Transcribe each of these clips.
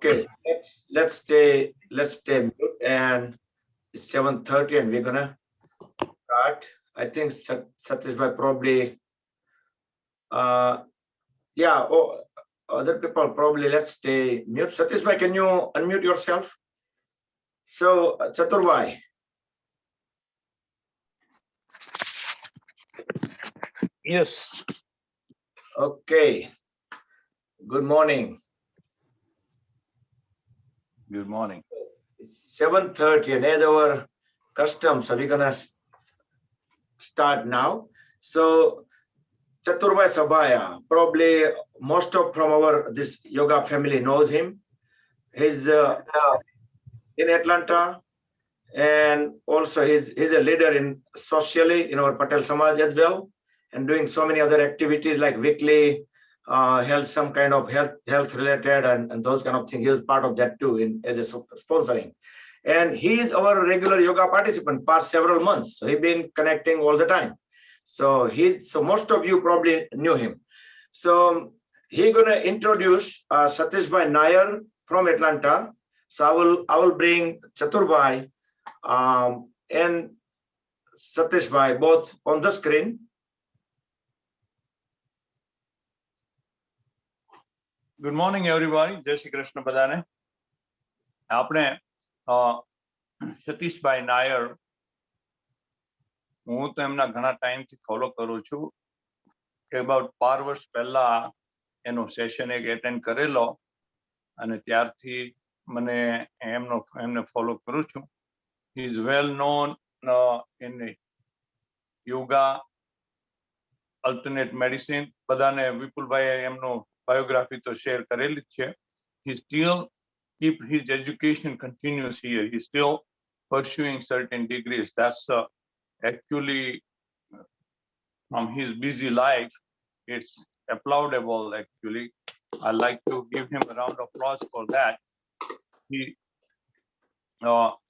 Okay, let's stay mute, and it's 7:30 and we're gonna start. I think Satishbhai probably other people probably let's stay mute. Satishbhai, can you unmute yourself? So Chaturbhai. Yes. Okay. Good morning. Good morning. It's 7:30 and as our custom, so we're gonna start now. So Chaturbhai Sabhaya, probably most of from our this yoga family knows him. He's in Atlanta, and also he's a leader in socially in our Patel Samaj as well, and doing so many other activities like weekly health, some kind of health related and those kind of things. He was part of that too in as a sponsoring. And he is our regular yoga participant past several months. So he's been connecting all the time. So most of you probably knew him. So he's gonna introduce Satishbhai Nair from Atlanta. So I will bring Chaturbhai and Satishbhai both on the screen. Good morning, everybody. Jai Shri Krishna Padane. આપણે સતીશભાઈ નાયર, હું તો એમના ઘણા ટાઈમથી follow કરું છું. About 12 વર્ષ પહેલા એનો સેશન એક એટેન્ડ કરેલો અને ત્યારથી મને એમને ફોલો કરું છું. He is well known in yoga, alternate medicine. બધાને વિપુલભાઈ એમનો biography તો શેર કરેલી જ છે. He still keep his education continuous here. He's still pursuing certain degrees. That's actually from his busy life, it's applaudable actually. I'd like to give him a round of applause for that. He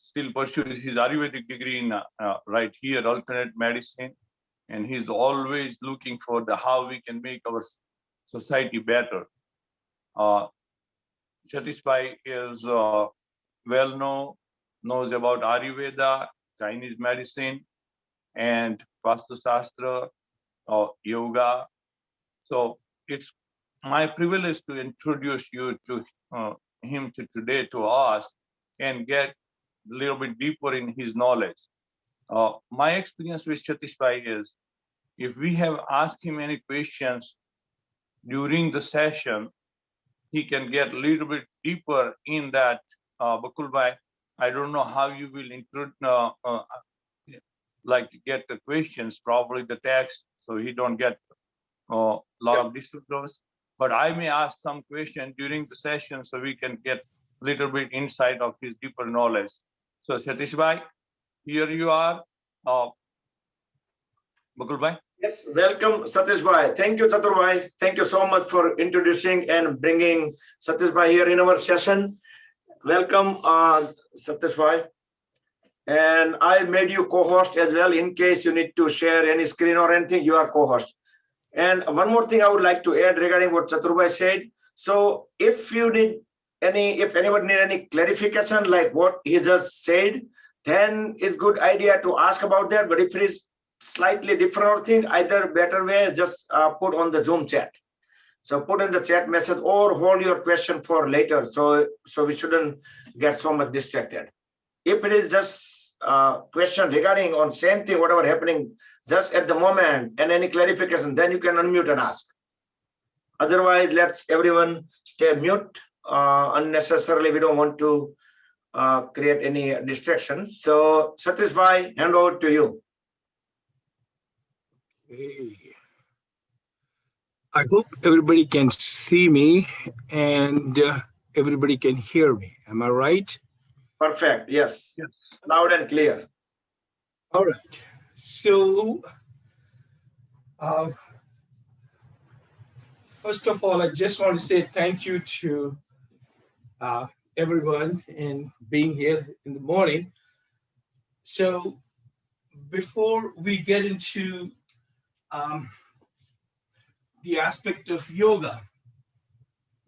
still pursues his Ayurvedic degree in right here, alternate medicine, and he's always looking for how we can make our society better. Satishbhai is knows about Ayurveda, Chinese medicine, and Vastu Shastra, yoga. So it's my privilege to introduce you to him today to us and get a little bit deeper in his knowledge. My experience with Satishbhai is, if we have asked him any questions during the session, he can get a little bit deeper in that. Bakulbhai, I don't know how you will get the questions, probably the text, so he don't get a lot of disturbance. But I may ask some question during the session so we can get a little bit insight of his deeper knowledge. So Satishbhai, here you are. Bakulbhai. Yes, welcome Satishbhai. Thank you, Chaturbhai. Thank you so much for introducing and bringing Satishbhai here in our session. Welcome, Satishbhai. And I made you co-host as well in case you need to share any screen or anything, you are co-host. And one more thing I would like to add regarding what Chaturbhai said. So if anyone need any clarification like what he just said, then it's good idea to ask about that. But if it is slightly different thing, either better way, just put on the Zoom chat. So put in the chat message or hold your question for later. So we shouldn't get so much distracted. If it is just question regarding on same thing, whatever happening just at the moment, and any clarification, then you can unmute and ask. Otherwise, let's everyone stay mute unnecessarily. We don't want to create any distractions. So Satishbhai, hand over to you. I hope everybody can see me and everybody can hear me. Am I right? Perfect. Yes. Loud and clear. All right. So, first of all, I just want to say thank you to everyone in being here in the morning. So, before we get into the aspect of yoga,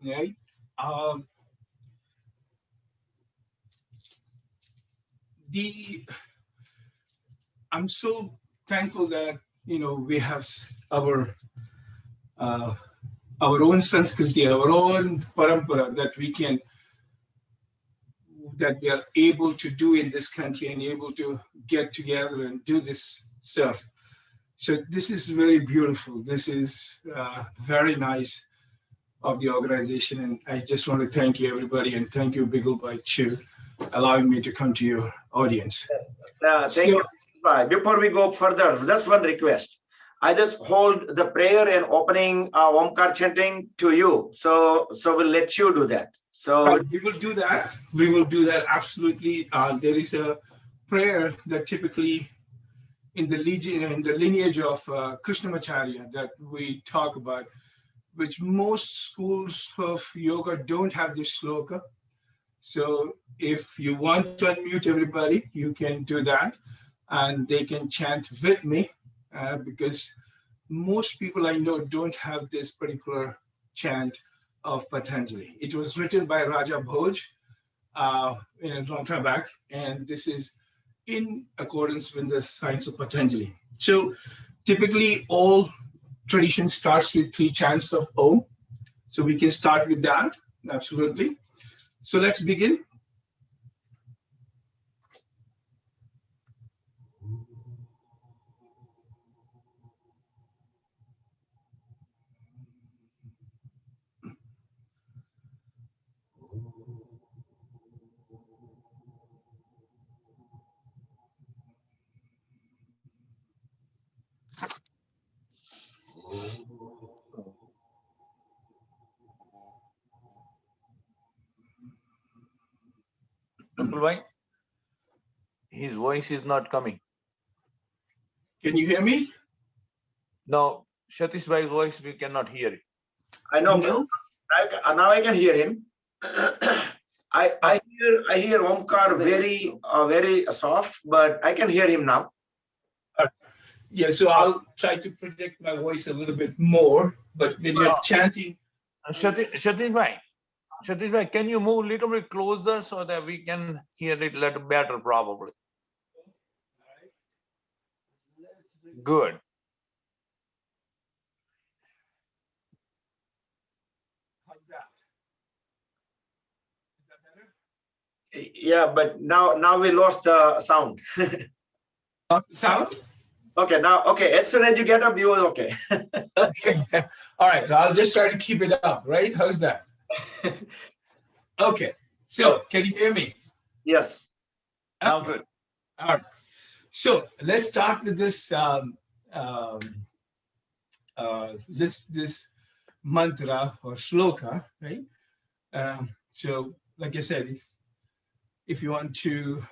right? I'm so thankful that we have our own Sanskriti, our own parampara that we are able to do in this country and able to get together and do this stuff. So this is very beautiful. This is very nice of the organization, and I just want to thank you, everybody, and thank you, Bigulbai, to allowing me to come to your audience. Thank you. Before we go further, just one request. I just hold the prayer and opening Omkar chanting to you. So we'll let you do that. So we will do that. We will do that, absolutely. There is a prayer that typically in the lineage of Krishnamacharya that we talk about, which most schools of yoga don't have this sloka. So if you want to unmute everybody, you can do that. And they can chant with me because most people I know don't have this particular chant of Patanjali. It was written by Raja Bhoj a long time back, and this is in accordance with the science of Patanjali. So typically all tradition starts with 3 chants of Om. So we can start with that, absolutely. So let's begin. Bhai, his voice is not coming. Can you hear me? No, Satishbhai's voice, we cannot hear it. I know. No? Now I can hear him. I hear Omkar very soft, but I can hear him now. Yeah, so I'll try to project my voice a little bit more, but when you're chanting. Satishbhai, can you move a little bit closer so that we can hear it a little better, probably? Good. How's that? Is that better? Yeah, but now we lost the sound. Lost the sound? Okay, now, okay. As soon as you get up, you was okay. Okay. All right. I'll just try to keep it up, right? How's that? Okay. So can you hear me? Yes. Now good. All right. So let's start with this this mantra or shloka, right? So like I said, if you want to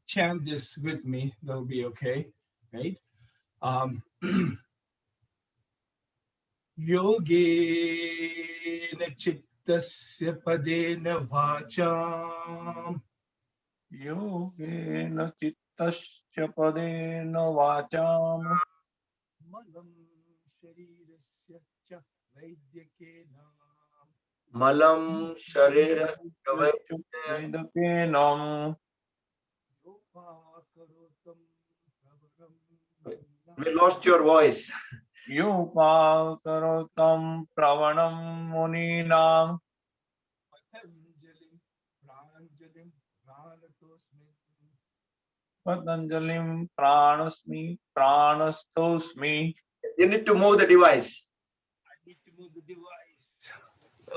chant this with me, that'll be okay, right? Yogena chittasya padena vacham Yogena chittasya padena vacham malam sharirasya cha vaidyakena Malam sharira vedakenam yopakarotam pravaram. We lost your voice. Yupakarotam pravanam muninam Patanjalim pranatosmi. Patanjalim pranastosmi. You need to move the device. I need to move the device.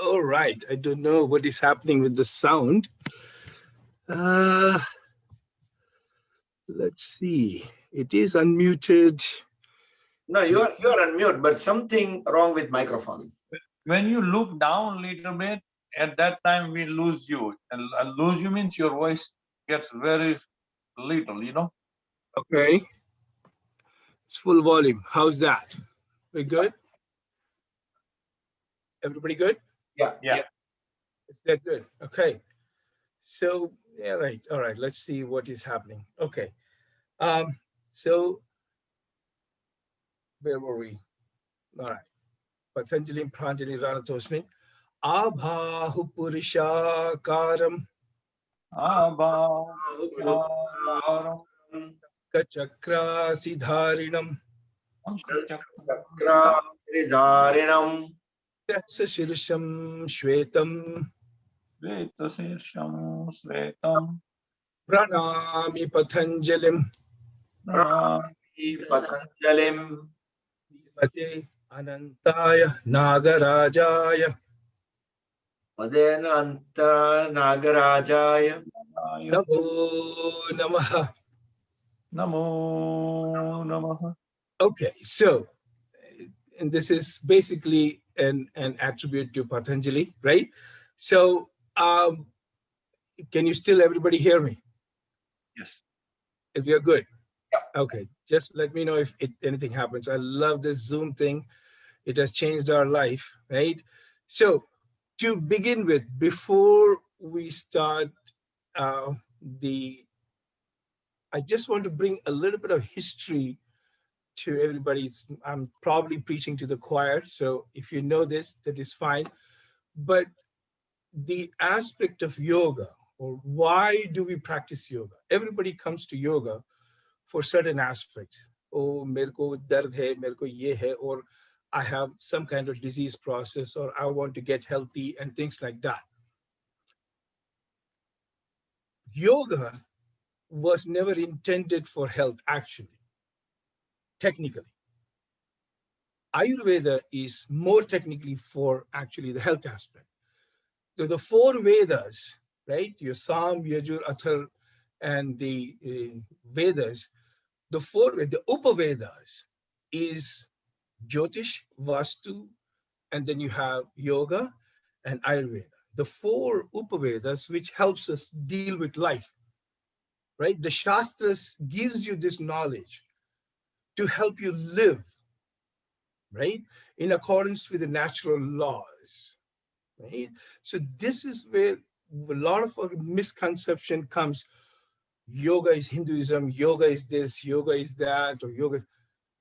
All right. I don't know what is happening with the sound. Let's see. It is unmuted. No, you're on mute, but something wrong with microphone. When you look down a little bit, at that time we lose you. And lose you means your voice gets very little, you know? Okay. It's full volume. How's that? We good? Everybody good? Yeah. Is that good? Okay. So, yeah, right. All right. Let's see what is happening. Okay. So where were we? All right. Patanjali Pranjali Ranatosmi. Abhahu Purishakaram Abhayaram Chakrasidharinam Chakrasidharinam Shirsham Shvetam Vetasirsham Svetam Pranami Patanjalim Patanjalim Mate Anantaya Nagarajaya Padenanta Nagarajaya Namo Namaha. Namo Namaha. Okay, so, and this is basically an attribute to Patanjali, right? So, can you still everybody hear me? Yes. If you're good. Okay, just let me know if anything happens. I love this Zoom thing. It has changed our life, right? So to begin with, before we start I just want to bring a little bit of history to everybody. I'm probably preaching to the choir, so if you know this, that is fine. But the aspect of yoga, or why do we practice yoga? Everybody comes to yoga for certain aspects. Oh, mere ko dard hai, mere ko ye hai, or I have some kind of disease process, or I want to get healthy, and things like that. Yoga was never intended for health, actually, technically. Ayurveda is more technically for actually the health aspect. So the four Vedas, right? Your Sam, Yajur, Athar, and the Vedas, the Upavedas is Jyotish, Vastu, and then you have Yoga and Ayurveda. The four Upavedas, which helps us deal with life, right? The Shastras gives you this knowledge to help you live, right? In accordance with the natural laws, right? So this is where a lot of our misconception comes. Yoga is Hinduism, yoga is this, yoga is that, or yoga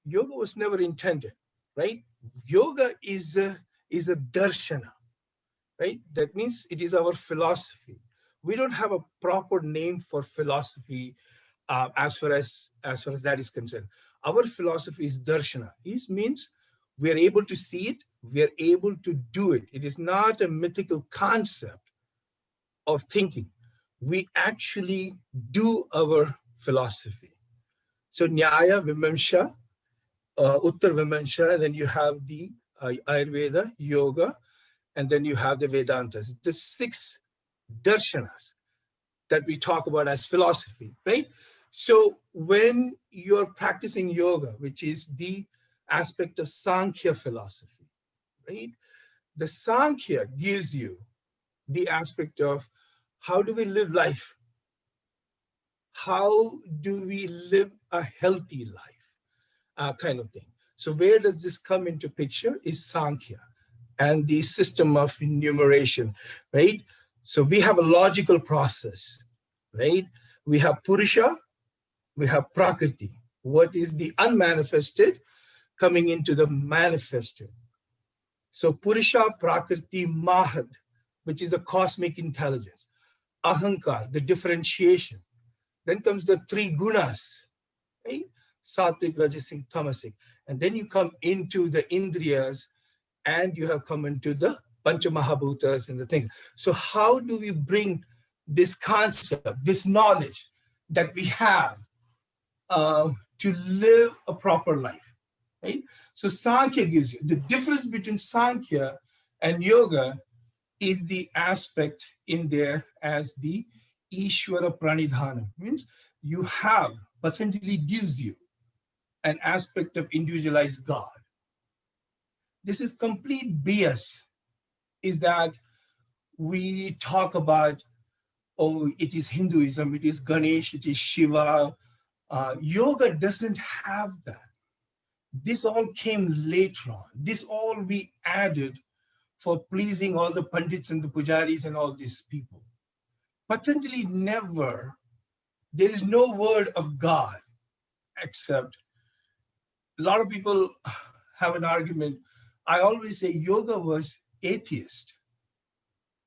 was never intended, right? Yoga is a darshana, right? That means it is our philosophy. We don't have a proper name for philosophy as far as that is concerned. Our philosophy is darshana. It means we are able to see it, we are able to do it. It is not a mythical concept of thinking. We actually do our philosophy. So Nyaya, Vimamsha, Uttar Vimamsha, then you have the Ayurveda, Yoga, and then you have the Vedantas, the 6 darshanas that we talk about as philosophy, right? So when you're practicing yoga, which is the aspect of Sankhya philosophy, right? The Sankhya gives you the aspect of how do we live life? How do we live a healthy life, kind of thing. So where does this come into picture is Sankhya and the system of enumeration, right? So we have a logical process, right? We have Purusha, we have Prakriti. What is the unmanifested coming into the manifested? So Purusha, Prakriti, Mahad, which is a cosmic intelligence. Ahankar, the differentiation. Then comes the 3 gunas, right? Sattvic, Rajasic, Tamasic. And then you come into the Indriyas, and you have come into the Panchamahabhutas and the things. So how do we bring this concept, this knowledge that we have to live a proper life, right? So Sankhya gives you, the difference between Sankhya and Yoga is the aspect in there as the Ishvara Pranidhana. Means you have, Patanjali gives you an aspect of individualized God. This is complete BS, is that we talk about, oh, it is Hinduism, it is Ganesh, it is Shiva. Yoga doesn't have that. This all came later on. This all we added for pleasing all the Pandits and the Pujaris and all these people. Patanjali never, there is no word of God, except a lot of people have an argument. I always say yoga was atheist.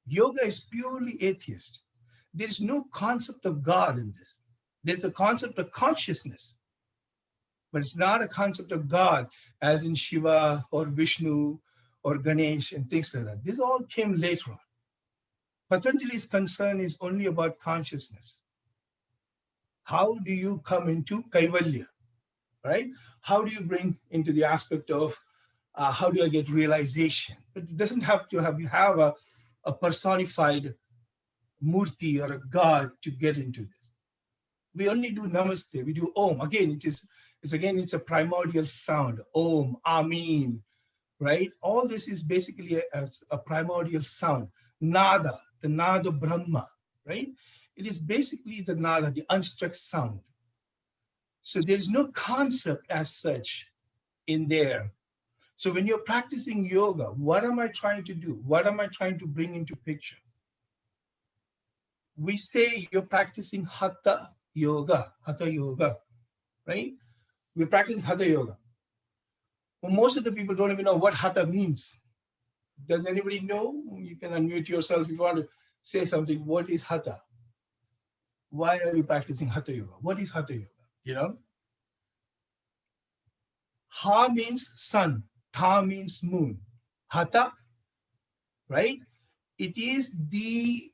Yoga is purely atheist. There's no concept of God in this. There's a concept of consciousness, but it's not a concept of God as in Shiva or Vishnu or Ganesh and things like that. This all came later on. Patanjali's concern is only about consciousness. How do you come into Kaivalya, right? How do you bring into the aspect of how do I get realization? But it doesn't have to have a personified murti or a god to get into this. We only do namaste, we do om. Again, it's a primordial sound. Om, Amin, right? All this is basically a primordial sound. Nada, the nada Brahma, right? It is basically the nada, the unstruck sound. So there's no concept as such in there. So when you're practicing yoga, what am I trying to do? What am I trying to bring into picture? We say you're practicing hatha yoga, right? We're practicing hatha yoga. Well, most of the people don't even know what hatha means. Does anybody know? You can unmute yourself if you want to say something. What is hatha? Why are you practicing hatha yoga? What is hatha yoga? You know? Ha means sun. Tha means moon. Hatha, right? It is the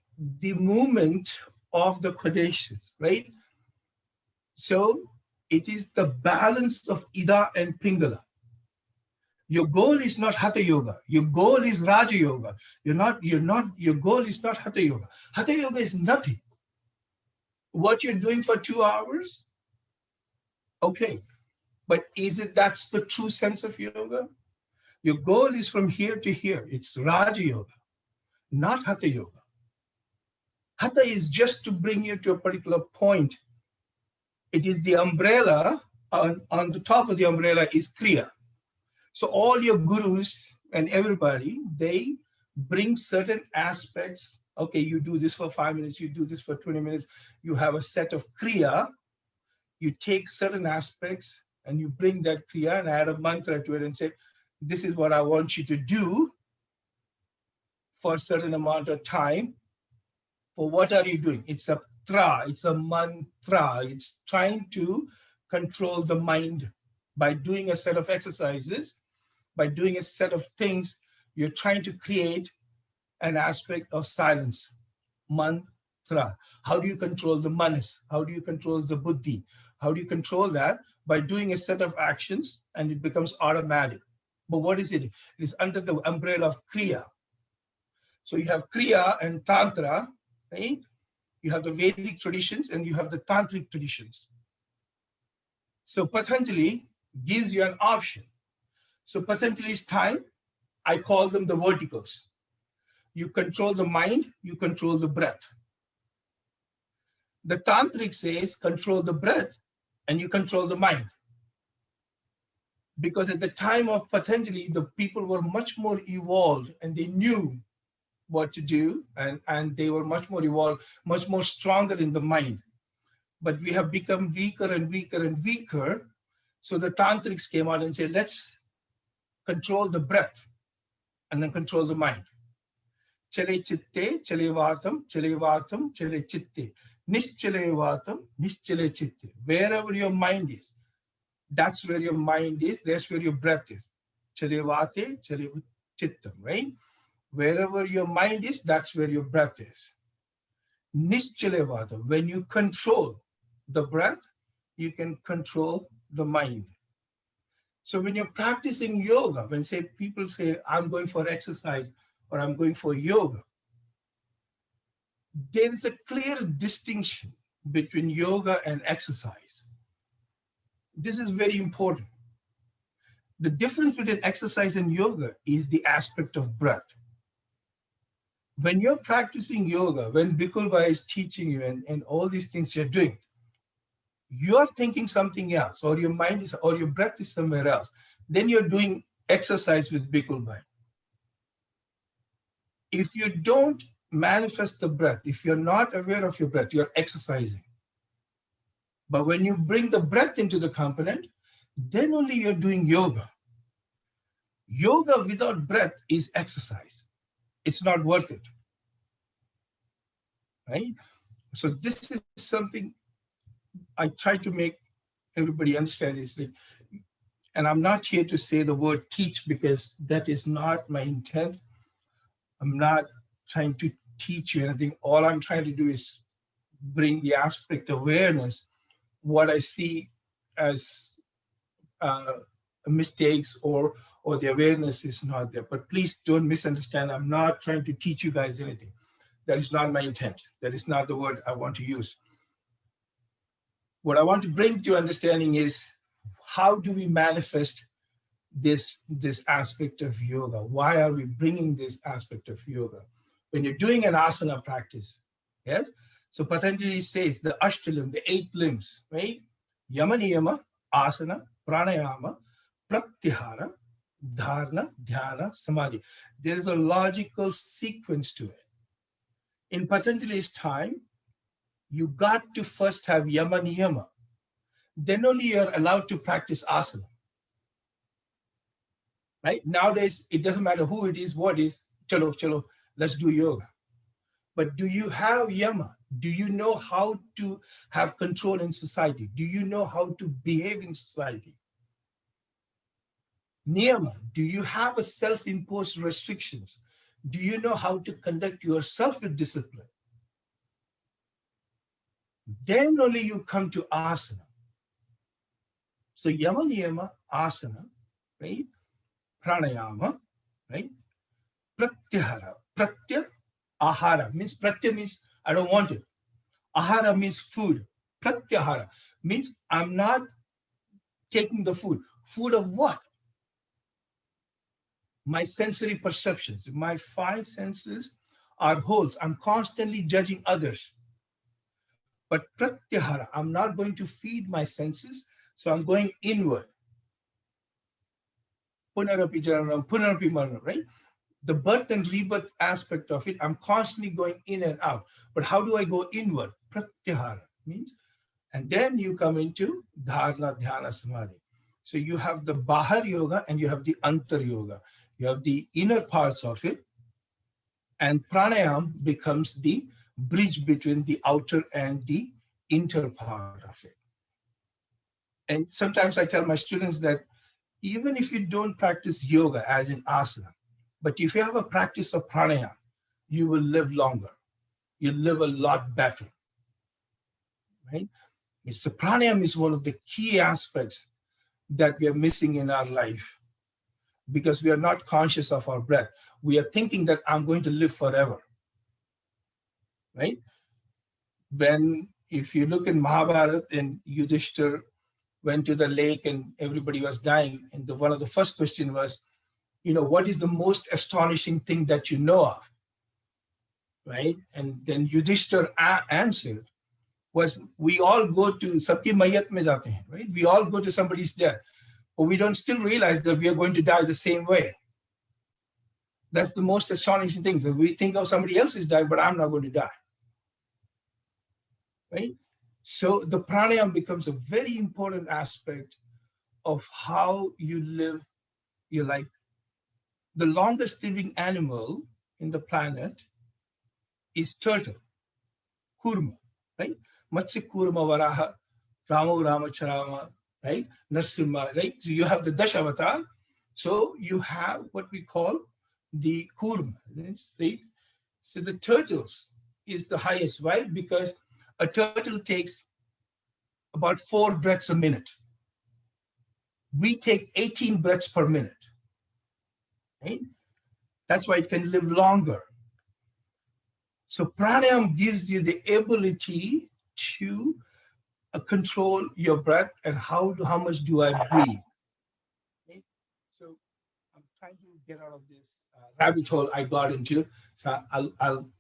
movement of the Kadeshas, right? So it is the balance of Ida and Pingala. Your goal is not Hatha Yoga. Your goal is Raja Yoga. Your goal is not Hatha Yoga. Hatha Yoga is nothing. What you're doing for 2 hours, okay. But that's the true sense of yoga? Your goal is from here to here. It's Raja Yoga, not Hatha Yoga. Hatha is just to bring you to a particular point. It is the umbrella, on the top of the umbrella is Kriya. So all your gurus and everybody, they bring certain aspects. Okay, you do this for 5 minutes, you do this for 20 minutes. You have a set of Kriya. You take certain aspects and you bring that Kriya and add a mantra to it and say, this is what I want you to do for a certain amount of time. For what are you doing? It's a tra, it's a mantra. It's trying to control the mind by doing a set of exercises, by doing a set of things. You're trying to create an aspect of silence, mantra. How do you control the manas? How do you control the buddhi? How do you control that? By doing a set of actions, and it becomes automatic. But what is it? It is under the umbrella of Kriya. So you have Kriya and Tantra, right? You have the Vedic traditions and you have the Tantric traditions. So Patanjali gives you an option. So Patanjali's time, I call them the verticals. You control the mind, you control the breath. The Tantric says control the breath and you control the mind. Because at the time of Patanjali, the people were much more evolved and they knew what to do, and they were much more evolved, much more stronger in the mind. But we have become weaker and weaker and weaker. So the Tantrics came out and said, let's control the breath and then control the mind. Chale chitte, chale vatam, chale chitte. Nischale vatam, nischale chitte. Wherever your mind is, that's where your mind is, that's where your breath is. Chale vate, chale chittam, right? Wherever your mind is, that's where your breath is. Nischale vata, when you control the breath, you can control the mind. So when you're practicing yoga, when people say, I'm going for exercise or I'm going for yoga, there is a clear distinction between yoga and exercise. This is very important. The difference between exercise and yoga is the aspect of breath. When you're practicing yoga, when Bikulbai is teaching you and all these things you're doing, you're thinking something else, or your mind is, or your breath is somewhere else. Then you're doing exercise with Bikulbai. If you don't manifest the breath, if you're not aware of your breath, you're exercising. But when you bring the breath into the component, then only you're doing yoga. Yoga without breath is exercise. It's not worth it, right? So this is something I try to make everybody understand is like, and I'm not here to say the word teach because that is not my intent. I'm not trying to teach you anything. All I'm trying to do is bring the aspect of awareness, what I see as mistakes or the awareness is not there. But please don't misunderstand. I'm not trying to teach you guys anything. That is not my intent. That is not the word I want to use. What I want to bring to understanding is how do we manifest this aspect of yoga? Why are we bringing this aspect of yoga? When you're doing an asana practice, yes? So Patanjali says the Ashtalim, the 8 limbs, right? Yama Niyama, Asana, Pranayama, Pratyahara, Dharana, Dhyana, Samadhi. There is a logical sequence to it. In Patanjali's time, you got to first have Yama Niyama. Then only you're allowed to practice asana. Right? Nowadays, it doesn't matter who it is, what is, chalo, chalo, let's do yoga. But do you have yama? Do you know how to have control in society? Do you know how to behave in society? Niyama, do you have a self-imposed restrictions? Do you know how to conduct yourself with discipline? Then only you come to asana. So yama, niyama, asana, right? Pranayama, right? Pratyahara. Pratya, ahara means pratya means I don't want it. Ahara means food. Pratyahara means I'm not taking the food. Food of what? My sensory perceptions. My 5 senses are wholes. I'm constantly judging others. But pratyahara, I'm not going to feed my senses, so I'm going inward. Punarapi jaranam, punarapi maranam, right? The birth and rebirth aspect of it, I'm constantly going in and out. But how do I go inward? Pratyahara means, and then you come into dharana, dhyana, samadhi. So you have the bahar yoga and you have the antar yoga. You have the inner parts of it, and pranayam becomes the bridge between the outer and the inner part of it. And sometimes I tell my students that even if you don't practice yoga as in asana, but if you have a practice of pranayama, you will live longer. You live a lot better, right? So pranayama is one of the key aspects that we are missing in our life because we are not conscious of our breath. We are thinking that I'm going to live forever, right? If you look in Mahabharata and Yudhishthira went to the lake and everybody was dying, and one of the first questions was, what is the most astonishing thing that you know of, right? And then Yudhishthira answered was, we all go to sabki mayat mein jate hain, right? We all go to somebody's death, but we don't still realize that we are going to die the same way. That's the most astonishing thing. So we think of somebody else is dying, but I'm not going to die, right? So the pranayama becomes a very important aspect of how you live your life. The longest living animal in the planet is turtle, kurma, right? Matsya kurma varaha, ramo ramacharama, right? Narsimha, right? So you have the Dashavatar. So you have what we call the kurma, right? So the turtles is the highest. Why? Because a turtle takes about 4 breaths a minute. We take 18 breaths per minute, right? That's why it can live longer. So pranayama gives you the ability to control your breath and how much do I breathe. Okay? So I'm trying to get out of this rabbit hole I got into. So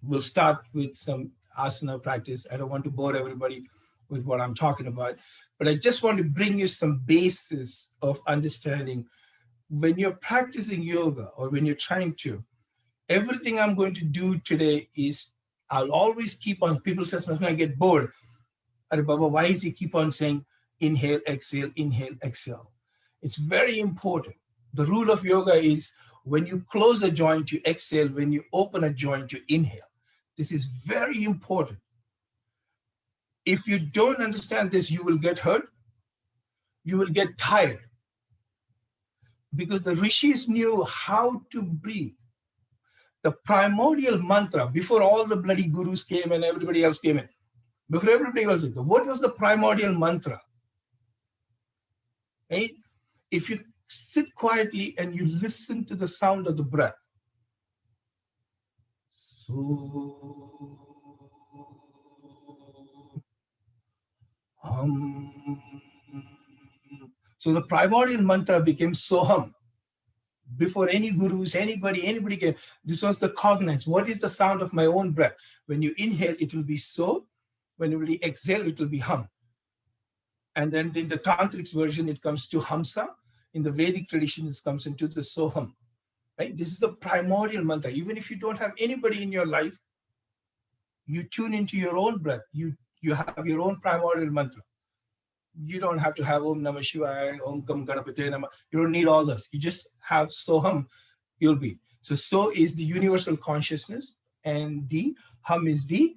we'll start with some asana practice. I don't want to bore everybody with what I'm talking about, but I just want to bring you some basis of understanding. When you're practicing yoga or when you're trying to, everything I'm going to do today is, I'll always keep on, people say, when I get bored, Are Baba, why is he keep on saying inhale, exhale, inhale, exhale? It's very important. The rule of yoga is when you close a joint, you exhale. When you open a joint, you inhale. This is very important. If you don't understand this, you will get hurt. You will get tired. Because the rishis knew how to breathe. The primordial mantra, before all the bloody gurus came and everybody else came in, before everybody else, what was the primordial mantra? Right? If you sit quietly and you listen to the sound of the breath, so So the primordial mantra became Soham. Before any gurus, anybody came, this was the cognizance. What is the sound of my own breath? When you inhale, it will be So. When you exhale, it will be Hum. And then in the Tantric version, it comes to Hamsa. In the Vedic tradition, it comes into the Soham. Right? This is the primordial mantra. Even if you don't have anybody in your life, you tune into your own breath. You have your own primordial mantra. You don't have to have Om Namah Shivaya, Om Kam Ganapate Namah. You don't need all this. You just have Soham, you'll be. So is the universal consciousness, and the Hum is the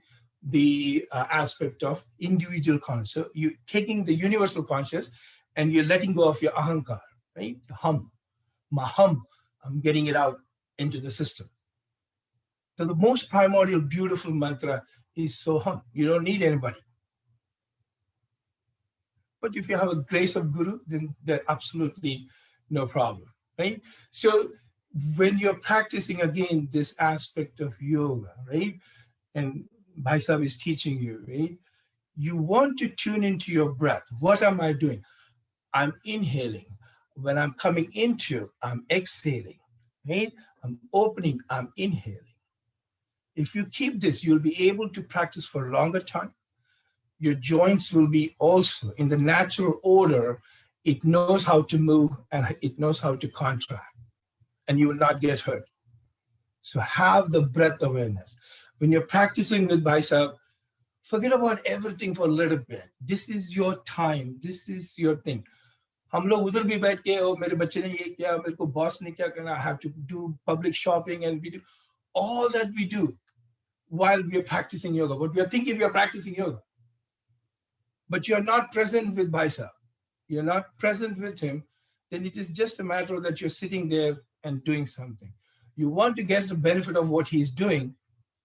aspect of individual consciousness. So you're taking the universal consciousness and you're letting go of your ahankar, right? Hum, maham, I'm getting it out into the system. So the most primordial, beautiful mantra is Soham. You don't need anybody. But if you have a grace of Guru, then there's absolutely no problem, right? So when you're practicing, again, this aspect of yoga, right? And Bhai Sahib is teaching you, right? You want to tune into your breath. What am I doing? I'm inhaling. When I'm coming into, I'm exhaling, right? I'm opening, I'm inhaling. If you keep this, you'll be able to practice for a longer time. Your joints will be also in the natural order. It knows how to move and it knows how to contract, and you will not get hurt. So have the breath awareness. When you're practicing with Bhai Sahib, forget about everything for a little bit. This is your time. This is your thing. हम लोग उधर भी बैठ के ओ मेरे बच्चे ने ये किया मेरे को बॉस ने क्या करना I have to do public shopping and we do all that we do while we are practicing yoga. But we are thinking we are practicing yoga. But you are not present with Bhai Sahib. You're not present with him, then it is just a matter that you're sitting there and doing something. You want to get the benefit of what he's doing,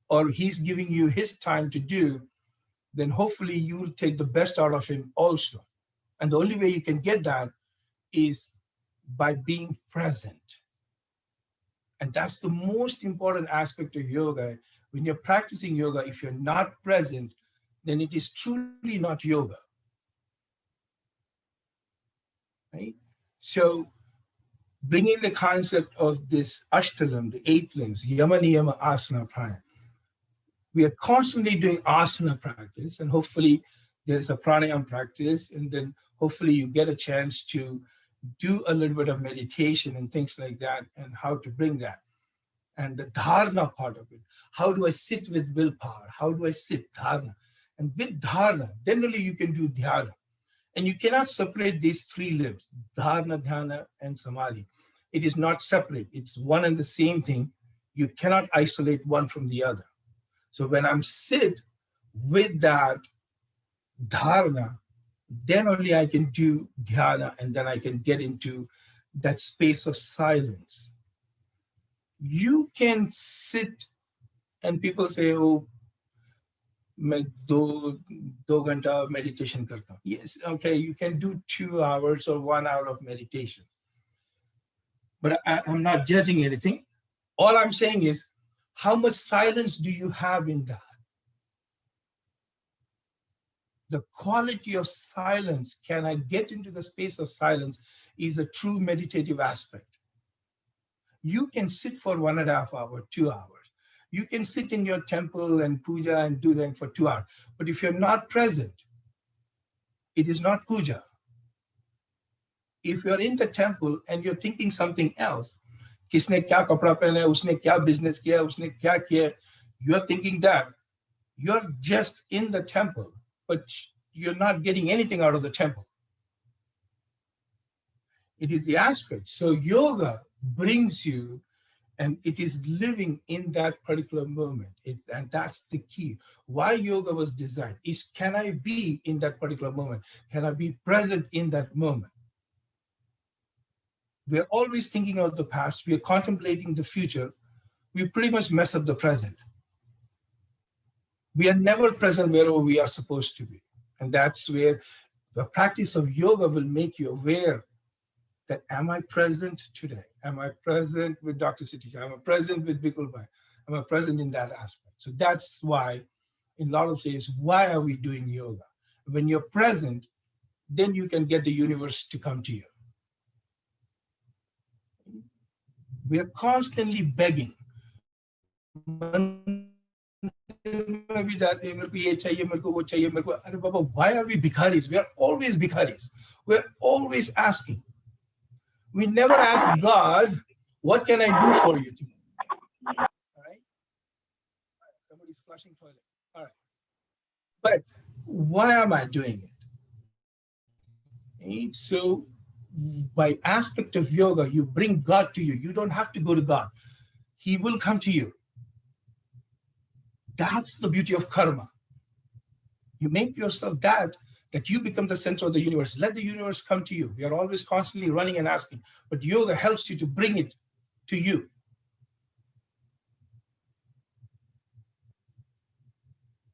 or he's giving you his time to do, then hopefully you will take the best out of him also. And the only way you can get that is by being present. And that's the most important aspect of yoga. When you're practicing yoga, if you're not present, then it is truly not yoga. Right? So bringing the concept of this Ashtalam, the 8 limbs, Yama, Niyama, Asana, Pranayama. We are constantly doing asana practice, and hopefully there's a pranayama practice, and then hopefully you get a chance to do a little bit of meditation and things like that, and how to bring that. And the dharana part of it. How do I sit with willpower? How do I sit? Dharana. And with dharana, then only you can do dhyana. And you cannot separate these 3 limbs, dharana, dhyana, and samadhi. It is not separate. It's one and the same thing. You cannot isolate one from the other. So when I'm sit with that dharana, then only I can do dhyana, and then I can get into that space of silence. You can sit, and people say, oh, मैं दो घंटा meditation करता हूँ. Yes, okay, you can do 2 hours or 1 hour of meditation. But I'm not judging anything. All I'm saying is, how much silence do you have in that? The quality of silence, can I get into the space of silence, is a true meditative aspect. You can sit for 1.5 hours, 2 hours. You can sit in your temple and puja and do that for 2 hours. But if you're not present, it is not puja. If you're in the temple and you're thinking something else, kisne kya kapda pehna hai, usne kya business kiya, usne kya kiya, you're thinking that. You're just in the temple, but you're not getting anything out of the temple. It is the aspect. So yoga brings you And it is living in that particular moment. And that's the key. Why yoga was designed is, can I be in that particular moment? Can I be present in that moment? We're always thinking of the past. We're contemplating the future. We pretty much mess up the present. We are never present wherever we are supposed to be. And that's where the practice of yoga will make you aware that, am I present today? Am I present with Dr. Satishbhai? Am I present with Bikulbhai? Am I present in that aspect? So that's why, in a lot of ways, why are we doing yoga? When you're present, then you can get the universe to come to you. We are constantly begging. Why are we bhikharis? We are always bhikharis. We're always asking. We never ask God, what can I do for you today? All right? Somebody's flushing toilet. All right. But why am I doing it? Right? So by aspect of yoga, you bring God to you. You don't have to go to God. He will come to you. That's the beauty of karma. You make yourself that you become the center of the universe. Let the universe come to you. We are always constantly running and asking, but yoga helps you to bring it to you.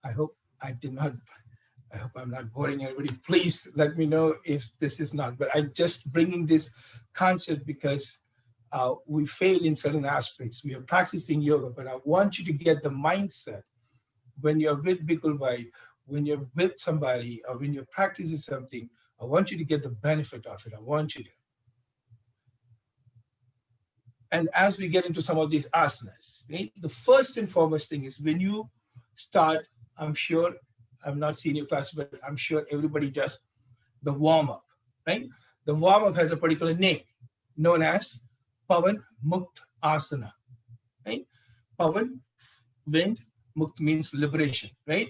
I hope I'm not boring everybody. Please let me know if this is not, but I'm just bringing this concept because we fail in certain aspects. We are practicing yoga, but I want you to get the mindset when you're with Bikulbhai, when you're with somebody, or when you're practicing something, I want you to get the benefit of it. I want you to. And as we get into some of these asanas, right, the first and foremost thing is when you start, I'm sure, I'm not seeing your class, but I'm sure everybody does the warm-up, right? The warm-up has a particular name known as Pavan Mukt Asana, right? Pavan, wind, Mukt means liberation, right?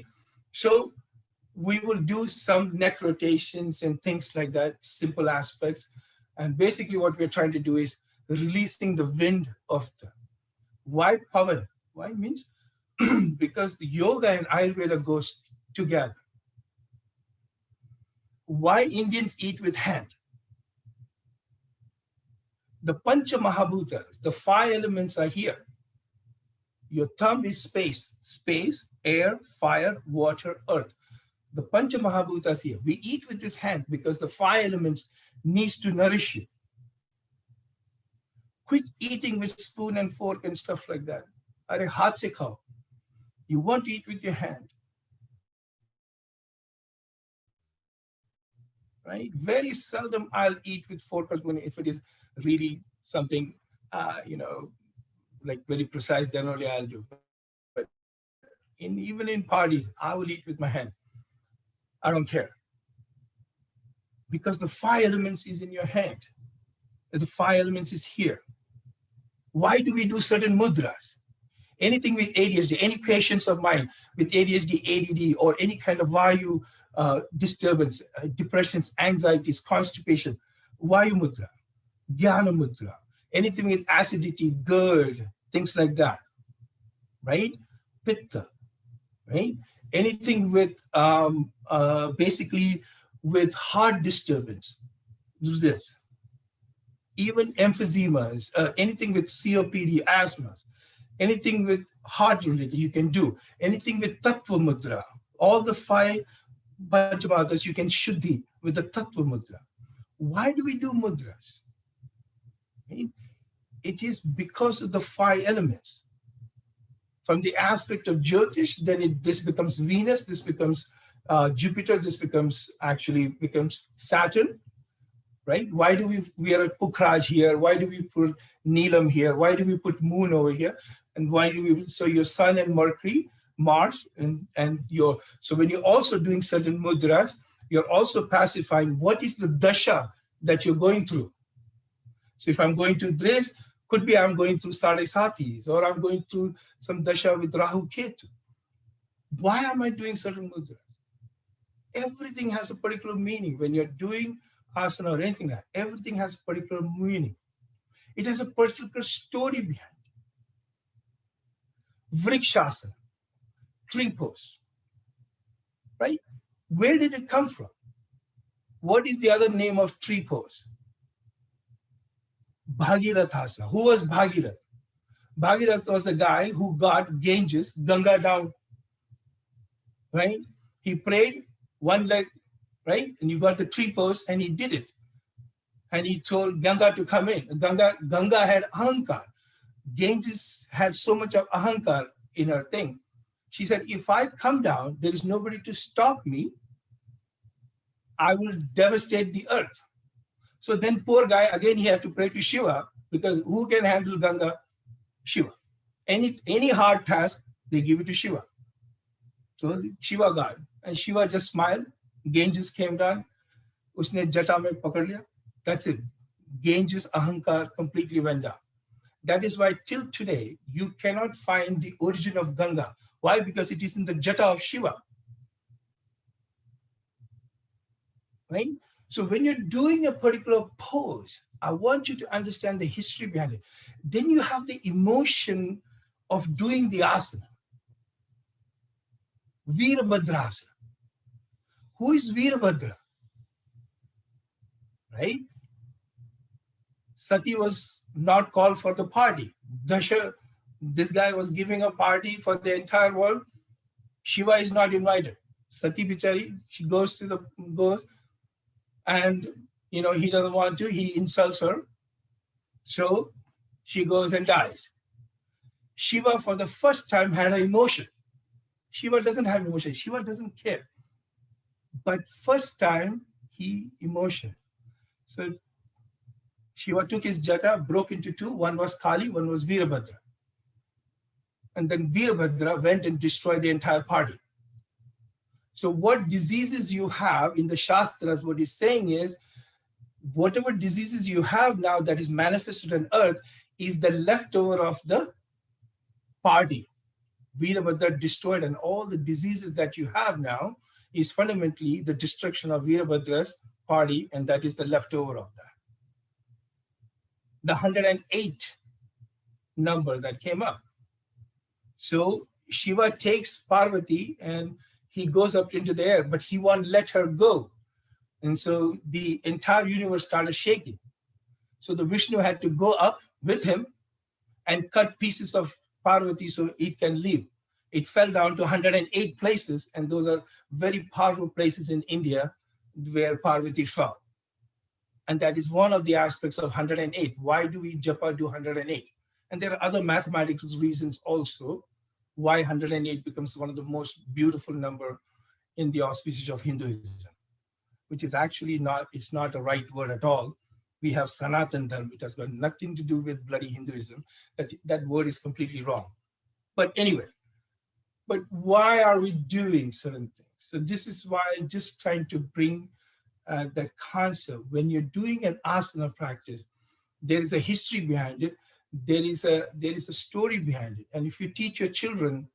So we will do some neck rotations and things like that, simple aspects. And basically what we're trying to do is releasing the wind of the, why Pavan? Why means because the yoga and Ayurveda goes together. Why Indians eat with hand? The Pancha Mahabhutas, the 5 elements are here. Your thumb is space, air, fire, water, earth. The Pancha Mahabhutas here. We eat with this hand because the 5 elements needs to nourish you. Quit eating with spoon and fork and stuff like that. Are haath se khao. You want to eat with your hand. Right? Very seldom I'll eat with fork or spoon if it is really something, like very precise, then only I'll do. But even in parties, I will eat with my hand. I don't care. Because the 5 elements is in your hand. There's the 5 elements is here. Why do we do certain mudras? Anything with ADHD, any patients of mine with ADHD, ADD, or any kind of Vayu disturbance, depressions, anxieties, constipation, Vayu Mudra, Jnana Mudra, anything with acidity, GERD, things like that, right? Pitta, right? Anything with basically with heart disturbance, do this. Even emphysemas, anything with COPD, asthmas, anything with heart related, you can do. Anything with Tattva Mudra, all the 5 Panchamatas you can shuddhi with the Tattva Mudra. Why do we do mudras? Right? It is because of the 5 elements. From the aspect of Jyotish, then this becomes Venus, this becomes Jupiter, this becomes Saturn, right? Why do we are at Pukhraj here? Why do we put Neelam here? Why do we put Moon over here? And why do we, so your Sun and Mercury, Mars, and your, so when you're also doing certain mudras, you're also pacifying what is the dasha that you're going through. So if I'm going through this, could be I'm going through Satis, or I'm going through some dasha with Rahu Ketu. Why am I doing certain mudras? Everything has a particular meaning. When you're doing asana or anything like that, everything has a particular meaning. It has a particular story behind it. Vrikshasana, tree pose, right? Where did it come from? What is the other name of tree pose? Bhagirathasana. Who was Bhagirath? Bhagirath was the guy who got Ganges, Ganga down, right? He prayed one leg, right? And you got the tree pose, and he did it. And he told Ganga to come in. Ganga had ahankar. Ganges had so much of ahankar in her thing. She said, if I come down, there is nobody to stop me. I will devastate the earth. So then poor guy, again, he had to pray to Shiva, because who can handle Ganga? Shiva. Any hard task, they give it to Shiva. So Shiva got, and Shiva just smiled. Ganges came down. Usne jata mein pakad liya. That's it. Ganges ahankar completely went down. That is why till today, you cannot find the origin of Ganga. Why? Because it is in the jata of Shiva. Right? So when you're doing a particular pose, I want you to understand the history behind it. Then you have the emotion of doing the asana. Virabhadrasana. Who is Virabhadra? Right? Sati was not called for the party. Dasha, this guy was giving a party for the entire world. Shiva is not invited. Sati Bichari, she goes, and he doesn't want to, he insults her. So she goes and dies. Shiva for the first time had an emotion. Shiva doesn't have emotion. Shiva doesn't care. But first time he emotion. So Shiva took his jata, broke into two. One was Kali, one was Virabhadra. And then Virabhadra went and destroyed the entire party. So what diseases you have in the Shastras, what he's saying is, whatever diseases you have now that is manifested on earth is the leftover of the party. Virabhadra destroyed, and all the diseases that you have now is fundamentally the destruction of Virabhadra's party, and that is the leftover of that. The 108 number that came up. So Shiva takes Parvati and he goes up into the air, but he won't let her go. And so the entire universe started shaking. So the Vishnu had to go up with him and cut pieces of Parvati so it can leave. It fell down to 108 places, and those are very powerful places in India where Parvati fell. And that is one of the aspects of 108. Why do we japa do 108? And there are other mathematical reasons also why 108 becomes one of the most beautiful number in the auspices of Hinduism, which is actually not, it's not a right word at all. We have Sanatan Dharma, which has got nothing to do with bloody Hinduism. That word is completely wrong. But anyway, but why are we doing certain things? So this is why I'm just trying to bring that concept. When you're doing an asana practice, there is a history behind it. There is a story behind it. And if you teach your children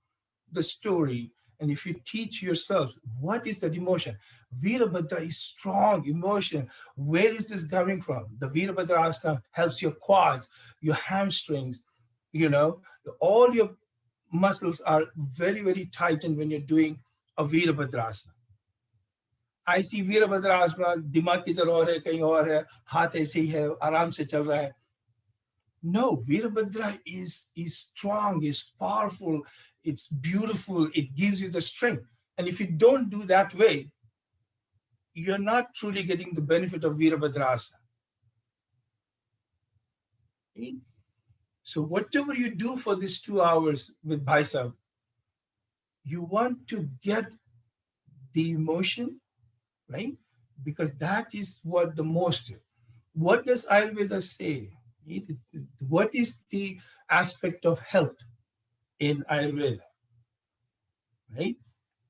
the story, and if you teach yourself, what is that emotion? Virabhadra is strong emotion. Where is this coming from? The Virabhadra asana helps your quads, your hamstrings, all your muscles are very, very tightened when you're doing a Virabhadra asana. I see Virabhadra asana, dimag kidhar aur hai, kahin aur hai, haath aise hi hai, aaram se chal raha hai. No, Virabhadra is strong, is powerful, it's beautiful, it gives you the strength. And if you don't do that way, you're not truly getting the benefit of Virabhadra asana. Okay? So whatever you do for these 2 hours with Bhai Sahib, you want to get the emotion, right? Because that is what the most. What does Ayurveda say? What is the aspect of health in Ayurveda? Right?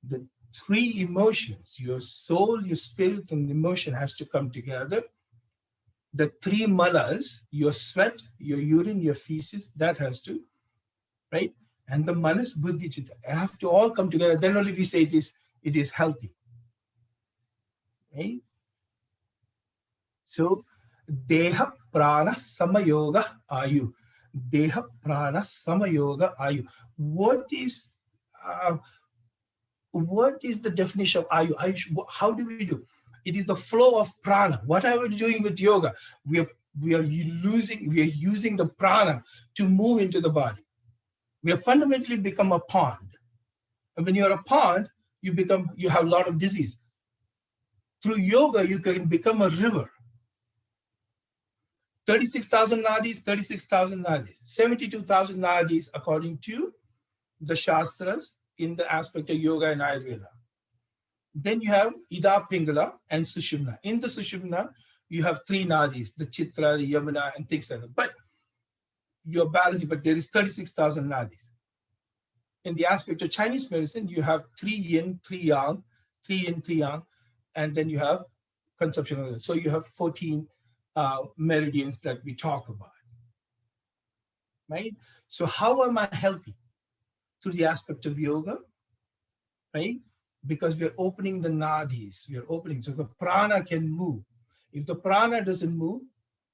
The 3 emotions, your soul, your spirit, and emotion has to come together. The 3 malas, your sweat, your urine, your feces, that has to, right? And the manas, buddhi, chitta, have to all come together. Then only we say it is healthy. Right? So, deha, prana, samayoga, ayu. Deha Prana Samayoga Ayu. What is the definition of Ayu? How do we do? It is the flow of prana. What are we doing with yoga? We are using the prana to move into the body. We have fundamentally become a pond. And when you're a pond, you have a lot of disease. Through yoga, you can become a river. 36,000 nadis, 36,000 nadis, 72,000 nadis according to the Shastras in the aspect of yoga and Ayurveda. Then you have Ida Pingala and Sushumna. In the Sushumna, you have 3 nadis, the Chitra, the Yamuna, and things like that. But you're balancing, but there is 36,000 nadis. In the aspect of Chinese medicine, you have 3 yin, 3 yang, 3 yin, 3 yang, and then you have consumption of it. So you have 14 meridians that we talk about, right? So how am I healthy? Through the aspect of yoga, right? Because we're opening the nadis, we're opening, so the prana can move. If the prana doesn't move,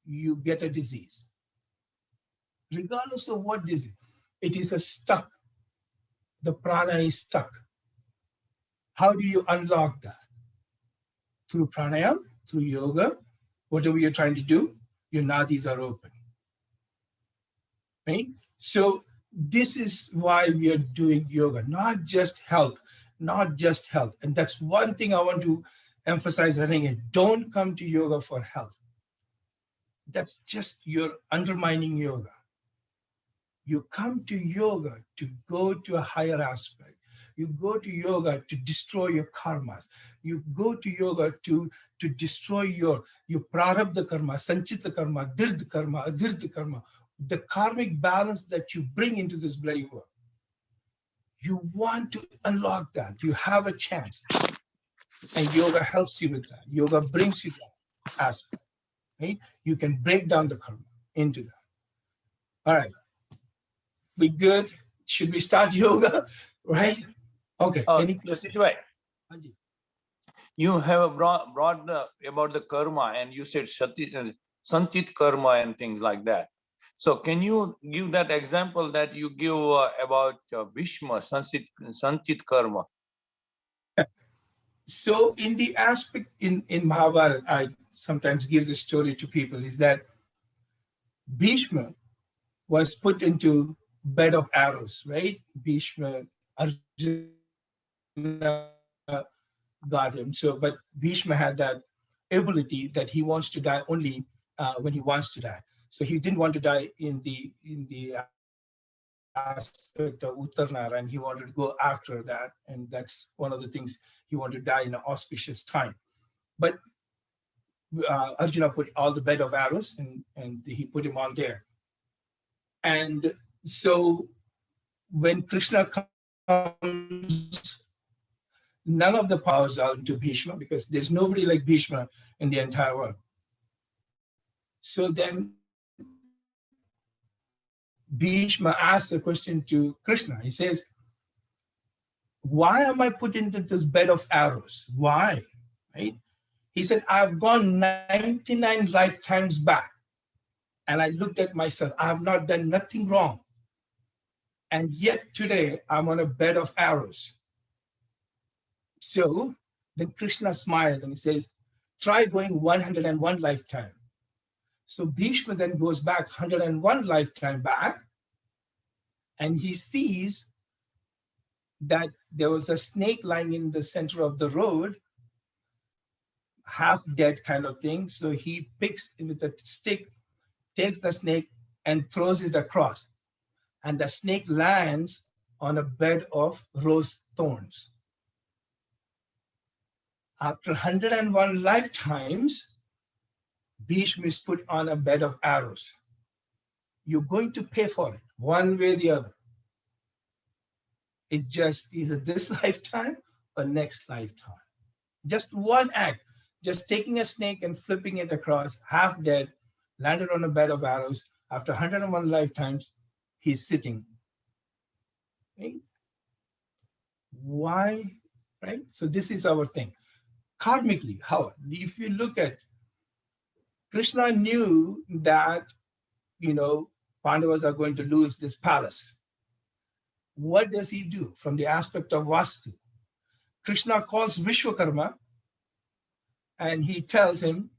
you get a disease. Regardless of what disease, it is a stuck. The prana is stuck. How do you unlock that? Through pranayama, through yoga, whatever you're trying to do, your nadis are open, right? So this is why we are doing yoga, not just health. And that's one thing I want to emphasize. I think don't come to yoga for health. That's just, you're undermining yoga. You come to yoga to go to a higher aspect. You go to yoga to destroy your karmas. You go to yoga to destroy your prarabdha karma, sanchita karma, dird karma, adird karma, the karmic balance that you bring into this bloody world. You want to unlock that. You have a chance. And yoga helps you with that. Yoga brings you that aspect, right? You can break down the karma into that. All right. We good? Should we start yoga? Right? Okay. Any questions? Satishbhai, you have brought about the karma, and you said sanchit karma and things like that. So can you give that example that you give about Bhishma, sanchit karma? So in the aspect in Mahabharata, I sometimes give the story to people, is that Bhishma was put into bed of arrows, right? Bhishma, Arjuna got him. So, but Bhishma had that ability that he wants to die only when he wants to die. So he didn't want to die in the aspect of Uttarnara, and he wanted to go after that. And that's one of the things, he wanted to die in an auspicious time. But Arjuna put all the bed of arrows and he put him on there. And so when Krishna comes, none of the powers are into Bhishma, because there's nobody like Bhishma in the entire world. So then Bhishma asks a question to Krishna. He says, why am I put into this bed of arrows? Why? Right? He said, I've gone 99 lifetimes back. And I looked at myself. I have not done nothing wrong. And yet today I'm on a bed of arrows. So then Krishna smiled and he says, try going 101 lifetime. So Bhishma then goes back 101 lifetime back, and he sees that there was a snake lying in the center of the road, half dead kind of thing. So he picks with a stick, takes the snake and throws it across. And the snake lands on a bed of rose thorns. After 101 lifetimes, Bhishma is put on a bed of arrows. You're going to pay for it, one way or the other. It's just either this lifetime or next lifetime. Just one act, just taking a snake and flipping it across, half dead, landed on a bed of arrows. After 101 lifetimes, he's sitting. Right? Why? Right? So this is our thing. Karmically, how? If you look at, Krishna knew that, Pandavas are going to lose this palace. What does he do from the aspect of Vastu? Krishna calls Vishwakarma and he tells him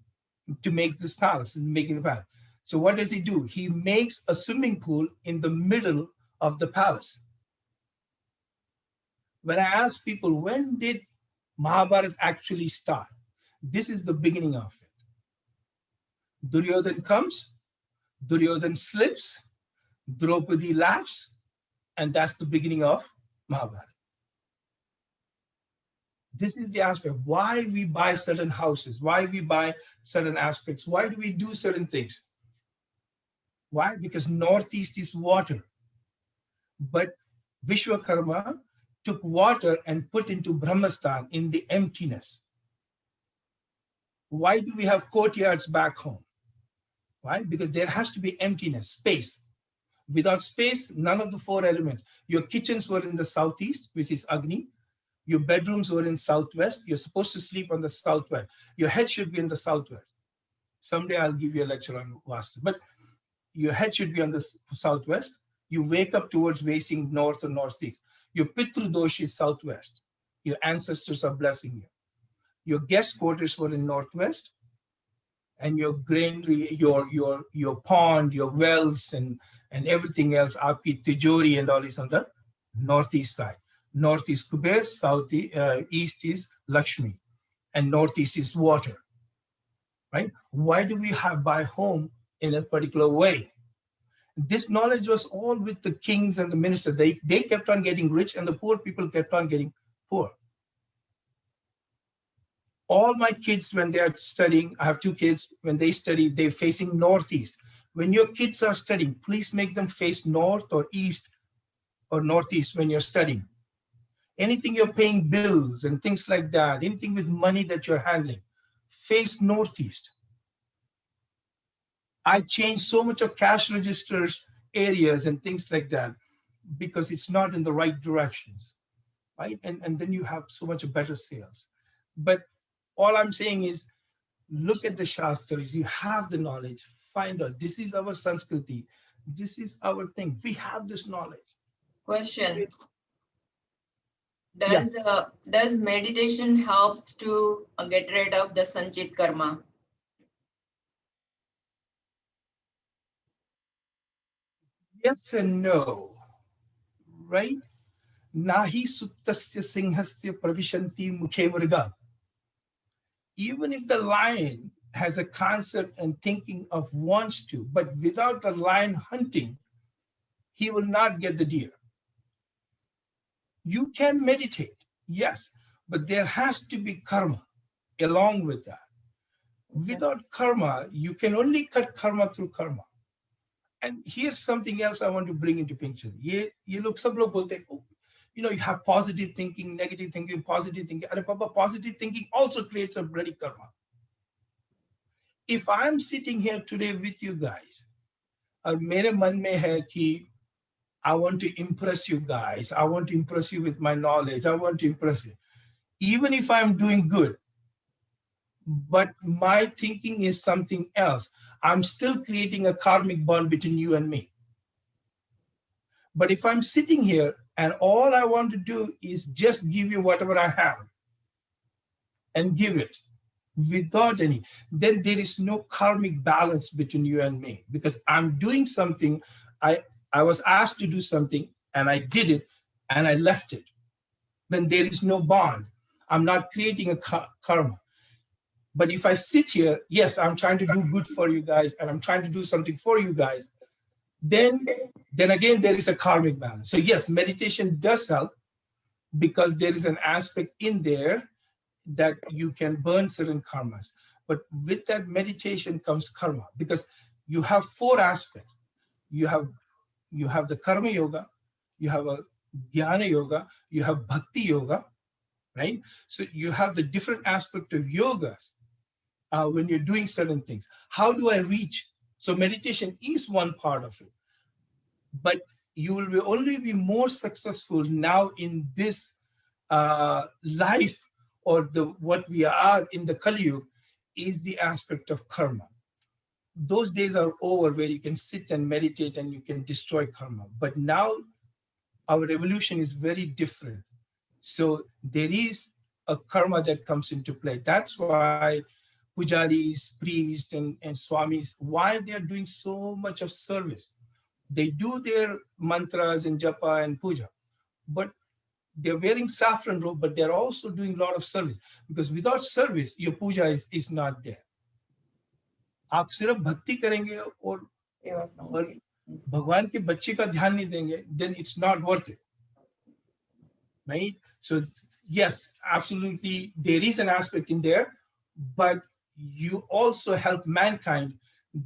to make this palace, making the palace. So what does he do? He makes a swimming pool in the middle of the palace. When I ask people, when did Mahabharata actually start? This is the beginning of it. Duryodhana comes, Duryodhana slips, Draupadi laughs, and that's the beginning of Mahabharata. This is the aspect why we buy certain houses, why we buy certain aspects, why do we do certain things? Why? Because Northeast is water. But Vishwakarma took water and put into Brahmastan in the emptiness. Why do we have courtyards back home? Why? Because there has to be emptiness, space. Without space, none of the four elements. Your kitchens were in the southeast, which is Agni. Your bedrooms were in southwest. You're supposed to sleep on the southwest. Your head should be in the southwest. Someday I'll give you a lecture on Vastu. But your head should be on the southwest. You wake up towards facing north or northeast. Your Pitru Dosh is southwest. Your ancestors are blessing you. Your guest quarters were in northwest. And your granary, your pond, your wells, and everything else, Aapki Tijori and all is on the northeast side. North is Kuber, east is Lakshmi, and northeast is water, right? Why do we buy home in a particular way? This knowledge was all with the kings and the ministers. They kept on getting rich and the poor people kept on getting poor. All my kids, when they are studying, I have two kids, when they study, they're facing northeast. When your kids are studying, please make them face north or east or northeast when you're studying. Anything you're paying bills and things like that, anything with money that you're handling, face northeast. I changed so much of cash registers areas and things like that because it's not in the right directions, right? And then you have so much better sales. But all I'm saying is, look at the Shastras, you have the knowledge, find out, this is our Sanskriti, this is our thing, we have this knowledge. Question. Yes. Does meditation helps to get rid of the Sanchit Karma? Yes and no, right? Nahi suttasya singhasya pravishanti mukhe mriga. Even if the lion has a concept and thinking of wants to, but without the lion hunting, he will not get the deer. You can meditate, yes, but there has to be karma along with that. Without karma, you can only cut karma through karma. And here's something else I want to bring into picture. You look, sab log bolte, oh, you have positive thinking, negative thinking, positive thinking. And Papa, positive thinking also creates a bloody karma. If I'm sitting here today with you guys, और मेरे मन में है कि I want to impress you guys. I want to impress you with my knowledge. I want to impress you. Even if I'm doing good, but my thinking is something else, I'm still creating a karmic bond between you and me. But if I'm sitting here and all I want to do is just give you whatever I have and give it without any, then there is no karmic balance between you and me because I'm doing something. I was asked to do something and I did it and I left it. Then there is no bond. I'm not creating a karma. But if I sit here, yes, I'm trying to do good for you guys and I'm trying to do something for you guys, then again, there is a karmic balance. So yes, meditation does help because there is an aspect in there that you can burn certain karmas. But with that meditation comes karma because you have four aspects. You have the karma yoga, you have a jnana yoga, you have bhakti yoga, right? So you have the different aspect of yogas when you're doing certain things. How do I reach? So meditation is one part of it, but you will only be more successful now in this life or what we are in the Kali Yuga is the aspect of karma. those days are over where you can sit and meditate and you can destroy karma. But now our revolution is very different. So there is a karma that comes into play. That's why pujaris, priests, and swamis, why they are doing so much of service. They do their mantras and japa and puja, but they're wearing saffron robe, but they're also doing a lot of service, because without service, your puja is not there. आप सिर्फ भक्ति करेंगे और भगवान के बच्चे का ध्यान नहीं देंगे, then it's not worth it, right? So yes, absolutely, there is an aspect in there, but you also help mankind.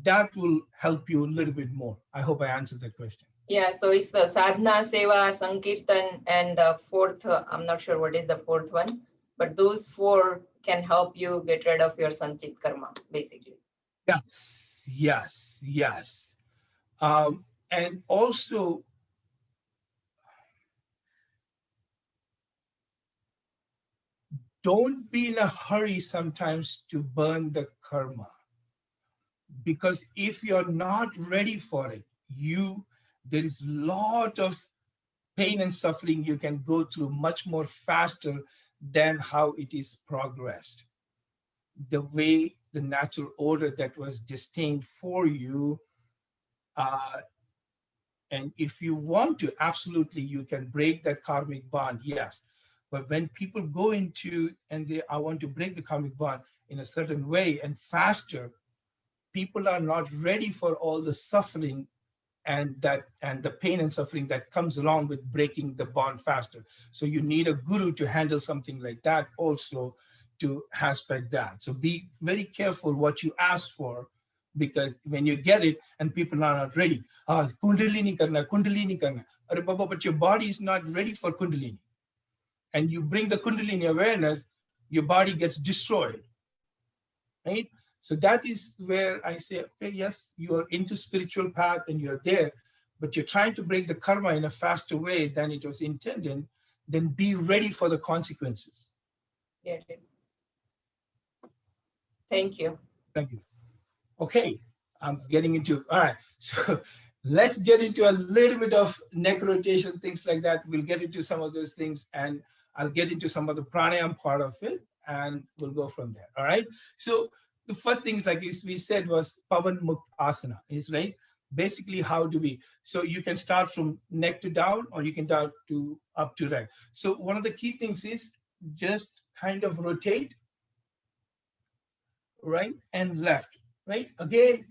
That will help you a little bit more. I hope I answered that question. Yeah, so it's the sadhana, seva, sankirtan, and the fourth, I'm not sure what is the fourth one, but those four can help you get rid of your sanchit karma, basically. Yes, yes, yes. And also, don't be in a hurry sometimes to burn the karma, because if you're not ready for it, there is a lot of pain and suffering you can go through much more faster than how it is progressed. The way the natural order that was destined for you, and if you want to, absolutely, you can break that karmic bond, yes. But when people go into, I want to break the karmic bond in a certain way and faster, people are not ready for all the suffering and the pain and suffering that comes along with breaking the bond faster. So you need a guru to handle something like that also, to aspect that. So be very careful what you ask for, because when you get it and people are not ready, kundalini karna. Arre baba, but your body is not ready for kundalini. And you bring the kundalini awareness, your body gets destroyed, right? So that is where I say, okay, yes, you are into spiritual path and you're there, but you're trying to break the karma in a faster way than it was intended, then be ready for the consequences. Yeah. Thank you. Thank you. Okay, I'm getting into, all right, so let's get into a little bit of neck rotation, things like that. We'll get into some of those things, and I'll get into some of the pranayama part of it, and we'll go from there, all right? So the first things, like we said, was Pavan Mukta Asana, is right? Basically, how do we, so you can start from neck to down, or you can down to up to right. So one of the key things is just kind of rotate right and left, right? Again,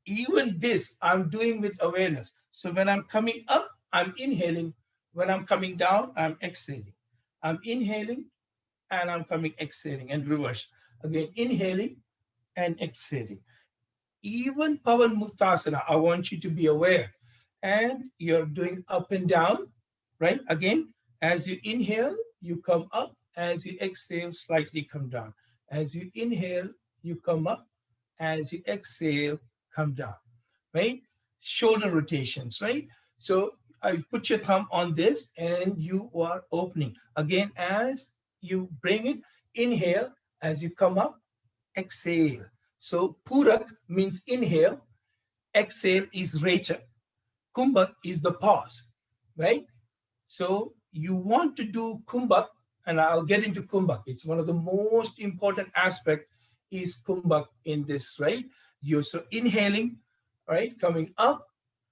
even this I'm doing with awareness. So when I'm coming up, I'm inhaling. When I'm coming down, I'm exhaling. I'm inhaling and I'm coming exhaling, and reverse. Again, inhaling and exhaling. Even Pavan Muktasana, I want you to be aware. And you're doing up and down, right? Again, as you inhale, you come up. As you exhale, slightly come down. As you inhale, you come up. As you exhale, come down, right? Shoulder rotations, right? So I put your thumb on this and you are opening. Again, as you bring it, inhale. As you come up, exhale. So Purak means inhale, exhale is Recha, Kumbhak is the pause, right? So you want to do Kumbhak, and I'll get into Kumbhak. It's one of the most important aspects is Kumbhak in this, right? You're so inhaling, right? Coming up,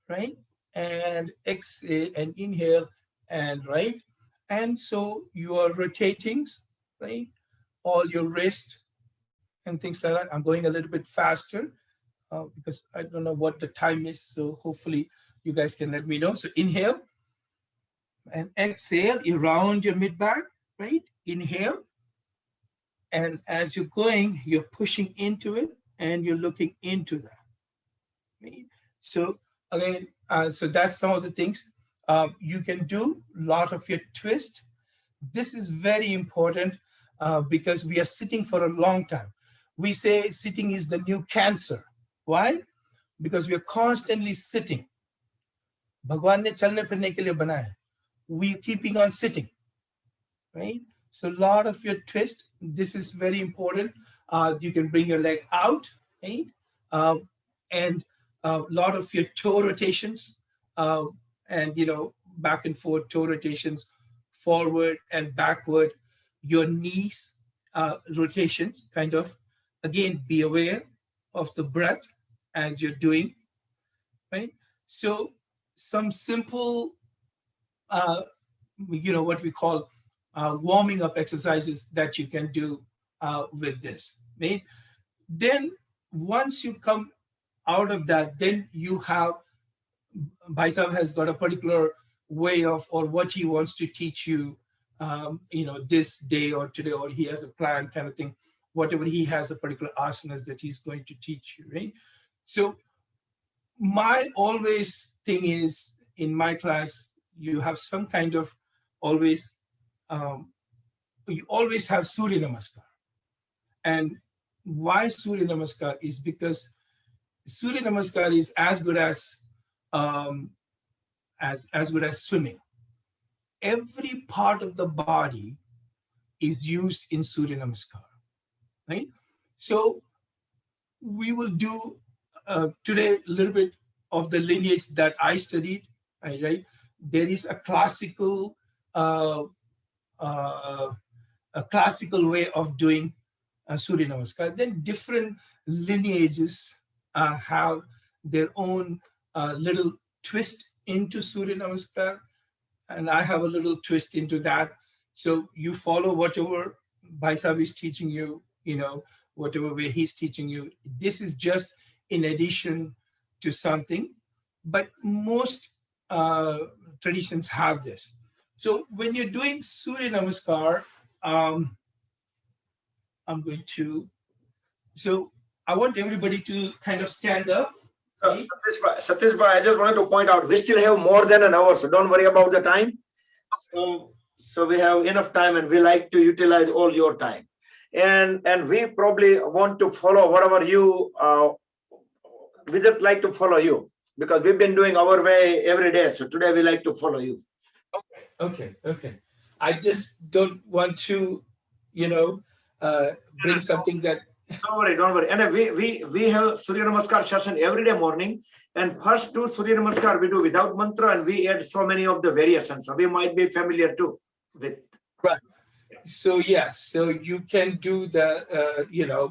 right? And exhale and inhale and right. And so you are rotating, right? All your wrist and things like that. I'm going a little bit faster because I don't know what the time is. So hopefully you guys can let me know. So inhale and exhale, you round your mid back, right? Inhale. And as you're going, you're pushing into it and you're looking into that. Right? So again, so that's some of the things. You can do a lot of your twist. This is very important because we are sitting for a long time. We say sitting is the new cancer. Why? Because we are constantly sitting. Bhagwan ne chalne phirne ke liye banaya hai. We are keeping on sitting, right? So a lot of your twist, this is very important. You can bring your leg out, right? and a lot of your toe rotations, and back and forth toe rotations, forward and backward, your knees rotations, kind of. Again, be aware of the breath as you're doing, right? So some simple, what we call warming up exercises that you can do with this, right? Then once you come out of that, then you have, Bhai Sahib has got a particular way of, or what he wants to teach you, this day or today, or he has a plan kind of thing, whatever he has a particular asanas that he's going to teach you, right? So my always thing is, in my class, you have some kind of always, you always have Surya Namaskar. And why Surya Namaskar is because Surya Namaskar is as good as good as swimming. Every part of the body is used in Surya Namaskar, right? So we will do today a little bit of the lineage that I studied, right? There is a classical way of doing Surya Namaskar. Then different lineages have their own little twist into Surya Namaskar, and I have a little twist into that. So you follow whatever Bhai Sahib is teaching you, whatever way he's teaching you. This is just in addition to something, but most traditions have this. So when you're doing Surya Namaskar, so I want everybody to kind of stand up. Satishbhai, I just wanted to point out, we still have more than an hour, so don't worry about the time. So we have enough time, and we like to utilize all your time. And we probably want to follow whatever you, we just like to follow you, because we've been doing our way every day. So today we like to follow you. Okay. I just don't want to, bring something that. Don't worry. And we have Surya Namaskar session every day morning. And first two Surya Namaskar we do without mantra, and we add so many of the variations. So we might be familiar too with. Right. So yes, so you can do the,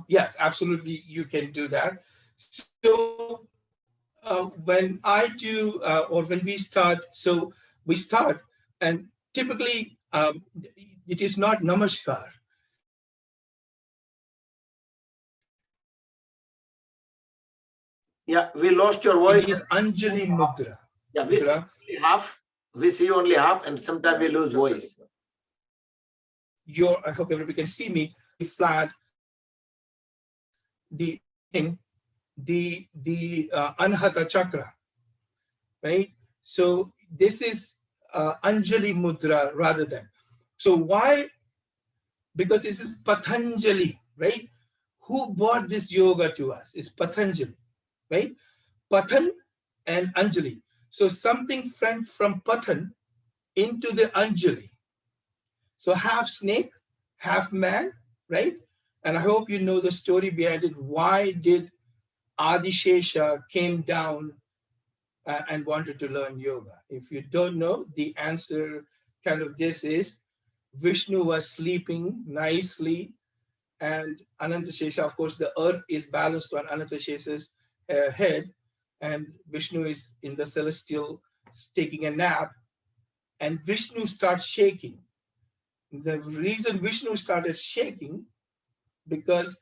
yes, absolutely, you can do that. So when I do, or when we start, so we start, and typically it is not Namaskar. Yeah, we lost your voice. It is Anjali Mudra. Yeah, we see only half. We see only half, and sometimes we lose voice. I hope everybody can see me. Flat. The Anhata Chakra, right? So this is Anjali Mudra rather than. So why? Because it's Patanjali, right? Who brought this yoga to us? It's Patanjali, right? Patan and Anjali. So something from Patan into the Anjali. So half snake, half man, right? And I hope you know the story behind it. Why did Adishesha came down and wanted to learn yoga? If you don't know, the answer kind of this is, Vishnu was sleeping nicely, and Anantashesha, of course, the earth is balanced on Anantashesha's head, and Vishnu is in the celestial taking a nap, and Vishnu starts shaking. The reason Vishnu started shaking, because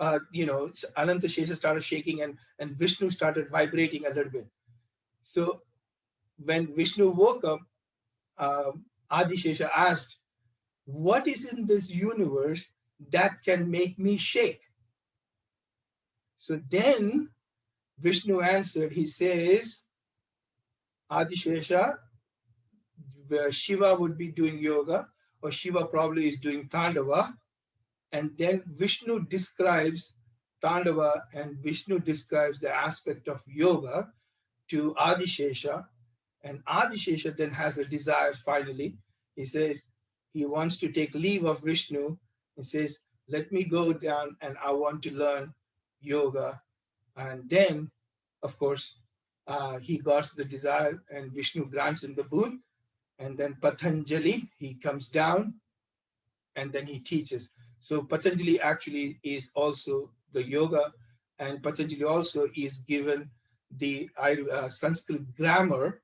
Anantashesha started shaking, and Vishnu started vibrating a little bit. So when Vishnu woke up, Adishesha asked, what is in this universe that can make me shake? So then Vishnu answered, he says, Adishesha, Shiva would be doing yoga, or Shiva probably is doing Tandava. And then Vishnu describes Tandava, and Vishnu describes the aspect of yoga to Adishesha. And Adishesha then has a desire finally. He says he wants to take leave of Vishnu. He says, let me go down and I want to learn yoga. And then of course, he got the desire and Vishnu grants him the boon. And then Patanjali, he comes down and then he teaches. So Patanjali actually is also the yoga, and Patanjali also is given the Sanskrit grammar,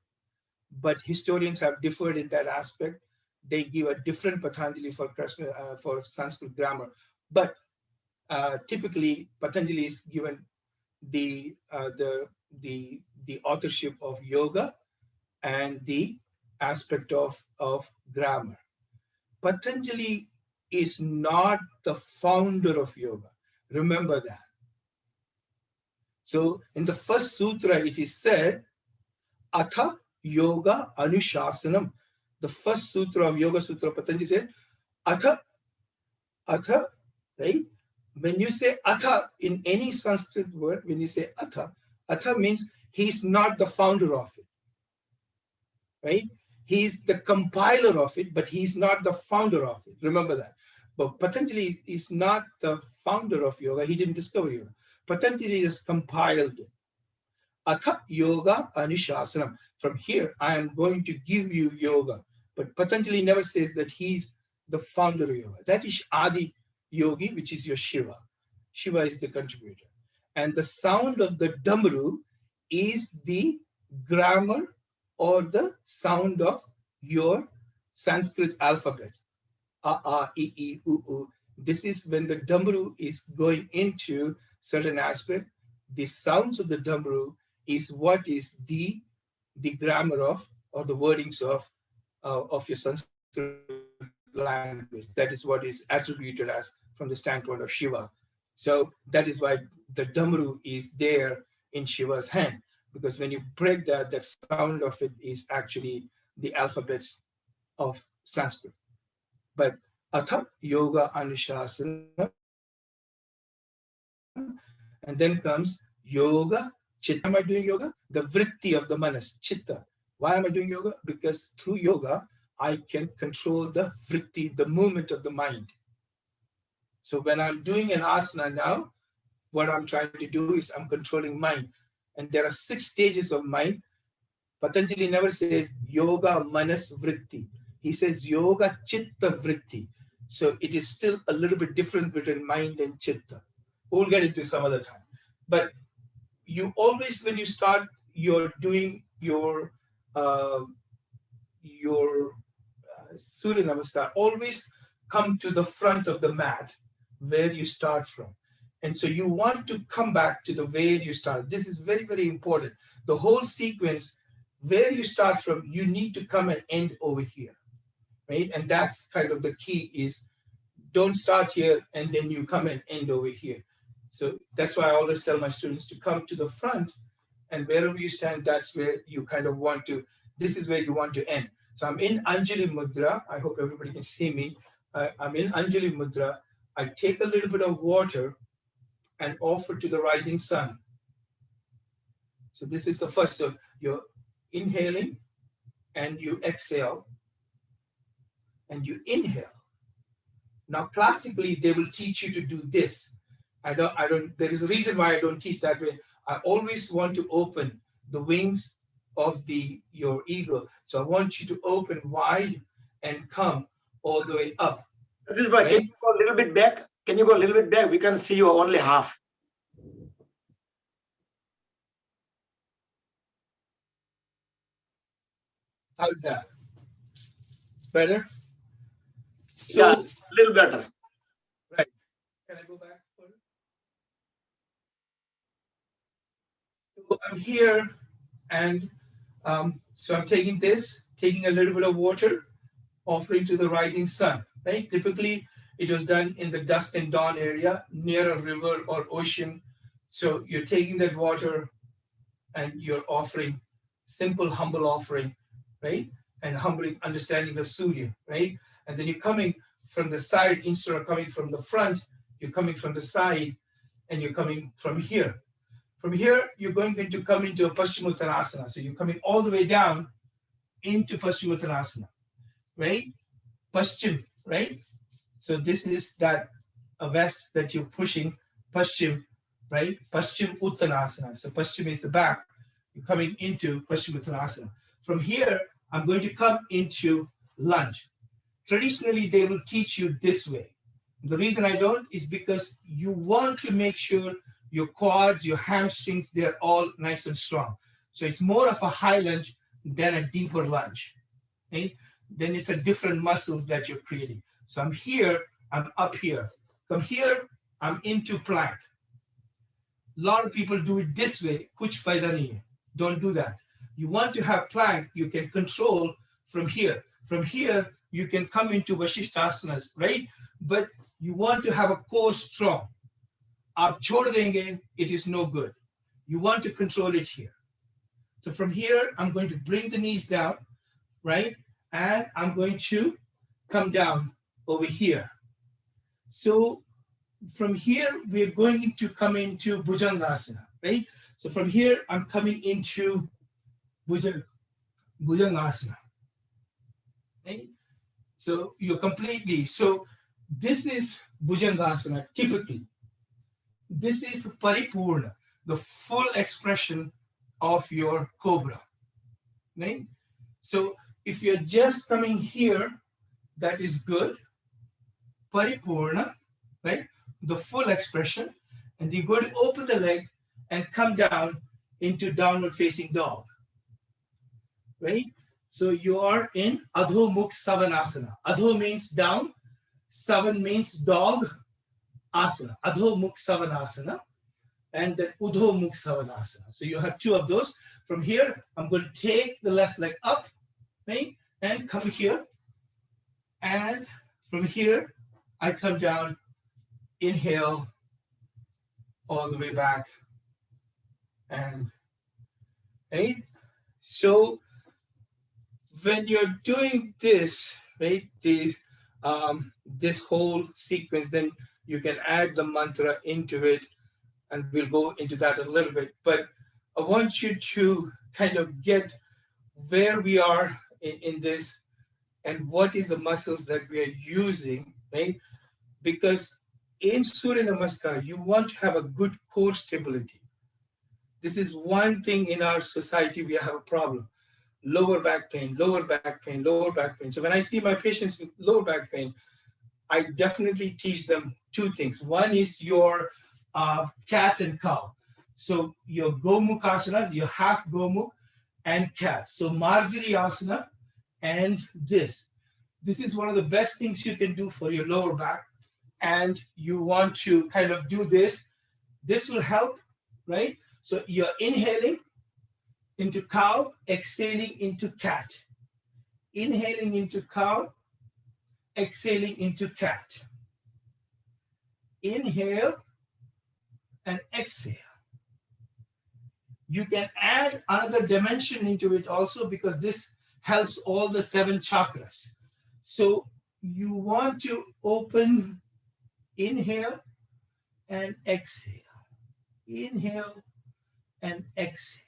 but historians have differed in that aspect. They give a different Patanjali for Sanskrit grammar, but typically Patanjali is given the authorship of yoga and the aspect of grammar. Patanjali is not the founder of yoga. Remember that. So in the first sutra, it is said, Atha Yoga Anushasanam. The first sutra of Yoga Sutra, Patanjali said, Atha, right? When you say Atha in any Sanskrit word, when you say Atha, Atha means he's not the founder of it, right? He's the compiler of it, but he's not the founder of it. Remember that. But Patanjali is not the founder of yoga. He didn't discover yoga. Patanjali has compiled it. Atha Yoga Anushasana. From here, I am going to give you yoga. But Patanjali never says that he's the founder of yoga. That is Adi Yogi, which is your Shiva. Shiva is the contributor. And the sound of the Damru is the grammar or the sound of your Sanskrit alphabet. A, I, U. This is when the Damru is going into certain aspect. The sounds of the Damru is what is the grammar of, or the wordings of your Sanskrit language. That is what is attributed as from the standpoint of Shiva. So that is why the Damru is there in Shiva's hand, because when you break that, the sound of it is actually the alphabets of Sanskrit. But Atha Yoga Anushasana, and then comes Yoga Chitta. Am I doing yoga? The vritti of the manas, Chitta. Why am I doing yoga? Because through yoga, I can control the vritti, the movement of the mind. So when I'm doing an asana now, what I'm trying to do is I'm controlling mind. And there are 6 stages of mind. Patanjali never says yoga manas vritti. He says yoga chitta vritti. So it is still a little bit different between mind and chitta. We'll get into some other time. But you always, when you start, you're doing your Surya Namaskar, always come to the front of the mat where you start from. And so you want to come back to the where you start. This is very, very important. The whole sequence, where you start from, you need to come and end over here, right? And that's kind of the key is don't start here and then you come and end over here. So that's why I always tell my students to come to the front, and wherever you stand, that's where you kind of want to, this is where you want to end. So I'm in Anjali Mudra. I hope everybody can see me. I'm in Anjali Mudra. I take a little bit of water and offer to the rising sun. So this is the first. So you're inhaling and you exhale and you inhale. Now, classically, they will teach you to do this. There is a reason why I don't teach that way. I always want to open the wings of your ego. So I want you to open wide and come all the way up. This is why, can you go a little bit back? Can you go a little bit back? We can see you only half. How's that? Better? So, yeah, a little better. Right. Can I go back? So I'm here, and so I'm taking a little bit of water, offering to the rising sun, right? Typically, it was done in the dusk and dawn area near a river or ocean. So you're taking that water and you're offering simple, humble offering, right? And humbly understanding the Surya, right? And then you're coming from the side instead of coming from the front, you're coming from the side and you're coming from here. From here, you're going to come into a Paschimottanasana. So you're coming all the way down into Paschimottanasana, right? Paschim, right? So this is that west that you're pushing, Paschim, right? Paschim Uttanasana. So Paschim is the back. You're coming into Paschim Uttanasana. From here, I'm going to come into lunge. Traditionally, they will teach you this way. The reason I don't is because you want to make sure your quads, your hamstrings, they're all nice and strong. So it's more of a high lunge than a deeper lunge. Okay? Then it's a different muscles that you're creating. So I'm here, I'm up here. From here, I'm into plank. A lot of people do it this way, kuch fayda nahi hai. Don't do that. You want to have plank, you can control from here. From here, you can come into Vasishthaasanas, right? But you want to have a core strong. Aap chhod denge, it is no good. You want to control it here. So from here, I'm going to bring the knees down, right? And I'm going to come down over here. So from here, we're going to come into Bhujangasana, right? So from here, I'm coming into Bhujangasana, right? So you're completely, so this is Bhujangasana typically. This is Paripurna, the full expression of your cobra, right? So if you're just coming here, that is good. Paripurna, right? The full expression. And you're going to open the leg and come down into downward facing dog, right? So you are in Adho Mukh Savanasana. Adho means down, Savan means dog, asana. Adho Mukh Savanasana, and then Udho Mukh Savanasana. So you have two of those. From here, I'm going to take the left leg up, right? And come here. And from here, I come down, inhale, all the way back. And right? So when you're doing this, right, this whole sequence, then you can add the mantra into it, and we'll go into that a little bit. But I want you to kind of get where we are in this and what is the muscles that we are using, right? Because in Surya Namaskar, you want to have a good core stability. This is one thing in our society we have a problem. Lower back pain, lower back pain, lower back pain. So when I see my patients with lower back pain, I definitely teach them two things. One is your cat and cow. So your Gomukh asanas, your half Gomukh and cat. So Marjari asana and this. This is one of the best things you can do for your lower back. And you want to kind of do this. This will help, right? So you're inhaling into cow, exhaling into cat. Inhaling into cow, exhaling into cat. Inhale and exhale. You can add another dimension into it also because this helps all the 7 chakras. So you want to open, inhale and exhale. Inhale and exhale.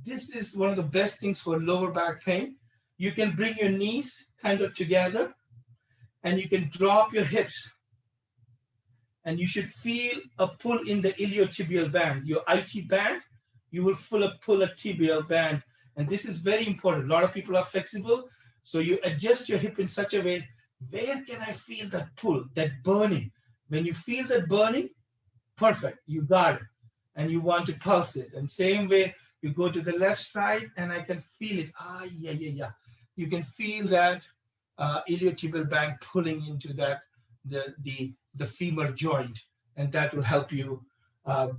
This is one of the best things for lower back pain. You can bring your knees kind of together and you can drop your hips. And you should feel a pull in the iliotibial band. Your IT band, you will pull a tibial band. And this is very important. A lot of people are flexible. So you adjust your hip in such a way, where can I feel that pull, that burning? When you feel that burning, perfect, you got it. And you want to pulse it. And same way, you go to the left side and I can feel it. Yeah. You can feel that iliotibial band pulling into that, the femur joint, and that will help you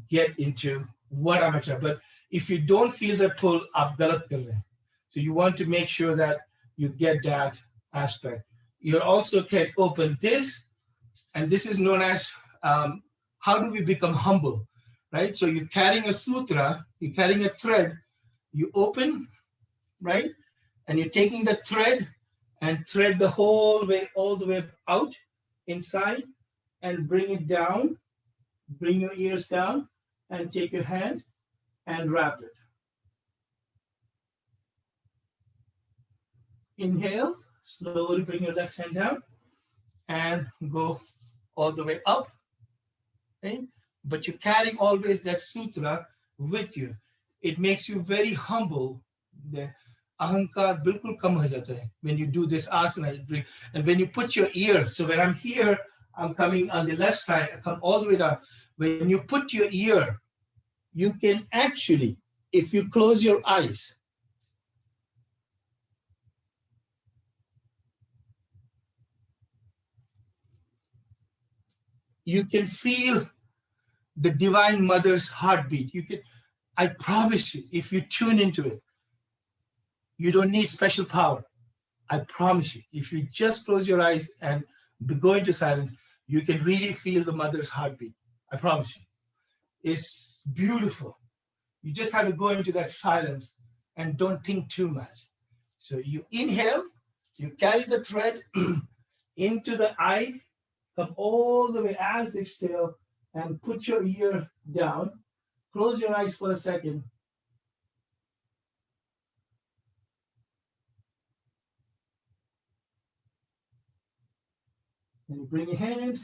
get into what amateur. But if you don't feel the pull, aap galat kar rahe hain. So you want to make sure that you get that aspect. You also can open this, and this is known as how do we become humble, right? So you're carrying a sutra, you're carrying a thread, you open, right? And you're taking the thread and thread the whole way, all the way out inside, and bring it down, bring your ears down, and take your hand and wrap it. Inhale, slowly bring your left hand down and go all the way up. Okay? but you carry always that sutra with you. It makes you very humble. The ahankar bilkul kam ho jata hai when you do this asana. And when you put your ear, so when I'm here, I'm coming on the left side, I come all the way down. When you put your ear, you can actually, if you close your eyes, you can feel the Divine Mother's heartbeat. You can, I promise you, if you tune into it, you don't need special power. I promise you, if you just close your eyes and go into silence, you can really feel the mother's heartbeat. I promise you. It's beautiful. You just have to go into that silence and don't think too much. So you inhale, you carry the thread into the eye, come all the way as exhale, and put your ear down. Close your eyes for a second. And you bring your hand,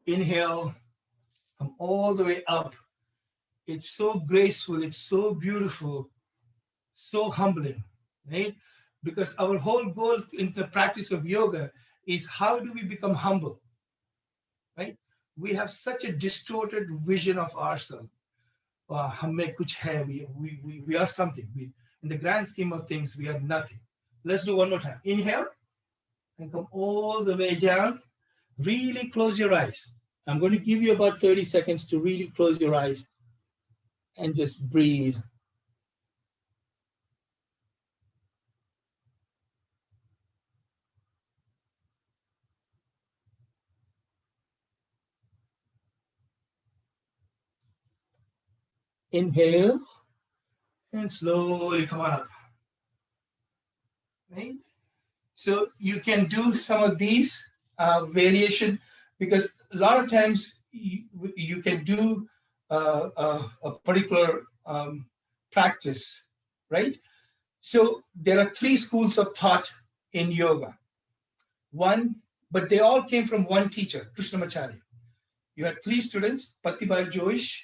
inhale, come all the way up. It's so graceful, it's so beautiful, so humbling, right? Because our whole goal in the practice of yoga is how do we become humble, right? We have such a distorted vision of ourselves. We are something. In the grand scheme of things, we are nothing. Let's do one more time. Inhale and come all the way down. Really close your eyes. I'm going to give you about 30 seconds to really close your eyes and just breathe. Inhale and slowly come on up. Right? So you can do some of these variation, because a lot of times you can do a particular practice, right? So there are 3 schools of thought in yoga. One, but they all came from one teacher, Krishnamacharya. You had 3 students, Patibai Joish,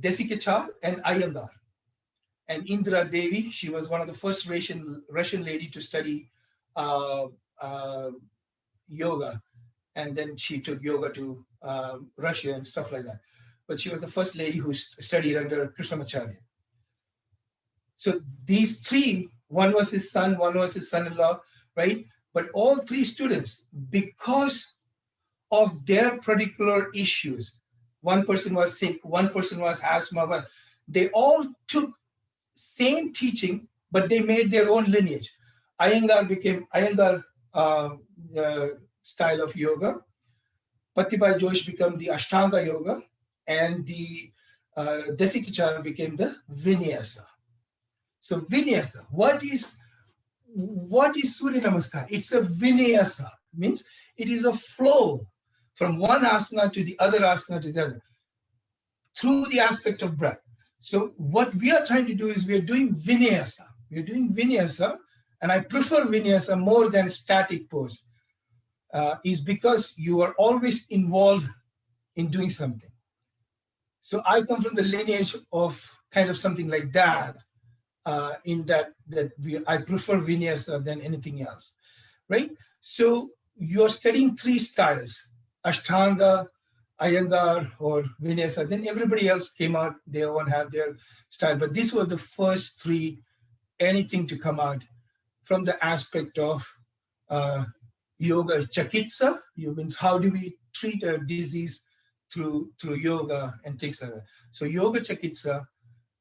Desikachar, and Iyengar. And Indra Devi, she was one of the first Russian lady to study yoga. And then she took yoga to Russia and stuff like that. But she was the first lady who studied under Krishnamacharya. So these 3, one was his son, one was his son-in-law, right? But all 3 students, because of their particular issues, one person was sick, one person was asthma, they all took same teaching, but they made their own lineage. Iyengar became Iyengar style of yoga. Patibai Joish became the Ashtanga yoga, and the Desikachar became the Vinyasa. So Vinyasa, what is Surya Namaskar? It's a Vinyasa. It means it is a flow from one asana to the other asana to the other through the aspect of breath. So what we are trying to do is we are doing Vinyasa. We're doing Vinyasa, and I prefer Vinyasa more than static pose, is because you are always involved in doing something. So I come from the lineage of kind of something like that, in that I prefer Vinyasa than anything else, right? So you're studying 3 styles, Ashtanga, Iyengar, or Vinyasa. Then everybody else came out, they all have their style. But these were the first 3, anything to come out from the aspect of yoga chakitsa. Means how do we treat a disease through yoga and things like that. So yoga chakitsa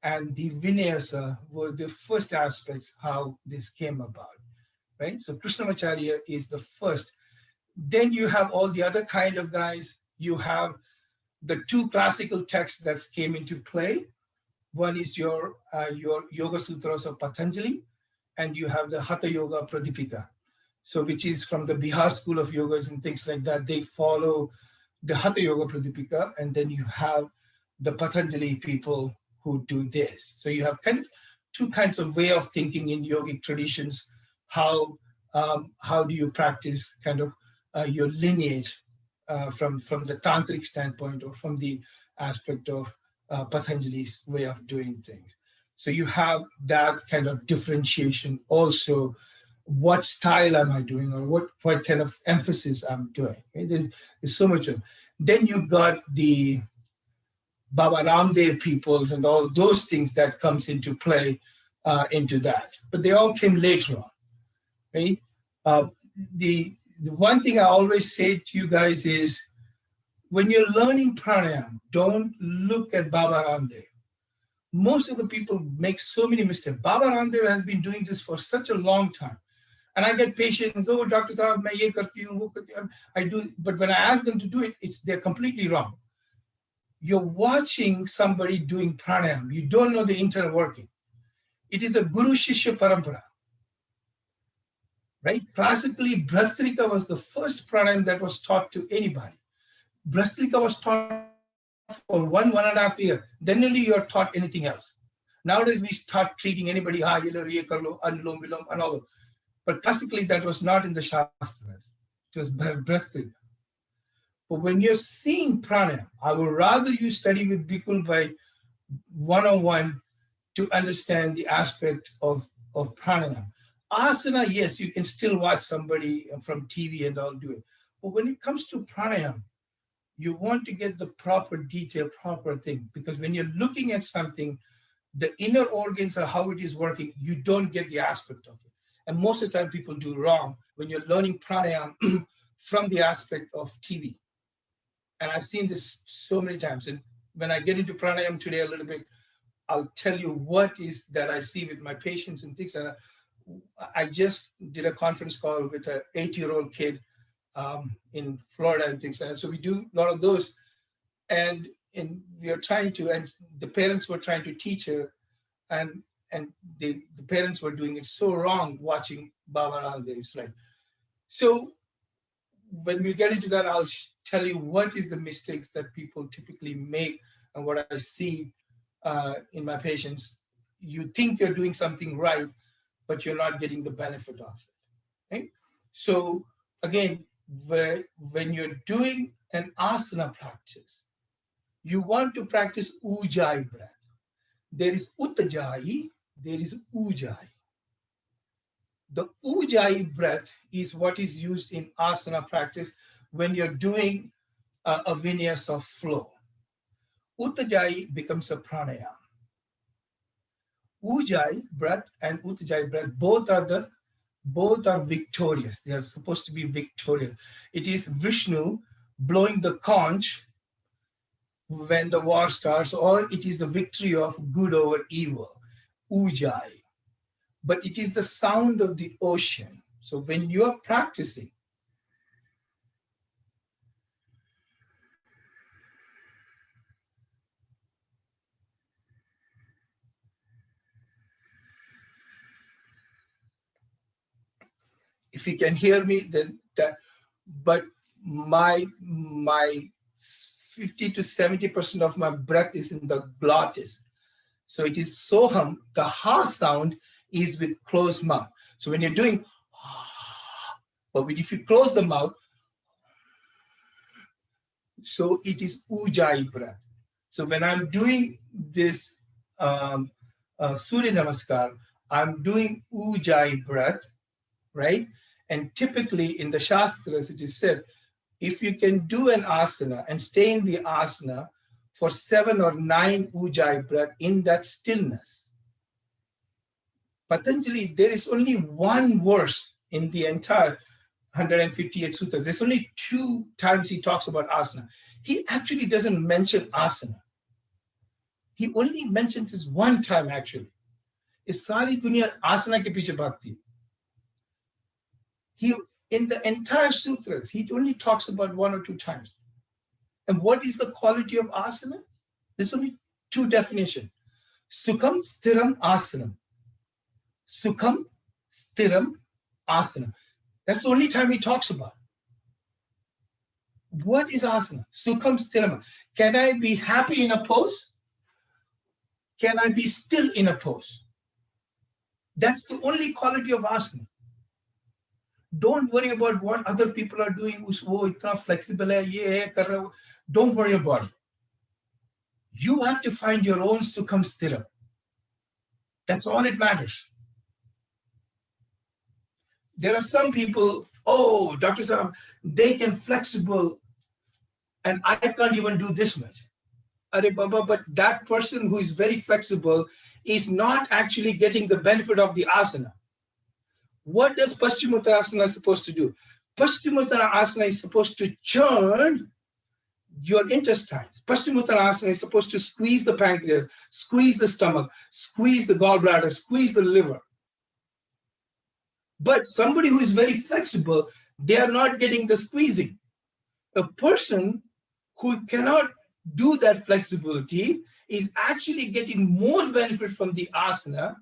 and the Vinyasa were the first aspects how this came about, right? So Krishnamacharya is the first. Then you have all the other kind of guys. You have the 2 classical texts that came into play. One is your Yoga Sutras of Patanjali, and you have the Hatha Yoga Pradipika. So which is from the Bihar school of yogas and things like that. They follow the Hatha Yoga Pradipika, and then you have the Patanjali people who do this. So you have kind of 2 kinds of way of thinking in yogic traditions. How do you practice kind of your lineage from the tantric standpoint or from the aspect of Patanjali's way of doing things. So you have that kind of differentiation also. What style am I doing, or what kind of emphasis I'm doing? There's so much of. Then you got the Baba Ramdev peoples and all those things that comes into play into that. But they all came later on, right? The one thing I always say to you guys is, when you're learning pranayama, don't look at Baba Ramdev. Most of the people make so many mistakes. Baba Ramdev has been doing this for such a long time. And I get patients, oh, Dr. Saab, main ye karti hu, wo karti hu. I do, but when I ask them to do it, they're completely wrong. You're watching somebody doing pranayama. You don't know the internal working. It is a Guru Shishya Parampara. Right? Classically, Bhastrika was the first pranayama that was taught to anybody. Bhastrika was taught for 1.5 years. Then only you're taught anything else. Nowadays, we start treating anybody, anulom vilom, and all. But classically, that was not in the Shastras. It was Bhastrika. But when you're seeing pranayama, I would rather you study with Bikul by 101 to understand the aspect of pranayama. Asana, yes, you can still watch somebody from TV and all do it. But when it comes to pranayama, you want to get the proper detail, proper thing. Because when you're looking at something, the inner organs are how it is working, you don't get the aspect of it. And most of the time people do wrong when you're learning pranayama from the aspect of TV. And I've seen this so many times. And when I get into pranayama today a little bit, I'll tell you what is that I see with my patients and things. I just did a conference call with an 8-year-old kid in Florida and things. And so we do a lot of those. And we are trying to, and the parents were trying to teach her, and the parents were doing it so wrong watching Baba Ramdev's life. So when we get into that, I'll tell you what is the mistakes that people typically make and what I see in my patients. You think you're doing something right, but you're not getting the benefit of it. Right? So again, when you're doing an asana practice, you want to practice Ujjayi breath. There is Ujjayi, there is Ujjayi. The Ujjayi breath is what is used in asana practice when you're doing a vinyas of flow. Ujjayi becomes a pranayama. Ujjayi breath and Ujjayi breath both are victorious. They are supposed to be victorious. It is Vishnu blowing the conch when the war starts, or it is the victory of good over evil, Ujjayi. But it is the sound of the ocean. So when you are practicing, if you can hear me, then that, but my 50 to 70% of my breath is in the glottis. So it is soham, the ha sound is with closed mouth. So when you're doing, but if you close the mouth, so it is Ujjayi breath. So when I'm doing this Surya Namaskar, I'm doing Ujjayi breath, right? And typically in the Shastras, it is said, if you can do an asana and stay in the asana for 7 or 9 Ujjayi breath in that stillness. Patanjali, there is only one verse in the entire 158 sutras. There's only 2 times he talks about asana. He actually doesn't mention asana. He only mentions this one time actually. Is sari dunya asana ke piche bhagti. He, in the entire sutras, he only talks about 1 or 2 times. And what is the quality of asana? There's only 2 definitions. Sukham stiram asanam. Sukham stiram asana. That's the only time he talks about. What is asana? Sukham stiram. Can I be happy in a pose? Can I be still in a pose? That's the only quality of asana. Don't worry about what other people are doing. Oh, itna flexible hai, ye hai, kar raha hai. Don't worry about it. You have to find your own Sukham Stiram. That's all it matters. There are some people, oh, Dr. Sam, they can flexible and I can't even do this much. Are Baba, but that person who is very flexible is not actually getting the benefit of the asana. What does Paschimottanasana supposed to do? Paschimottanasana is supposed to churn your intestines. Paschimottanasana is supposed to squeeze the pancreas, squeeze the stomach, squeeze the gallbladder, squeeze the liver. But somebody who is very flexible, they are not getting the squeezing. A person who cannot do that flexibility is actually getting more benefit from the asana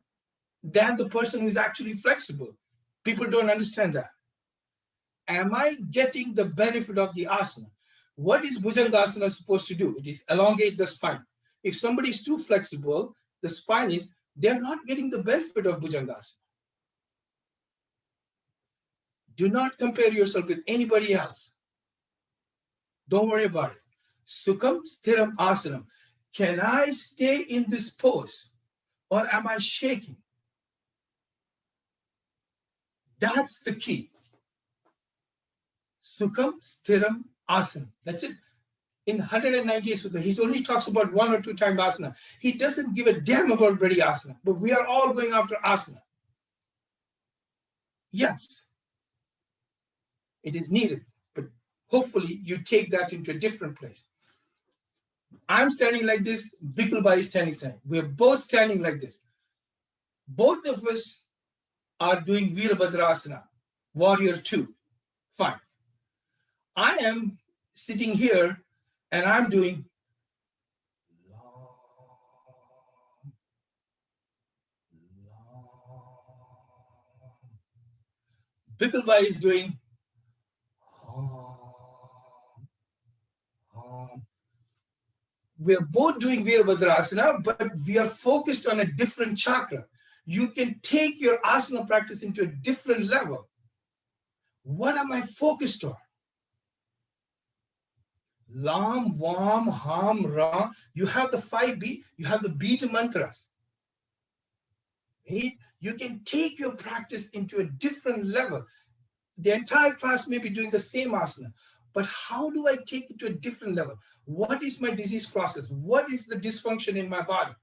than the person who is actually flexible. People don't understand that. Am I getting the benefit of the asana? What is Bhujangasana supposed to do? It is elongate the spine. If somebody is too flexible, the spine is, they're not getting the benefit of Bhujangasana. Do not compare yourself with anybody else. Don't worry about it. Sukham Stiram Asanam. Can I stay in this pose or am I shaking? That's the key. Sukham Stiram Asanam. That's it. In 198 sutras, he only talks about 1 or 2 times asana. He doesn't give a damn about Brahma asana, but we are all going after asana. Yes, it is needed, but hopefully you take that into a different place. I'm standing like this, Bikulbai is standing. We're both standing like this. Both of us are doing Virabhadrasana, Warrior 2. Fine. I am sitting here and I'm doing Bikulbai is doing we're both doing Virabhadrasana, but we are focused on a different chakra. You can take your asana practice into a different level. What am I focused on? Lam, Vam, Ham, Ra. You have the 5 beat, you have the beat mantras. Right? You can take your practice into a different level. The entire class may be doing the same asana, but how do I take it to a different level? What is my disease process? What is the dysfunction in my body?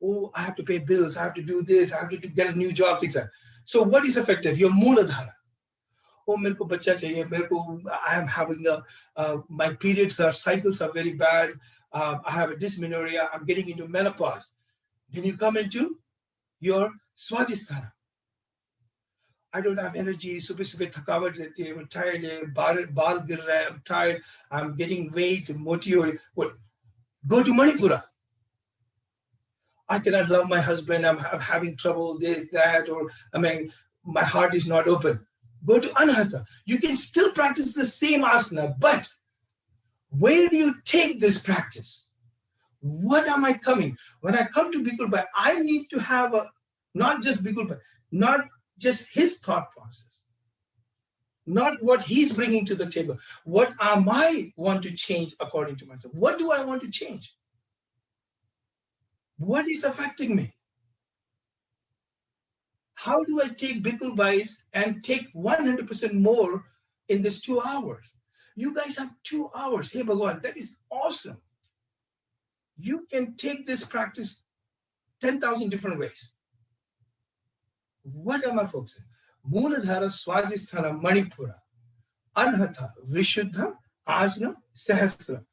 Oh, I have to pay bills. I have to do this. I have to get a new job, things like that. So what is affected? Your Mooladhara. Oh, I am having my periods, cycles are very bad. I have a dysmenorrhea. I'm getting into menopause. Then you come into your Swadhisthana. I don't have energy. I'm tired. I'm tired. I'm getting weight. What? Go to Manipura. I cannot love my husband. I'm having trouble. This, that, or my heart is not open. Go to Anahata. You can still practice the same asana, but where do you take this practice? What am I coming? When I come to Bikulbai, I need to have not just Bikulbai, not just his thought process, not what he's bringing to the table. What am I want to change according to myself? What do I want to change? What is affecting me? How do I take Bikulbais and take 100% more in this 2 hours? You guys have 2 hours. Hey, Bhagwan, that is awesome. You can take this practice 10,000 different ways. What am I focusing? Mooladhara, Swadhisthana, Manipura, Anhata, Vishuddha, Ajna, Sahasra.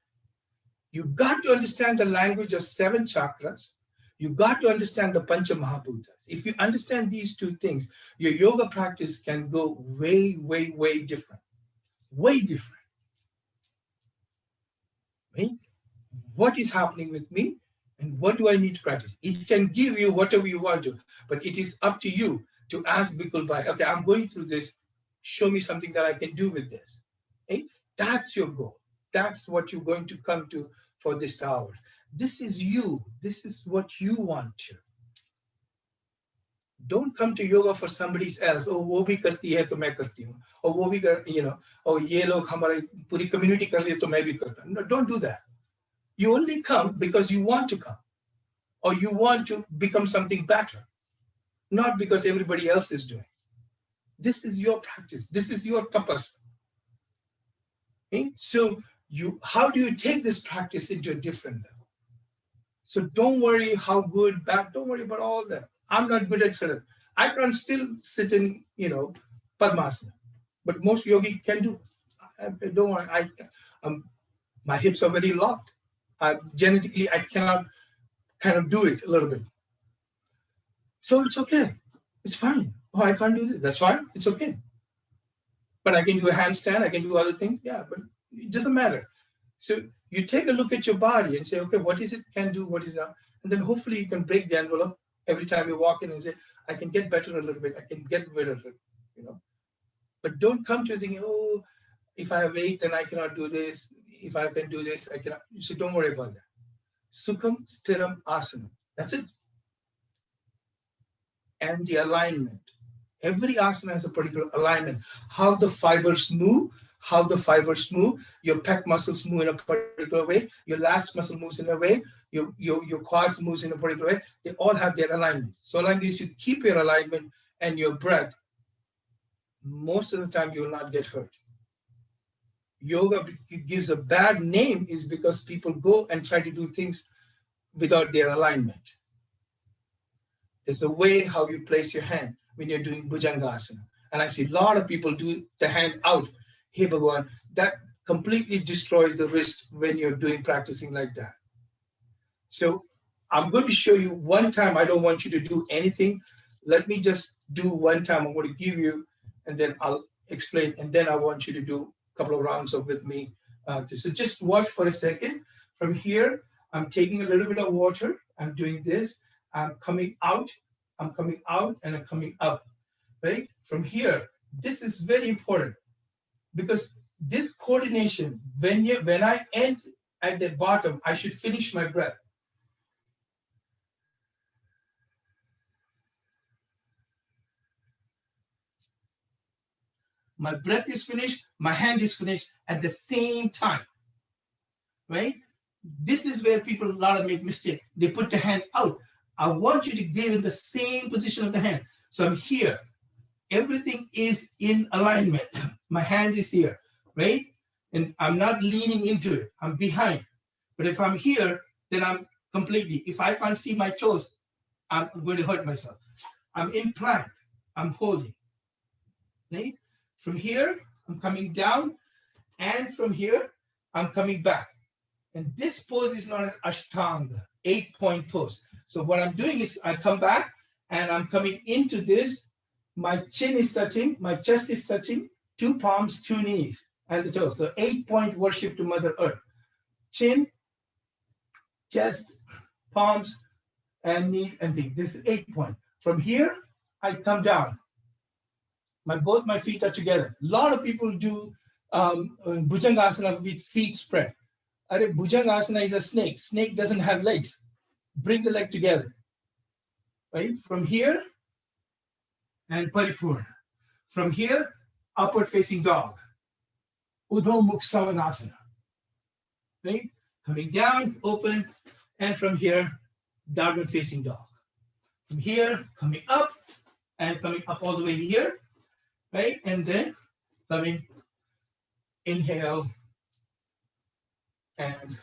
You got to understand the language of 7 chakras. You got to understand the Pancha Mahabhutas. If you understand these 2 things, your yoga practice can go way, way, way different. Way different. Right? What is happening with me and what do I need to practice? It can give you whatever you want to, but it is up to you to ask Bikulbai, okay, I'm going through this. Show me something that I can do with this. Right? That's your goal. That's what you're going to come to for this hour. This is you. This is what you want to. Don't come to yoga for somebody else. Oh, wo bhi karti hai to main karti hu. Or wo bhi kar, oh, ye log hamari puri community kar rahi hai to main bhi karta hu. No, don't do that. You only come because you want to come, or you want to become something better, not because everybody else is doing. This is your practice. This is your tapas. Okay? So how do you take this practice into a different level? So don't worry how good, bad, don't worry about all that. I'm not good at certain. I can still sit in, Padmasana, but most yogi can do. Don't worry, my hips are very locked. Genetically, I cannot kind of do it a little bit. So it's okay. It's fine. Oh, I can't do this. That's fine. It's okay. But I can do a handstand. I can do other things. Yeah, but it doesn't matter. So you take a look at your body and say, okay, what is it can do? What is not? And then hopefully you can break the envelope every time you walk in and say, I can get better a little bit. I can get better, But don't come to thinking, oh, if I have weight, then I cannot do this. If I can do this, I cannot. So don't worry about that. Sukham, Stiram, Asana. That's it. And the alignment. Every asana has a particular alignment. How the fibers move, your pec muscles move in a particular way, your last muscle moves in a way, your quads moves in a particular way. They all have their alignment. So like this, you keep your alignment and your breath. Most of the time, you will not get hurt. Yoga gives a bad name is because people go and try to do things without their alignment. There's a way how you place your hand when you're doing Bhujangasana. And I see a lot of people do the hand out. Hey, Bhagwan, that completely destroys the wrist when you're practicing like that. So I'm going to show you one time. I don't want you to do anything. Let me just do one time. I'm going to give you, and then I'll explain. And then I want you to do a couple of rounds with me. So just watch for a second. From here, I'm taking a little bit of water. I'm doing this. I'm coming out, and I'm coming up, right? From here, this is very important because this coordination, when I end at the bottom, I should finish my breath. My breath is finished, my hand is finished at the same time, right? This is where people, a lot of make mistake. They put the hand out. I want you to get in the same position of the hand. So I'm here. Everything is in alignment. My hand is here, right? And I'm not leaning into it. I'm behind. But if I'm here, then I'm completely, if I can't see my toes, I'm going to hurt myself. I'm in plank. I'm holding, right? From here, I'm coming down. And from here, I'm coming back. And this pose is known as Ashtanga, 8-point pose. So what I'm doing is I come back and I'm coming into this. My chin is touching, my chest is touching, 2 palms, 2 knees, and the toes. So 8-point worship to Mother Earth. Chin, chest, palms, and knees, and things. This is 8-point. From here, I come down. Both my feet are together. A lot of people do Bhujangasana with feet spread. Bhujangasana is a snake. Snake doesn't have legs. Bring the leg together, right? From here, and Paripurna. From here, upward facing dog. Udho Mukha Savanasana, right? Coming down, open, and from here, downward facing dog. From here, coming up, and coming up all the way here, right? And then coming, inhale, and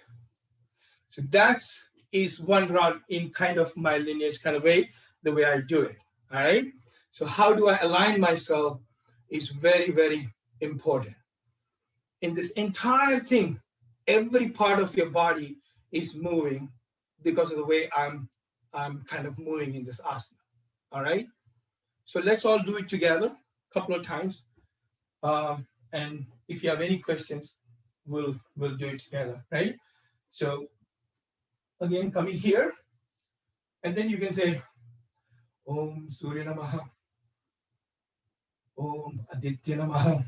so that's is one round in kind of my lineage kind of way, the way I do it, all right? So how do I align myself is very, very important. In this entire thing, every part of your body is moving because of the way I'm kind of moving in this asana, all right? So let's all do it together a couple of times. And if you have any questions, we'll do it together, right? So again, coming here, and then you can say, Om Surya Namaha, Om Aditya Namaha,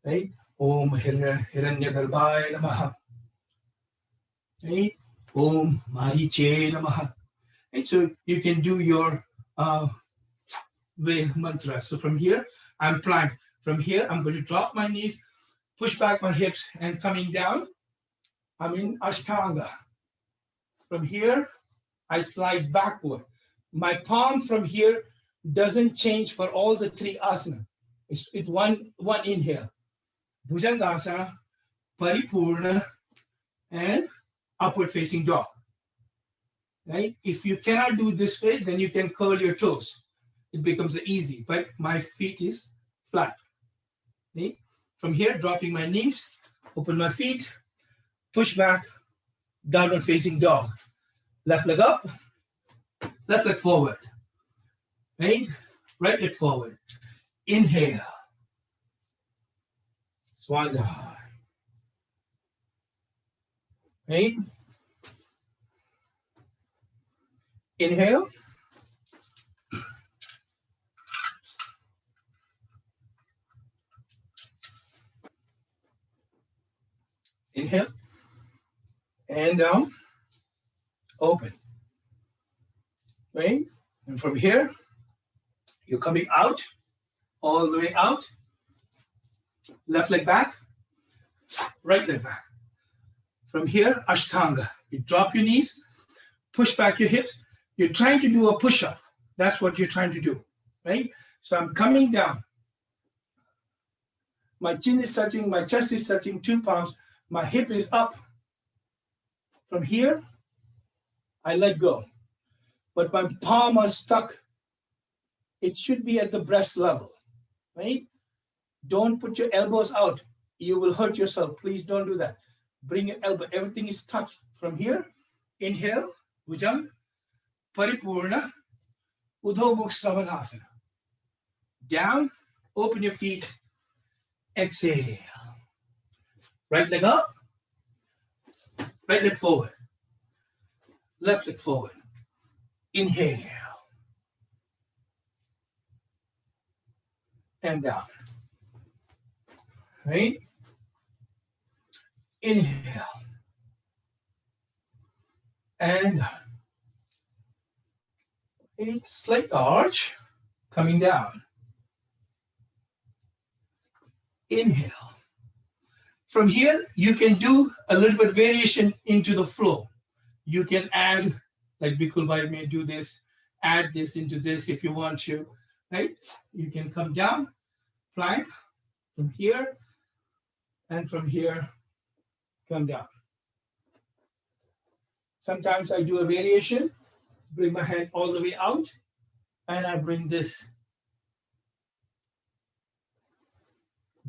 right? Om Hiranyagarbhaya Namaha, right? Om Mariche Namaha. And so you can do your with mantra. So from here, I'm plank. From here, I'm going to drop my knees, push back my hips, and coming down, I'm in Ashtanga. From here, I slide backward. My palm from here doesn't change for all the three asanas. It's one inhale. Bhujangasana, Paripurna, and upward facing dog. Right? If you cannot do this way, then you can curl your toes. It becomes easy, but my feet is flat. Right? From here, dropping my knees, open my feet, push back, downward facing dog. Left leg up, left leg forward. Right? Right leg forward. Inhale. Swanda. Right? Inhale. Inhale. And down. Open. Right? And from here, you're coming out, all the way out. Left leg back, right leg back. From here, Ashtanga. You drop your knees, push back your hips. You're trying to do a push-up. That's what you're trying to do, right? So I'm coming down. My chin is touching, my chest is touching, 2 palms. My hip is up. From here, I let go. But my palm is stuck. It should be at the breast level, right? Don't put your elbows out. You will hurt yourself. Please don't do that. Bring your elbow. Everything is touched. From here, inhale, Bhujang, Paripurna, Udho Mukha Svanasana. Down, open your feet, exhale. Right leg up, right leg forward, left leg forward. Inhale. And down. Right? Inhale. And a slight arch coming down. Inhale. From here, you can do a little bit variation into the flow. You can add, like Bikul Bhai may do this, add this into this if you want to, right? You can come down, plank, from here, and from here, come down. Sometimes I do a variation, bring my hand all the way out, and I bring this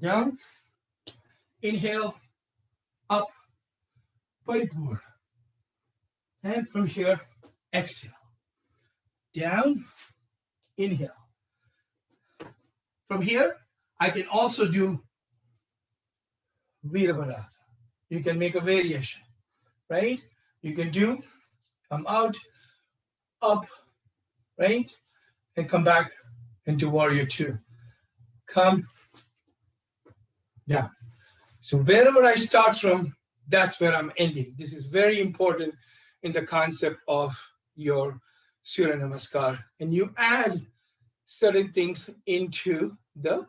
down. Inhale, up, Paripurna. And from here, exhale. Down, inhale. From here, I can also do Virabhadrasana. You can make a variation, right? You can do, come out, up, right? And come back into Warrior Two. Come down. So wherever I start from, that's where I'm ending. This is very important in the concept of your Surya Namaskar. And you add certain things into the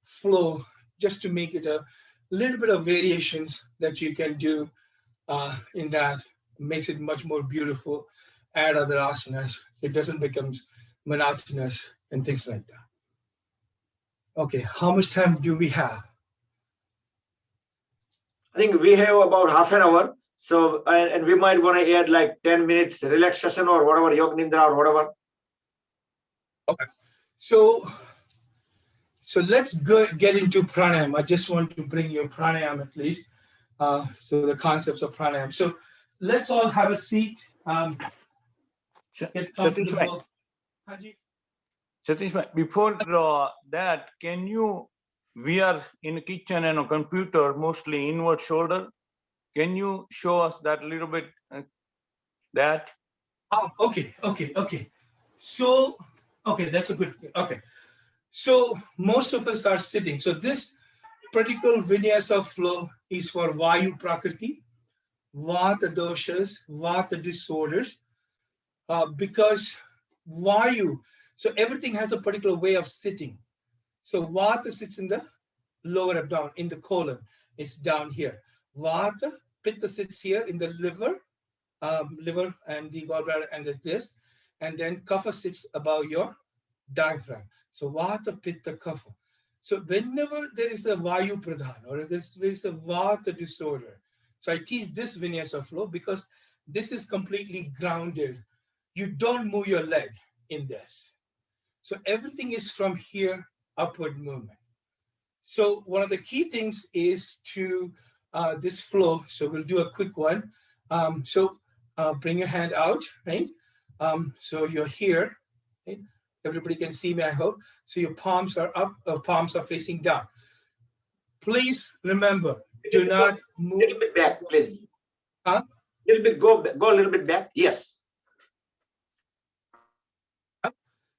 flow just to make it a little bit of variations that you can do in that. Makes it much more beautiful. Add other asanas. So it doesn't become monotonous and things like that. Okay, how much time do we have? I think we have about half an hour. So, and we might want to add like 10 minutes relaxation or whatever, Yoga Nidra or whatever. Okay. So let's get into pranayama. I just want to bring you pranayama at least. So the concepts of pranayama. So let's all have a seat. Get comfortable. Satishbhai, before that, can you, we are in a kitchen and a computer, mostly inward shoulder. Can you show us that a little bit? That? Oh, okay. So, okay, that's a good thing. Okay. So most of us are sitting. So this particular vinyasa flow is for Vayu Prakriti, Vata doshas, Vata disorders, because Vayu. So everything has a particular way of sitting. So Vata sits in the lower abdomen, in the colon. It's down here. Vata, Pitta sits here in the liver and the gallbladder and this. And then Kapha sits above your diaphragm. So Vata, Pitta, Kapha. So whenever there is a Vayu Pradhan or there is a Vata disorder, so I teach this Vinyasa flow because this is completely grounded. You don't move your leg in this. So everything is from here, upward movement. So one of the key things is to this flow. So we'll do a quick one. Bring your hand out, right? So you're here, right? Everybody can see me, I hope. So your palms are up, palms are facing down. Please remember, do not move. A little bit back, please. Huh? Little bit, go a little bit back. Yes.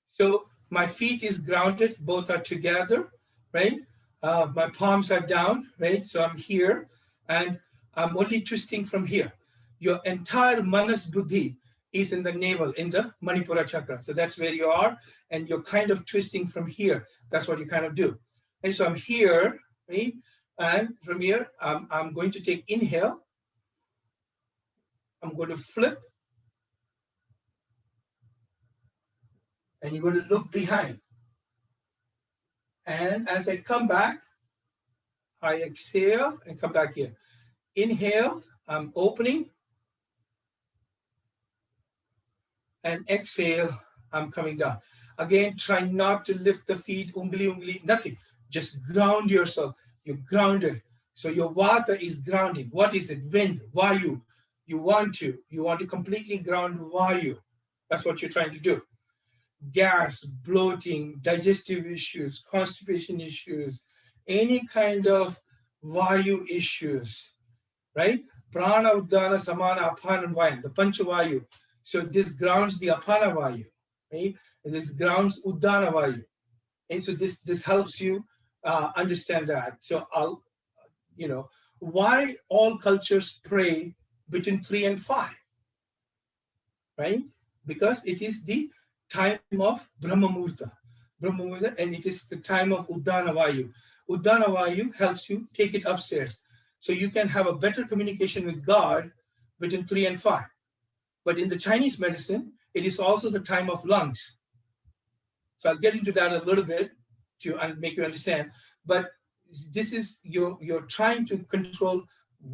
So my feet is grounded, both are together, right? My palms are down, right? So I'm here and I'm only twisting from here. Your entire Manas Buddhi is in the navel, in the Manipura chakra. So that's where you are. And you're kind of twisting from here. That's what you kind of do. And so I'm here, right? And from here, I'm going to take inhale. I'm going to flip. And you're going to look behind. And as I come back, I exhale and come back here. Inhale, I'm opening. And exhale, I'm coming down. Again, try not to lift the feet, ungli, nothing. Just ground yourself. You're grounded. So your Vata is grounding. What is it? Wind, Vayu. You want to completely ground Vayu. That's what you're trying to do. Gas, bloating, digestive issues, constipation issues, any kind of Vayu issues, right? Prana, Uddana, Samana, Apana, and Vayu, the Panchavayu. So this grounds the Apana Vayu, right? And this grounds Uddana Vayu. And so this helps you understand that. So why all cultures pray between 3 and 5, right? Because it is the time of Brahma Murta, and it is the time of Uddana Vayu. Uddana Vayu helps you take it upstairs. So you can have a better communication with God between 3 and 5. But in the Chinese medicine, it is also the time of lungs. So I'll get into that a little bit to make you understand. But this is, you're trying to control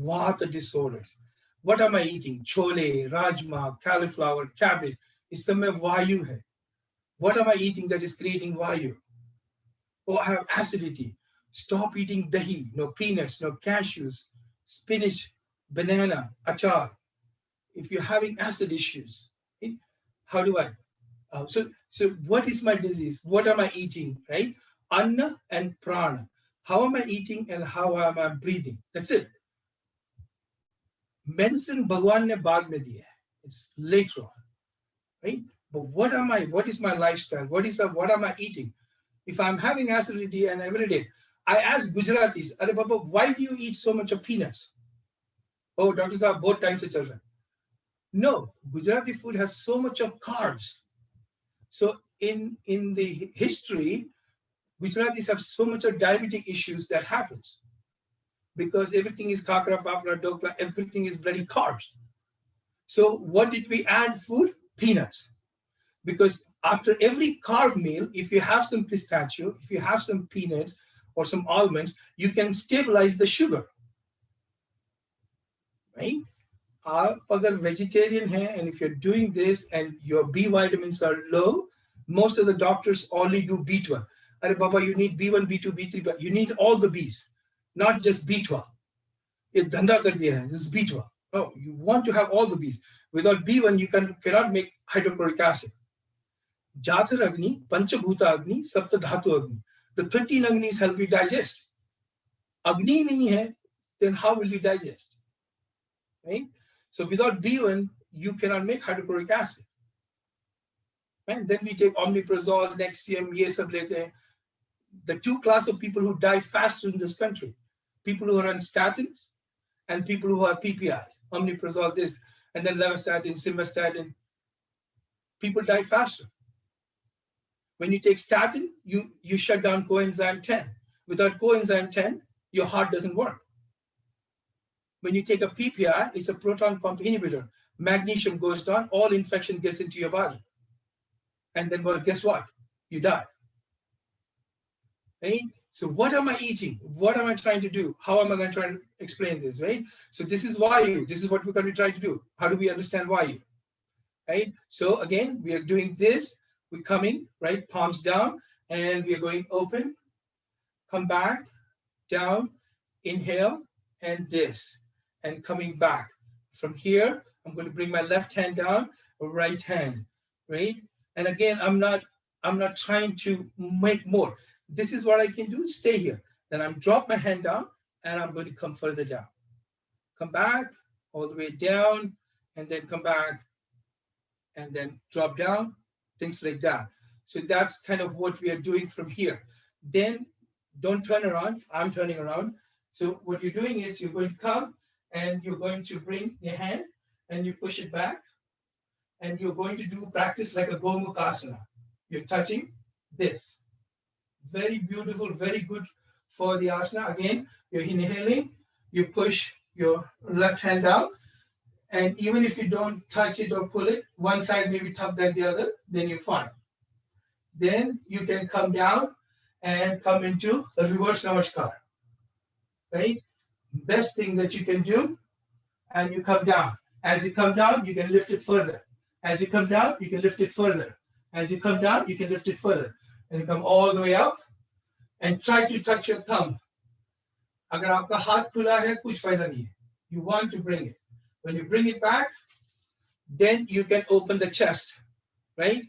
Vata disorders. What am I eating? Chole, rajma, cauliflower, cabbage. Is somewhere Vayu hai. What am I eating that is creating Vayu? Oh, I have acidity. Stop eating dahi, no peanuts, no cashews, spinach, banana, achar. If you're having acid issues, right? How do I? So what is my disease? What am I eating, right? Anna and prana. How am I eating and how am I breathing? That's it. Medicine Bhagwan ne baad mein diya hai. It's later on, right? But what is my lifestyle? What am I eating? If I'm having acidity and every day, I ask Gujaratis, Are Baba, why do you eat so much of peanuts? Oh, Dr. Saab, both times it's children. No, Gujarati food has so much of carbs. So in the history, Gujaratis have so much of diabetic issues that happens because everything is kakra, papra, dokla, everything is bloody carbs. So what did we add food? Peanuts. Because after every carb meal, if you have some pistachio, if you have some peanuts or some almonds, you can stabilize the sugar, right? आप अगर vegetarian हैं and if you're doing this and your B vitamins are low, most of the doctors only do B12. Are Baba, you need B1, B2, B3, but you need all the Bs, not just B12. ये धंधा कर दिया है, this is B12. No, you want to have all the Bs. Without B1, you cannot make hydrochloric acid. Jathar Agni, Panchabhuta Agni, Sapta Dhatu Agni. The 13 Agnis help you digest. Agni nahi hai, then how will you digest? Right? So without B1, you cannot make hydrochloric acid. And then we take omeprazole, Nexium, ye sab lete hain. The two class of people who die faster in this country, people who are on statins and people who are PPIs, omeprazole this, and then levastatin, simvastatin. People die faster. When you take statin, you shut down coenzyme 10. Without coenzyme 10, your heart doesn't work. When you take a PPI, it's a proton pump inhibitor. Magnesium goes down, all infection gets into your body. And then, well, guess what? You die. Right? So what am I eating? What am I trying to do? How am I going to try to explain this, right? So this is Vayu. This is what we're going to try to do. How do we understand Vayu? Right? So again, we are doing this. We're coming, right? Palms down, and we are going open. Come back, down, inhale, and this. And coming back. From here, I'm going to bring my left hand down, right hand, right? And again, I'm not trying to make more. This is what I can do, stay here. Then I'm drop my hand down, and I'm going to come further down. Come back, all the way down, and then come back, and then drop down, things like that. So that's kind of what we are doing from here. Then don't turn around, I'm turning around. So what you're doing is you're going to come, and you're going to bring your hand, and you push it back, and you're going to do practice like a Gomukha. You're touching this. Very beautiful, very good for the asana. Again, you're inhaling, you push your left hand down, and even if you don't touch it or pull it, one side may be tougher than the other, then you're fine. Then you can come down and come into a reverse namaskar, right? Best thing that you can do, and you come down. As you come down, you can lift it further. As you come down, you can lift it further. As you come down, you can lift it further. And you come all the way up and try to touch your thumb. Agar aapka haath khula hai, kuch fayda nahi hai. You want to bring it. When you bring it back, then you can open the chest, right?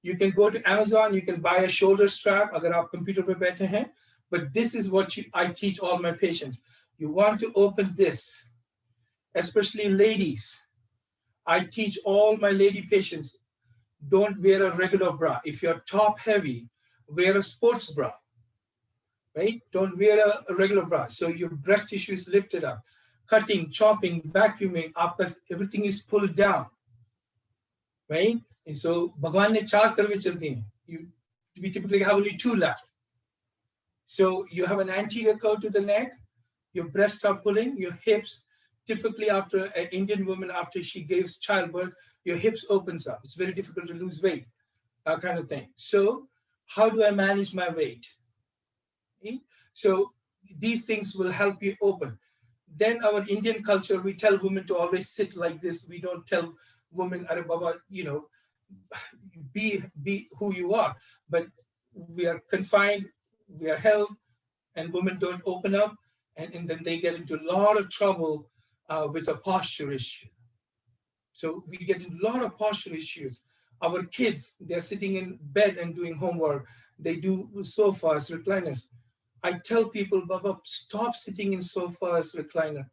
You can go to Amazon, you can buy a shoulder strap, agar aap computer pe baithe hain. But this is what I teach all my patients. You want to open this, especially ladies. I teach all my lady patients, don't wear a regular bra. If you're top heavy, wear a sports bra, right? Don't wear a regular bra. So your breast tissue is lifted up. Cutting, chopping, vacuuming, everything is pulled down, right? And so, Bhagwan ne chaar karve chalti hain. We typically have only two left. So you have an anterior curve to the neck, your breasts are pulling, your hips, typically after an Indian woman, after she gives childbirth, your hips opens up. It's very difficult to lose weight, that kind of thing. So how do I manage my weight? Okay? So these things will help you open. Then our Indian culture, we tell women to always sit like this. We don't tell women, Are Baba, be who you are. But we are confined, we are held, and women don't open up. And then they get into a lot of trouble with a posture issue. So we get a lot of posture issues. Our kids, they're sitting in bed and doing homework. They do sofas, recliners. I tell people, Baba, stop sitting in sofas, recliner.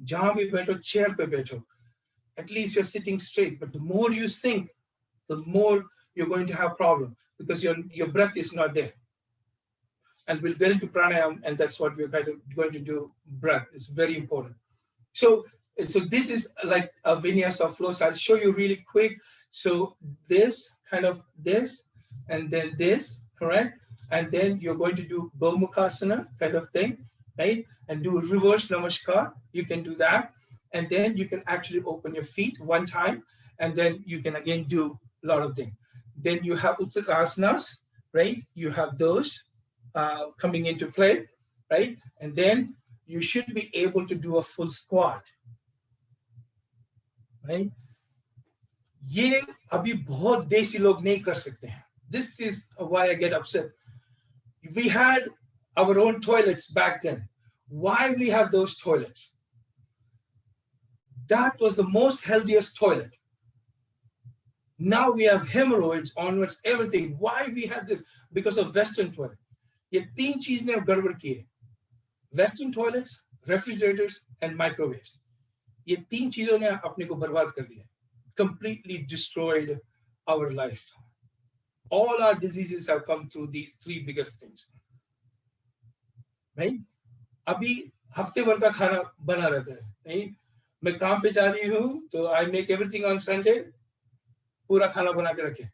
Jahan bhi baitho, chair pe baitho. At least you're sitting straight. But the more you sink, the more you're going to have problem because your breath is not there. And we'll get into pranayama, and that's what we're kind of going to do. Breath is very important. So this is like a vinyasa of flow. So I'll show you really quick. So this, kind of this, and then this, correct? And then you're going to do Bhujangasana kind of thing, right? And do reverse namaskar. You can do that. And then you can actually open your feet one time. And then you can again do a lot of things. Then you have Asanas, right? You have those coming into play, right? And then you should be able to do a full squat, right? ये अभी बहुत देसी लोग नहीं कर सकते हैं. This is why I get upset. We had our own toilets back then. Why we have those toilets? That was the most healthiest toilet. Now we have hemorrhoids onwards, everything. Why we have this? Because of Western toilet. ये तीन चीज ने गड़बड़ की है. Western toilets, refrigerators, and microwaves. ये तीन चीजों ने अपने को बर्बाद कर दिया. Completely destroyed our lifestyle. All our diseases have come through these three biggest things. Right? अभी हफ्ते भर का खाना बना रहता है. नहीं? मैं काम पे जा रही हूँ, तो I make everything on Sunday. पूरा खाना बना के रखे.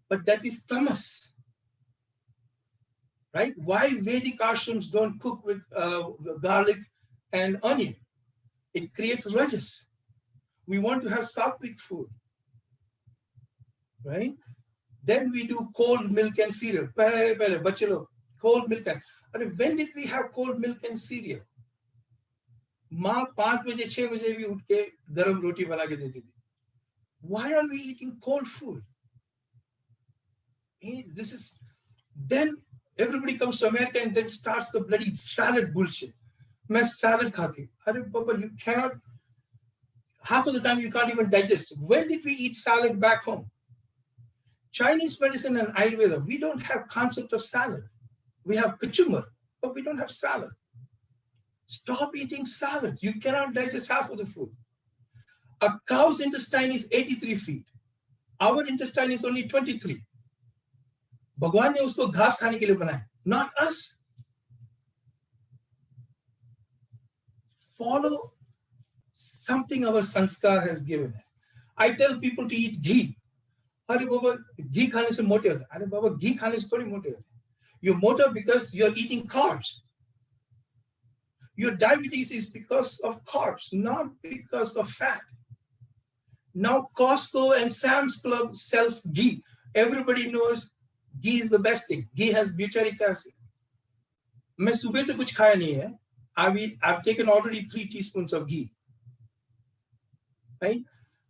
but that is tamas. Right? Why Vedic ashrams don't cook with garlic and onion? It creates rajas. We want to have sattvic food. Right? Then we do cold milk and cereal. Cold milk and. When did we have cold milk and cereal? माँ 5 बजे 6 बजे भी उठ के गरम रोटी बना के देती थी. Why are we eating cold food? This is then everybody comes to America and then starts the bloody salad bullshit. मैं salad खा के. अरे बाबा, you cannot. Half of the time you can't even digest. When did we eat salad back home? Chinese medicine and Ayurveda, we don't have concept of salad. We have kachumar, but we don't have salad. Stop eating salad. You cannot digest half of the food. A cow's intestine is 83 feet. Our intestine is only 23. भगवान ने उसको घास खाने के लिए बनाया, not us. Follow something our sanskar has given us. I tell people to eat ghee. अरे बाबा, घी खाने से मोटे होते हैं. अरे बाबा, घी खाने से थोड़ी मोटे होते हैं. You're motor because you're eating carbs. Your diabetes is because of carbs, not because of fat. Now Costco and Sam's Club sells ghee. Everybody knows ghee is the best thing. Ghee has butyric acid. मैं सुबह से कुछ खाया नहीं है. I've taken already 3 teaspoons of ghee. Right?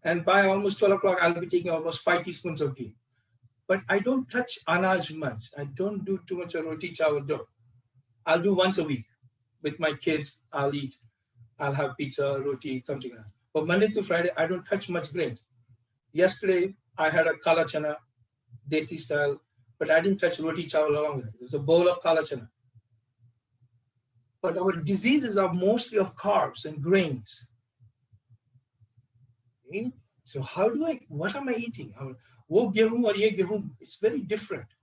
And by almost 12 o'clock, I'll be taking almost 5 teaspoons of ghee. But I don't touch anaj much. I don't do too much of roti chawal dough. I'll do once a week. With my kids, I'll eat. I'll have pizza, roti, something like that. But Monday to Friday, I don't touch much grains. Yesterday, I had a kala chana, desi style, but I didn't touch roti chawal along with it. It was a bowl of kala chana. But our diseases are mostly of carbs and grains. Okay? So what am I eating? वो गेहूं और ये गेहूं, it's very different.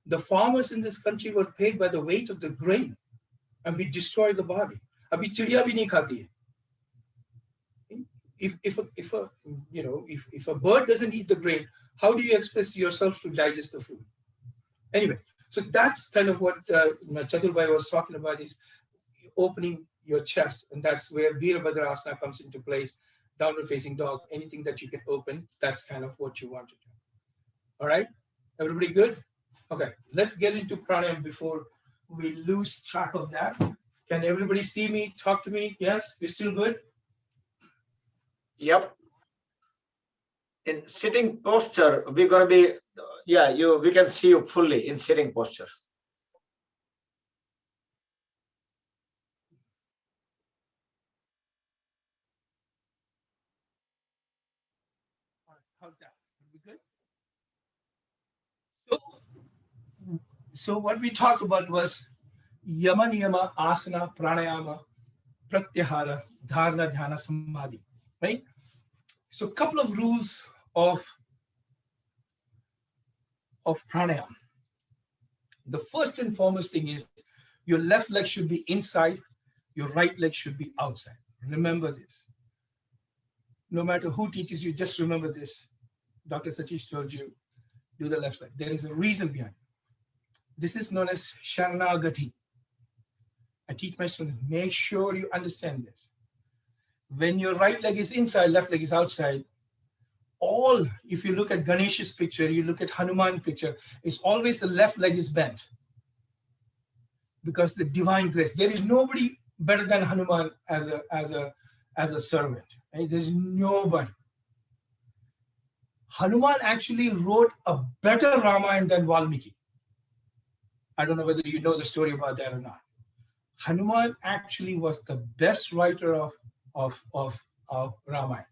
The farmers in this country were paid by the weight of the grain, and we destroy the body. अभी चिड़िया भी नहीं खाती है. If a bird doesn't eat the grain, how do you expect yourself to digest the food? Anyway, so that's kind of what Chaturbai was talking about, is opening your chest, and that's where Virabhadra Asana comes into place. Downward facing dog, anything that you can open, that's kind of what you want to do. All right, everybody good? Okay, let's get into pranayama before we lose track of that. Can everybody see me, talk to me? Yes, we're still good? Yep. In sitting posture, we're going to be, we can see you fully in sitting posture. How's that? We good? So what we talked about was yama niyama, asana, pranayama, pratyahara, dharana, dhyana, samadhi, right? So a couple of rules of pranayama. The first and foremost thing is your left leg should be inside, your right leg should be outside. Remember this. No matter who teaches you, just remember this. Dr. Satish told you, do the left leg. There is a reason behind it. This is known as Sharanagati. I teach my students, make sure you understand this. When your right leg is inside, left leg is outside, if you look at Ganesha's picture, you look at Hanuman's picture, it's always the left leg is bent. Because the divine grace, there is nobody better than Hanuman as a servant. Right? There's nobody. Hanuman actually wrote a better Ramayana than Valmiki. I don't know whether you know the story about that or not. Hanuman actually was the best writer of Ramayana.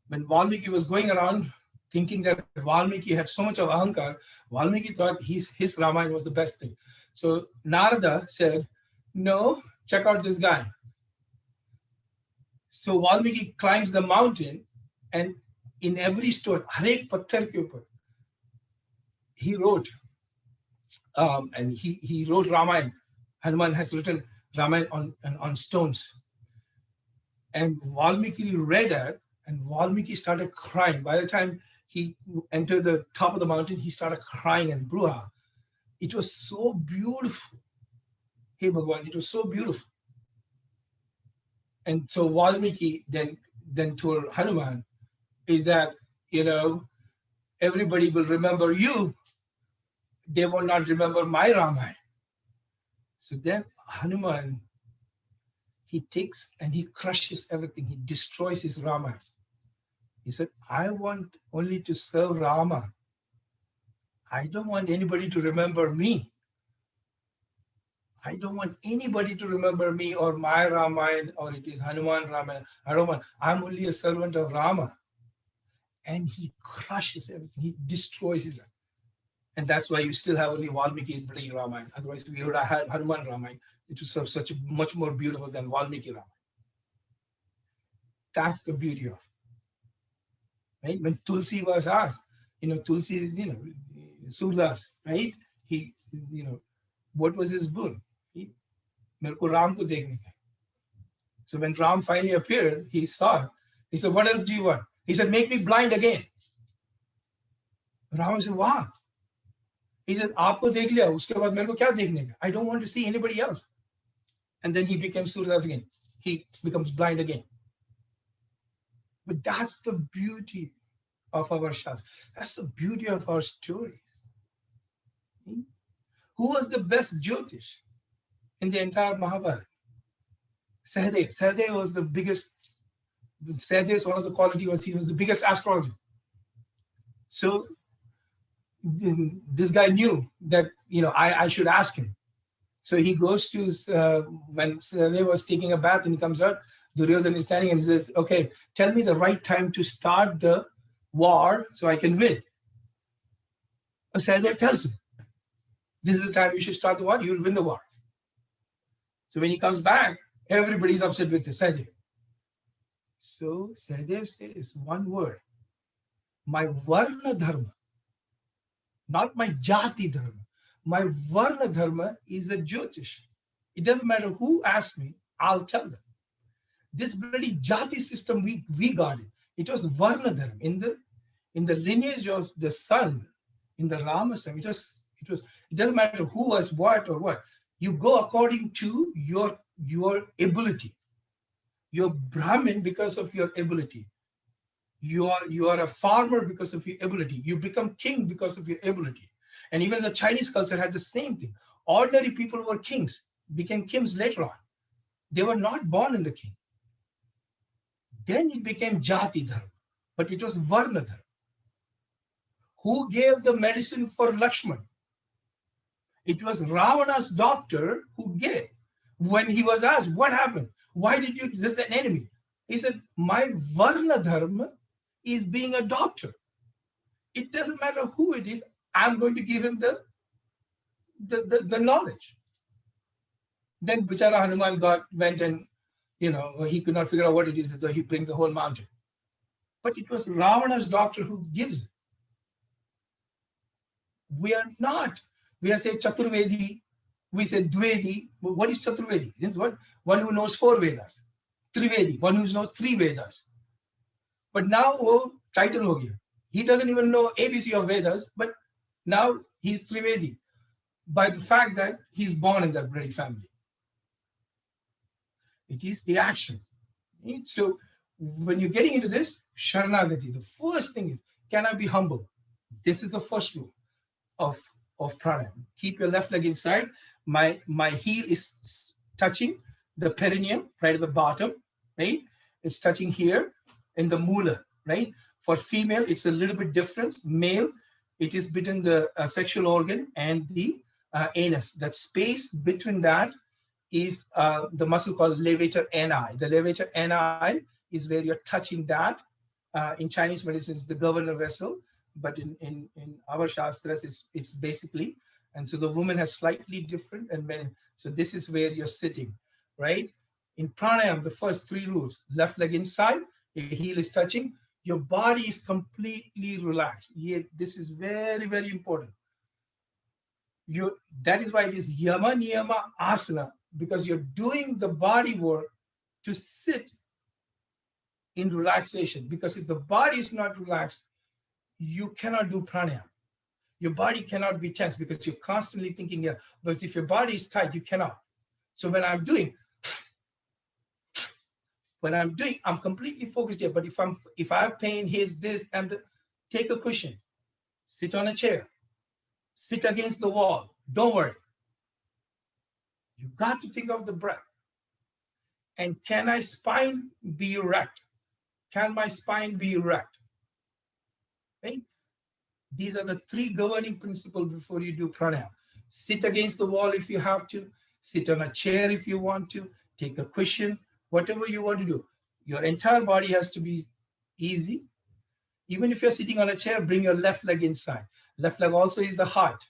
When Valmiki was going around thinking that Valmiki had so much of ahankar, Valmiki thought his Ramayana was the best thing. So Narada said, no, check out this guy. So Valmiki climbs the mountain, and in every stone, Harek Patthar ke upar, he wrote, and he wrote Ramayana. Hanuman has written Ramayana on stones. And Valmiki read it, and Valmiki started crying. By the time he entered the top of the mountain. He started crying and bruha. It was so beautiful. Hey Bhagwan, it was so beautiful. And so Valmiki then told Hanuman is that, everybody will remember you. They will not remember my Ramayana. So then Hanuman, he takes and he crushes everything. He destroys his Ramayana. He said, I want only to serve Rama. I don't want anybody to remember me. I don't want anybody to remember me or my Ramayana or it is Hanuman Ramayana. I don't want. I'm only a servant of Rama. And he crushes everything. He destroys it. And that's why you still have only Valmiki bringing Ramayana. Otherwise, we would have had Hanuman Ramayana. It was such a much more beautiful than Valmiki Ramayana. That's the beauty of it. Right? When Tulsi was asked, Tulsi, Surdas, right? He, what was his boon? मेरे को राम को देखने का. So when Ram finally appeared, he said, what else do you want? He said, make me blind again. Ram said, wow. He said, आपको देख लिया, उसके बाद मेरे को क्या देखने का? I don't want to see anybody else. And then he became Surdas again. He becomes blind again. But that's the beauty of our Shastra. That's the beauty of our stories. Who was the best Jyotish in the entire Mahabharata? Sahadev. Sahadev was the biggest. Sahadev's one of the quality was he was the biggest astrologer. So this guy knew that, I should ask him. So he goes to, when Sahadev was taking a bath and he comes out, Duryodhana is standing and he says, okay, tell me the right time to start the war so I can win. Sahadev tells him, this is the time you should start the war, you'll win the war. So when he comes back, everybody's upset with Sahadev. So Sahadev says one word, my Varna Dharma, not my Jati Dharma. My Varna Dharma is a Jyotish. It doesn't matter who asks me, I'll tell them. This bloody Jati system, we got it. It was Varna Dharma. In the lineage of the sun, in the Rama system, it doesn't matter who was what or what. You go according to your ability. You're Brahmin because of your ability. You are a farmer because of your ability. You become king because of your ability. And even the Chinese culture had the same thing. Ordinary people were kings, became kings later on. They were not born in the king. Then it became Jati Dharma, but it was Varna Dharma. Who gave the medicine for Lakshman? It was Ravana's doctor who gave. When he was asked, what happened? Why did you, this is an enemy? He said, my Varna Dharma is being a doctor. It doesn't matter who it is, I'm going to give him the knowledge. Then Bichara Hanuman went and, he could not figure out what it is, so he brings the whole mountain. But it was Ravana's doctor who gives it. We are say Chaturvedi, we say Dvedi. What is Chaturvedi? This is what? One who knows 4 Vedas. Trivedi, one who knows 3 Vedas. But now, title ho gaya. He doesn't even know ABC of Vedas, but now he's Trivedi by the fact that he's born in that bloody family. It is the action. So when you're getting into this, Sharanagati, the first thing is, can I be humble? This is the first rule of pranayama. Keep your left leg inside. My heel is touching the perineum right at the bottom, right? It's touching here in the moola, right? For female, it's a little bit different. Male, it is between the sexual organ and the anus. That space between that is the muscle called levator ani. The levator ani is where you're touching that. In Chinese medicine, it's the governor vessel, but in our shastras, it's basically, and so the woman has slightly different, and men. So this is where you're sitting, right? In pranayama, the first 3 rules: left leg inside, your heel is touching, your body is completely relaxed. This is very, very important. That is why it is yama niyama asana, because you're doing the body work to sit in relaxation. Because if the body is not relaxed, you cannot do pranayama. Your body cannot be tense because you're constantly thinking, yeah, but if your body is tight, you cannot. So when I'm doing, I'm completely focused here. But if I have pain, here's this, and take a cushion, sit on a chair, sit against the wall. Don't worry. You got to think of the breath. And can my spine be erect? Can my spine be erect? Right? These are the three governing principles before you do pranayama. Sit against the wall if you have to, sit on a chair if you want to, take a cushion, whatever you want to do. Your entire body has to be easy. Even if you're sitting on a chair, bring your left leg inside. Left leg also is the heart,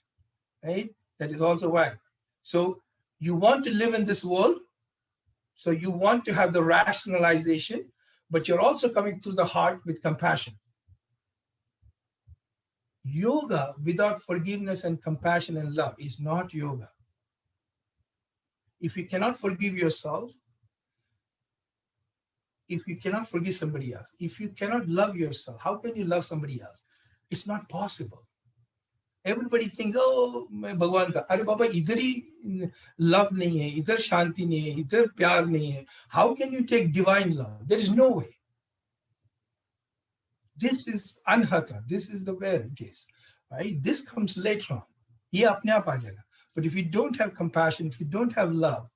right? That is also why. So you want to live in this world. So you want to have the rationalization, but you're also coming through the heart with compassion. Yoga without forgiveness and compassion and love is not yoga. If you cannot forgive yourself, if you cannot forgive somebody else, if you cannot love yourself, how can you love somebody else? It's not possible. Everybody thinks, oh, मैं भगवान का, अरे बाबा इधर ही love नहीं है, इधर शांति नहीं है, इधर प्यार नहीं है. How can you take divine love? There is no way. This is anhata. This is the way it is, right? This comes later on. ये अपने आप आ जाएगा. But if you don't have compassion, if you don't have love,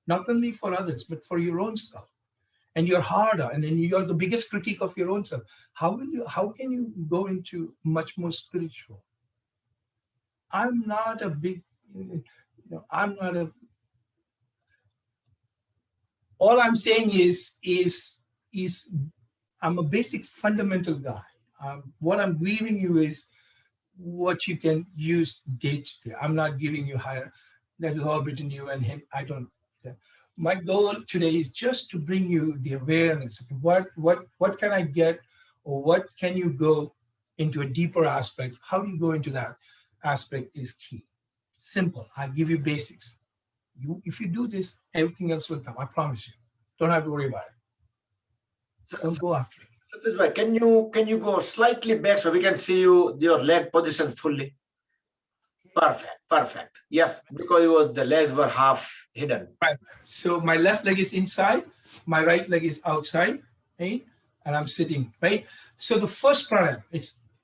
not only for others, but for your own self, and you're harder, and then you're the biggest critique of your own self, how can you go into much more spiritual? I'm not a big, all I'm saying is I'm a basic fundamental guy. What I'm giving you is what you can use day to day. I'm not giving you higher. That's all between you and him. I don't. My goal today is just to bring you the awareness. What can I get, or what can you go into a deeper aspect? How do you go into that aspect is key. Simple. I give you basics. If you do this, everything else will come. I promise you. Don't have to worry about it. Don't go after it. Satishbhai, can you go slightly back so we can see your leg position fully? Perfect. Yes, because the legs were half hidden. Right. So my left leg is inside, my right leg is outside, right? And I'm sitting, right? So the first pranayama,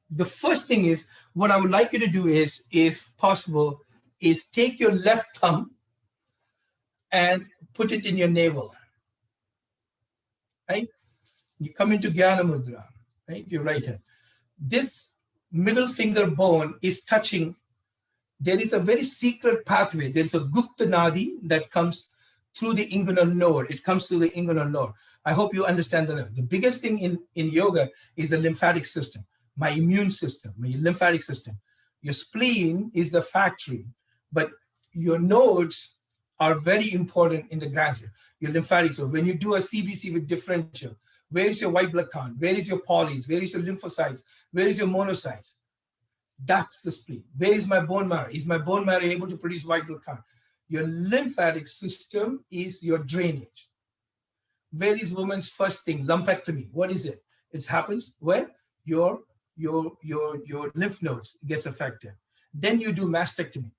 the first thing is, what I would like you to do is, if possible, is take your left thumb and put it in your navel, right? You come into Jnana Mudra, right? Your right hand. This middle finger bone is touching. There is a very secret pathway. There's a Gupta Nadi that comes through the inguinal node. It comes through the inguinal node. I hope you understand that. The biggest thing in yoga is the lymphatic system, my immune system, my lymphatic system. Your spleen is the factory, but your nodes are very important in the grand system. Your lymphatic. So when you do a CBC with differential, where is your white blood count? Where is your polys? Where is your lymphocytes? Where is your monocytes? That's the spleen. Where is my bone marrow? Is my bone marrow able to produce white blood count? Your lymphatic system is your drainage. Where is woman's first thing? Lumpectomy. What is it? It happens where your lymph nodes gets affected. Then you do mastectomy.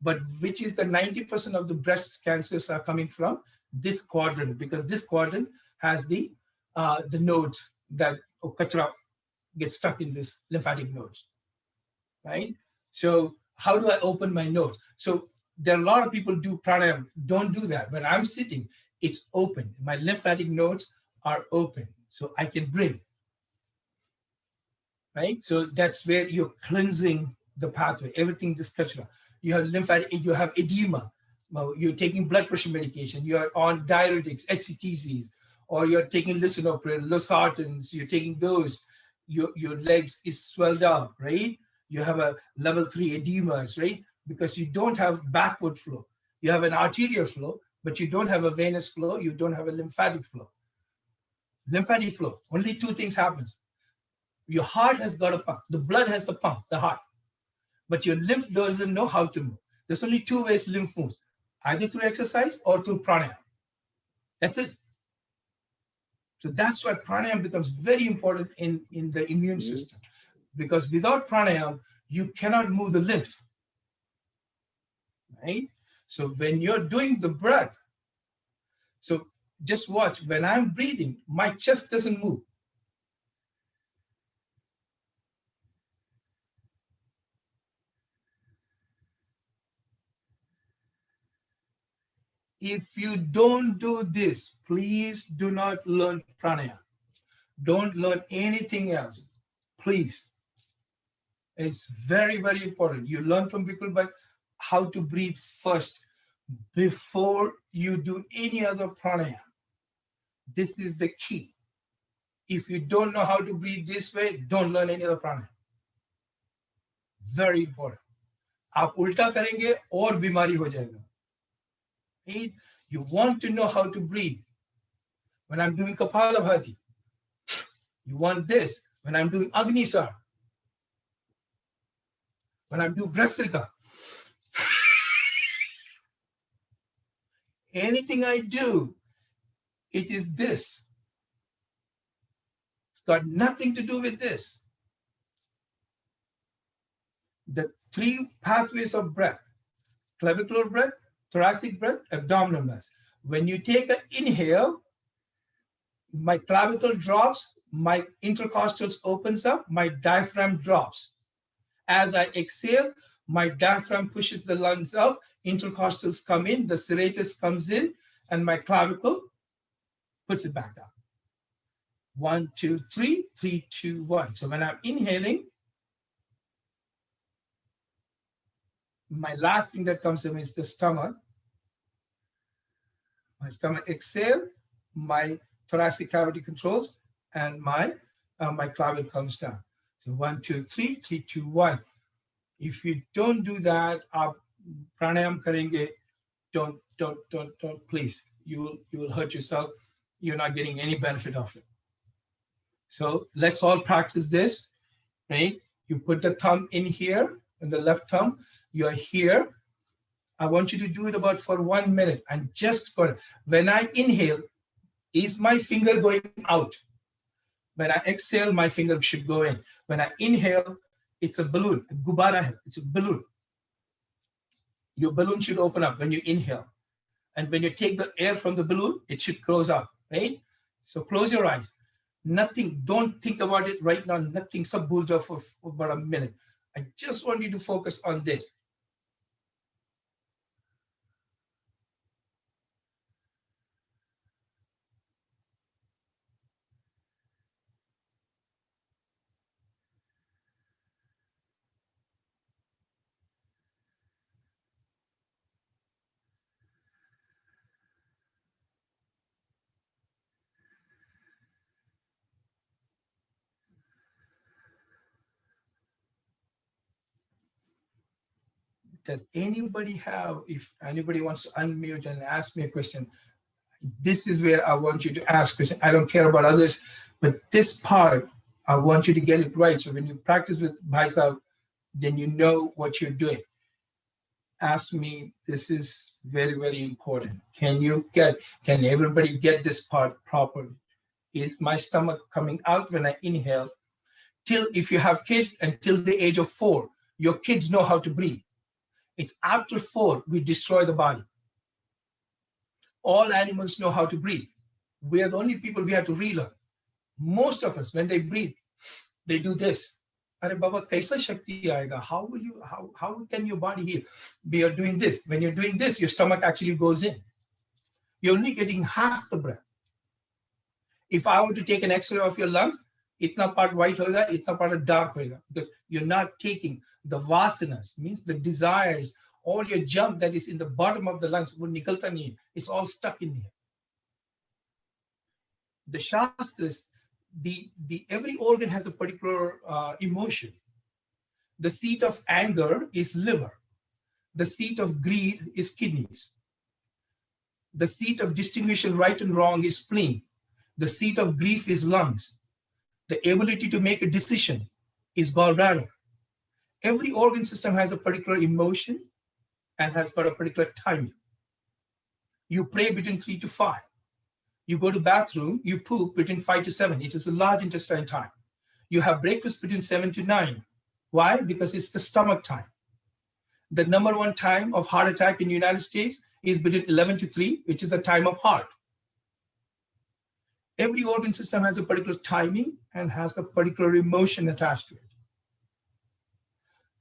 But which is the 90% of the breast cancers are coming from this quadrant, because this quadrant has the nodes that kachra gets stuck in this lymphatic nodes. Right? So how do I open my nose? So there are a lot of people do pranayama, don't do that. When I'm sitting, it's open. My lymphatic nodes are open. So I can breathe. Right? So that's where you're cleansing the pathway. Everything just kachra. You have lymphatic, you have edema. You're taking blood pressure medication. You're on diuretics, HCTZs, or you're taking lisinopril, losartans. You're taking those. Your legs is swelled up, right? You have a level 3 edemas, right? Because you don't have backward flow. You have an arterial flow, but you don't have a venous flow. You don't have a lymphatic flow. Lymphatic flow, only two things happens. Your heart has got a pump. The blood has a pump, the heart. But your lymph doesn't know how to move. There's only two ways lymph moves, either through exercise or through pranayama. That's it. So that's why pranayama becomes very important in the immune system. because without pranayama, you cannot move the lymph, right? So when you're doing the breath, so just watch, when I'm breathing, my chest doesn't move. If you don't do this, please do not learn pranayama. Don't learn anything else, please. It's very, very important. You learn from people but how to breathe first before you do any other pranayama. This is the key. If you don't know how to breathe this way, don't learn any other pranayama. Very important. आप उल्टा करेंगे और बीमारी हो जाएगा. You want to know how to breathe. When I'm doing Kapalabhati, you want this. When I'm doing Agnisar, when I'm doing Brastrika, anything I do, it is this. It's got nothing to do with this. The three pathways of breath: clavicular breath, thoracic breath, abdominal breath. When you take an inhale, my clavicle drops, my intercostals opens up, my diaphragm drops. As I exhale, my diaphragm pushes the lungs up, intercostals come in, the serratus comes in, and my clavicle puts it back down. 1, 2, 3, 3, 2, 1. So when I'm inhaling, my last thing that comes in is the stomach. My stomach exhale, my thoracic cavity controls, and my clavicle comes down. So 1, 2, 3, 3, 2, 1. If you don't do that, pranayam karenge, don't, please. You will hurt yourself. You're not getting any benefit of it. So let's all practice this, right? You put the thumb in here, and the left thumb, you're here. I want you to do it about for 1 minute and just go. When I inhale, is my finger going out? When I exhale, my finger should go in. When I inhale, it's a balloon. Gubara hai, it's a balloon. Your balloon should open up when you inhale. And when you take the air from the balloon, it should close up, right? So close your eyes. Nothing, don't think about it right now. Nothing, sab bhul jao for about a minute. I just want you to focus on this. Does anybody have, if anybody wants to unmute and ask me a question, this is where I want you to ask questions. I don't care about others, but this part, I want you to get it right. So when you practice with Bhai Sahib, then you know what you're doing. Ask me, this is very, very important. Can everybody get this part properly? Is my stomach coming out when I inhale? Till, if you have kids, until the age of 4, your kids know how to breathe. It's after 4, we destroy the body. All animals know how to breathe. We are the only people we have to relearn. Most of us, when they breathe, they do this. Are Baba, kaisa shakti aayega? How can your body heal? We are doing this. When you're doing this, your stomach actually goes in. You're only getting half the breath. If I were to take an X-ray of your lungs, itna part white hoga, itna part dark hoga, because you're not taking the vasanas, means the desires, all your junk that is in the bottom of the lungs, it's all stuck in here. The Shastras, every organ has a particular emotion. The seat of anger is liver. The seat of greed is kidneys. The seat of distinguishing right and wrong is spleen. The seat of grief is lungs. The ability to make a decision is gallbladder. Every organ system has a particular emotion and has got a particular timing. You pray between 3 to 5. You go to bathroom, you poop between 5 to 7. It is a large intestine time. You have breakfast between 7 to 9. Why? Because it's the stomach time. The number one time of heart attack in the United States is between 11 to 3, which is the time of heart. Every organ system has a particular timing and has a particular emotion attached to it.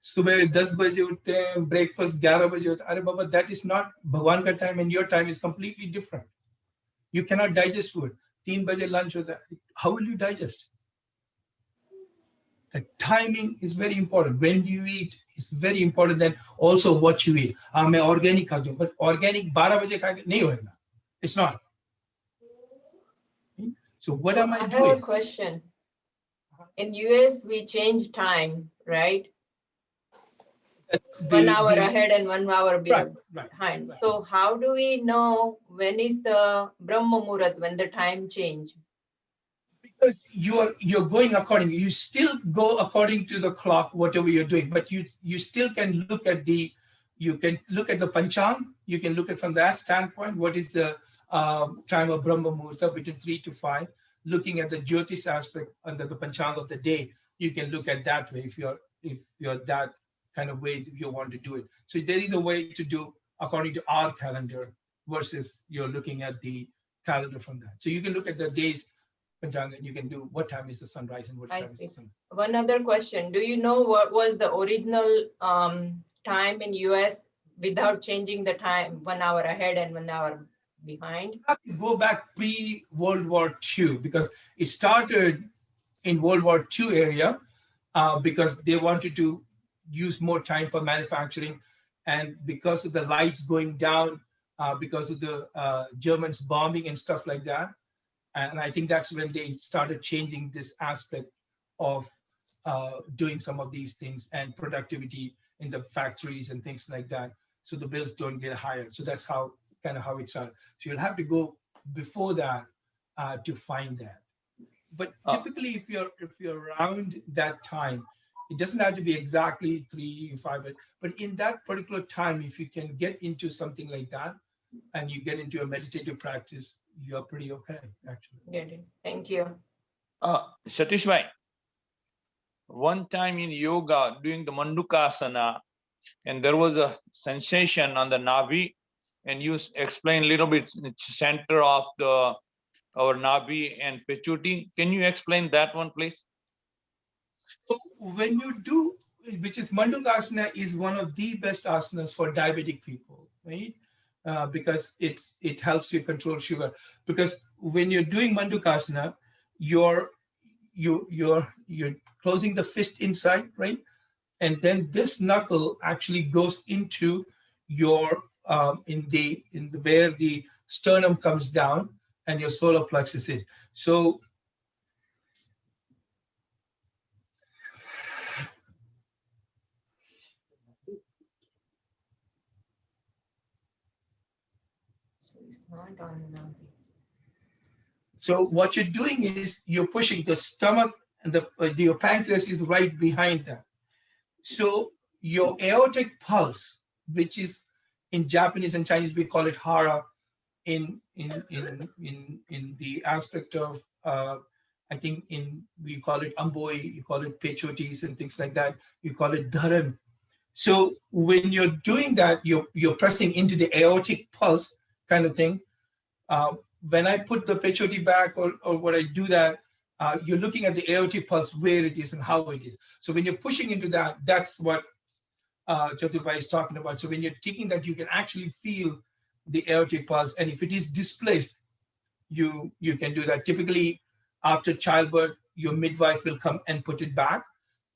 सुबह 10 बजे उठते हैं, breakfast 11 बजे होता है. अरे बाबा, that is not भगवान का time and your time is completely different. You cannot digest food. 3 बजे lunch होता है. How will you digest? The timing is very important. When you eat is very important. Then also what you eat. मैं organic खा दूँ, but organic 12 बजे खा नहीं होगा. It's not. So what am I doing? I have a question. In US, we change time, right? That's 1 hour ahead and 1 hour behind. Right. So how do we know when is the Brahma Muhurat, when the time change? Because you're going according, you still go according to the clock, whatever you're doing, but you still can look at the Panchang, you can look at from that standpoint, what is the time of Brahma Muhurta between 3 to 5, looking at the Jyotish aspect under the Panchang of the day, you can look at that way if you're that kind of way you want to do it. So there is a way to do according to our calendar versus you're looking at the calendar from that. So you can look at the days Panchanga and you can do what time is the sunrise and what time is the sun. One other question. Do you know what was the original time in US without changing the time 1 hour ahead and 1 hour behind? You have to go back pre-World War II because it started in World War II area because they wanted to use more time for manufacturing, and because of the lights going down, because of the Germans bombing and stuff like that. And I think that's when they started changing this aspect of doing some of these things and productivity in the factories and things like that, so the bills don't get higher. So that's how it started. So you'll have to go before that to find that. But typically, if you're around that time, it doesn't have to be exactly 3, 5, but in that particular time, if you can get into something like that and you get into a meditative practice, you're pretty okay, actually. Get it. Thank you. Satishbhai, one time in yoga doing the Mandukasana, and there was a sensation on the Navi, and you explained a little bit center of our Navi and Pechuti. Can you explain that one, please? So when you do, which is Mandukasana is one of the best asanas for diabetic people, right? Because it helps you control sugar. Because when you're doing Mandukasana, you're closing the fist inside, right? And then this knuckle actually goes into your where the sternum comes down and your solar plexus is. So So what you're doing is you're pushing the stomach, and your pancreas is right behind that. So your aortic pulse, which is in Japanese and Chinese we call it hara, in the aspect of I think we call it amboi, you call it pechotis and things like that. You call it dharan. So when you're doing that, you're pressing into the aortic pulse kind of thing. When I put the pechoti back or when I do that, you're looking at the aortic pulse, where it is and how it is. So when you're pushing into that, that's what Satishbhai is talking about. So when you're taking that, you can actually feel the aortic pulse. And if it is displaced, you can do that. Typically, after childbirth, your midwife will come and put it back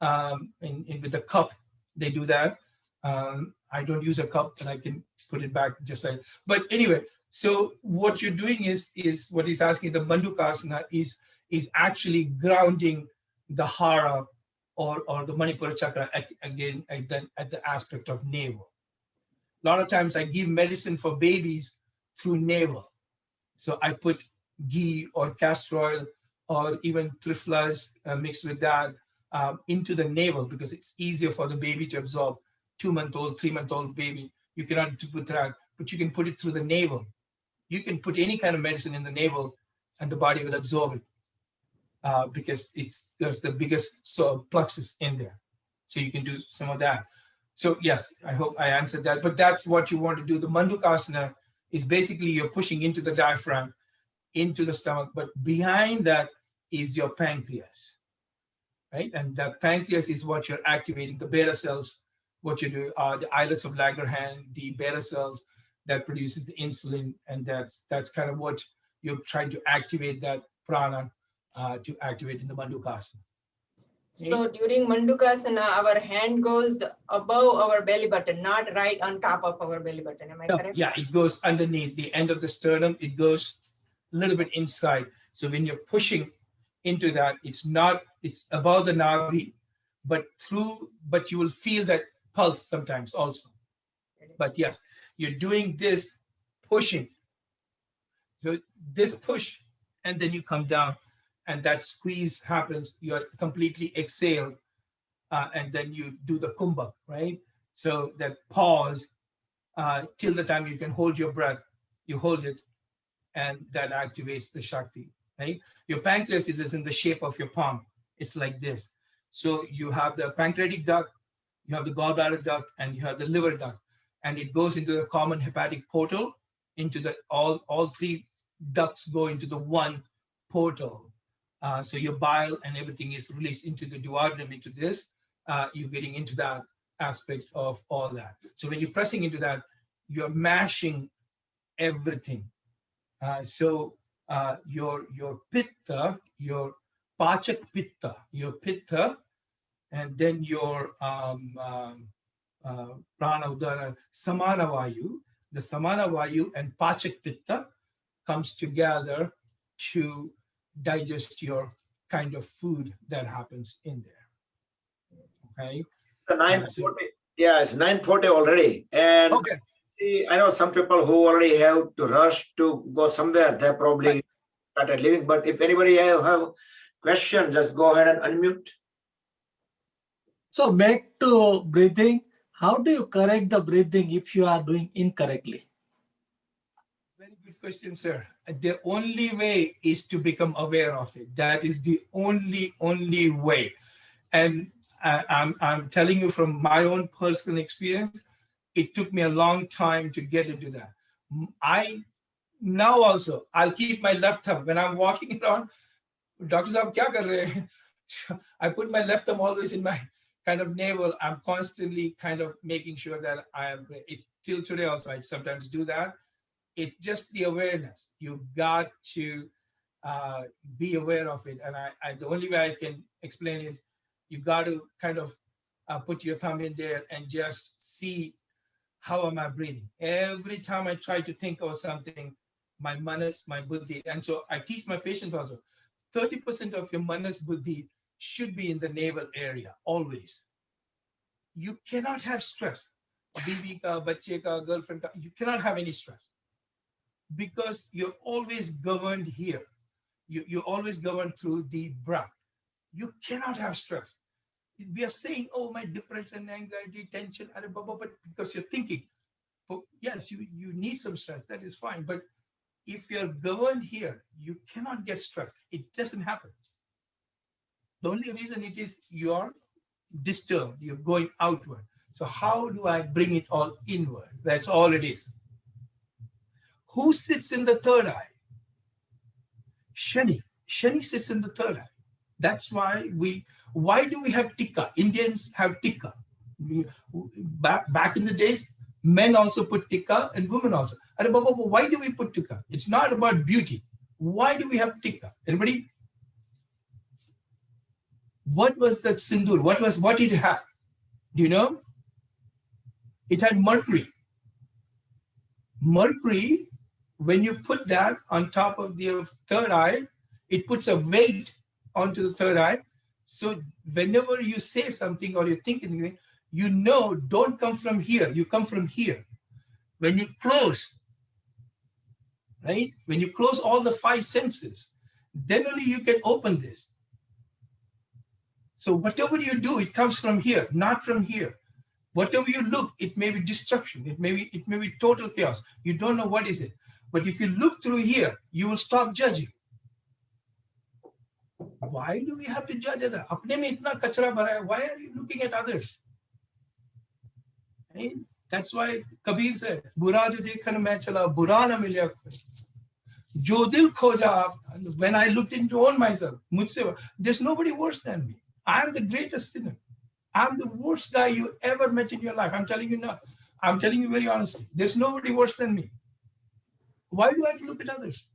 with a cup. They do that. I don't use a cup, and I can put it back just like. But anyway, so what you're doing is what he's asking. The Mandukasana is actually grounding the hara or the Manipura chakra at the aspect of navel. A lot of times I give medicine for babies through navel. So I put ghee or castor oil or even triflas mixed with that into the navel because it's easier for the baby to absorb. 2-month-old, 3-month-old baby, you cannot put that, but you can put it through the navel. You can put any kind of medicine in the navel and the body will absorb it. because there's the biggest plexus in there. So you can do some of that. So yes, I hope I answered that. But that's what you want to do. The Mandukasana is basically you're pushing into the diaphragm, into the stomach, but behind that is your pancreas, right? And that pancreas is what you're activating, the beta cells. What you do are the islets of Langerhans, the beta cells that produces the insulin, and that's kind of what you're trying to activate, that prana to activate in the Mandukasana. So during Mandukasana, our hand goes above our belly button, not right on top of our belly button. Am I correct? Yeah, it goes underneath the end of the sternum. It goes a little bit inside. So when you're pushing into that, it's above the navi, but you will feel that pulse sometimes also. But yes, you're doing this pushing. So this push, and then you come down, and that squeeze happens. You're completely exhaled, and then you do the kumbha, right? So that pause till the time you can hold your breath, you hold it, and that activates the Shakti, right? Your pancreas is in the shape of your palm. It's like this. So you have the pancreatic duct, you have the gallbladder duct, and you have the liver duct. And it goes into the common hepatic portal, into the all three ducts go into the one portal. So your bile and everything is released into the duodenum, into this. You're getting into that aspect of all that. So when you're pressing into that, you're mashing everything. So your pitta, your pachak pitta, your pitta, and then your prana udara samana vayu, the samana vayu and pachak pitta comes together to digest your kind of food that happens in there. Okay. So 9:40. Yeah, it's 9:40 already. And okay. See, I know some people who already have to rush to go somewhere. They probably started leaving. But if anybody have questions, just go ahead and unmute. So back to breathing. How do you correct the breathing if you are doing incorrectly? Very good question, sir. The only way is to become aware of it. That is the only way. And I'm telling you from my own personal experience, it took me a long time to get into that. Now also, I'll keep my left thumb when I'm walking around. Doctor Saab, kya kar rahe? I put my left thumb always in my kind of navel. I'm constantly kind of making sure that I am. Till today also, I sometimes do that. It's just the awareness. You got to be aware of it. And the only way I can explain is you got to kind of put your thumb in there and just see, how am I breathing? Every time I try to think of something, my manas, my buddhi, and so I teach my patients also, 30% of your manas buddhi should be in the navel area, always. You cannot have stress. Bibi ka, bachche ka, girlfriend ka, you cannot have any stress because you're always governed here. You're always governed through the breath. You cannot have stress. We are saying, oh, my depression, anxiety, tension, but because you're thinking. But yes, you need some stress. That is fine. But if you're governed here, you cannot get stressed. It doesn't happen. The only reason it is you're disturbed. You're going outward. So how do I bring it all inward? That's all it is. Who sits in the third eye? Shani. Shani sits in the third eye. That's why why do we have tikka? Indians have tikka. Back in the days, men also put tikka and women also. Why do we put tikka? It's not about beauty. Why do we have tikka? Anybody? What was that sindoor? What did it have? Do you know? It had mercury. Mercury, when you put that on top of the third eye, it puts a weight onto the third eye. So whenever you say something or you think anything, you know, don't come from here, you come from here. When you close, right? When you close all the five senses, then only you can open this. So whatever you do, it comes from here, not from here. Whatever you look, it may be destruction. It may be total chaos. You don't know what is it. But if you look through here, you will stop judging. Why do we have to judge others? अपने में इतना कचरा भरा है. Why are you looking at others? Right? That's why Kabir said, बुरा जो देखन मैं चला, बुरा ना मिले कोई. जो दिल खोजा, when I looked into on myself, मुझसे, there's nobody worse than me. I'm the greatest sinner. I'm the worst guy you ever met in your life. I'm telling you now. I'm telling you very honestly. There's nobody worse than me. Why do I have to look at others?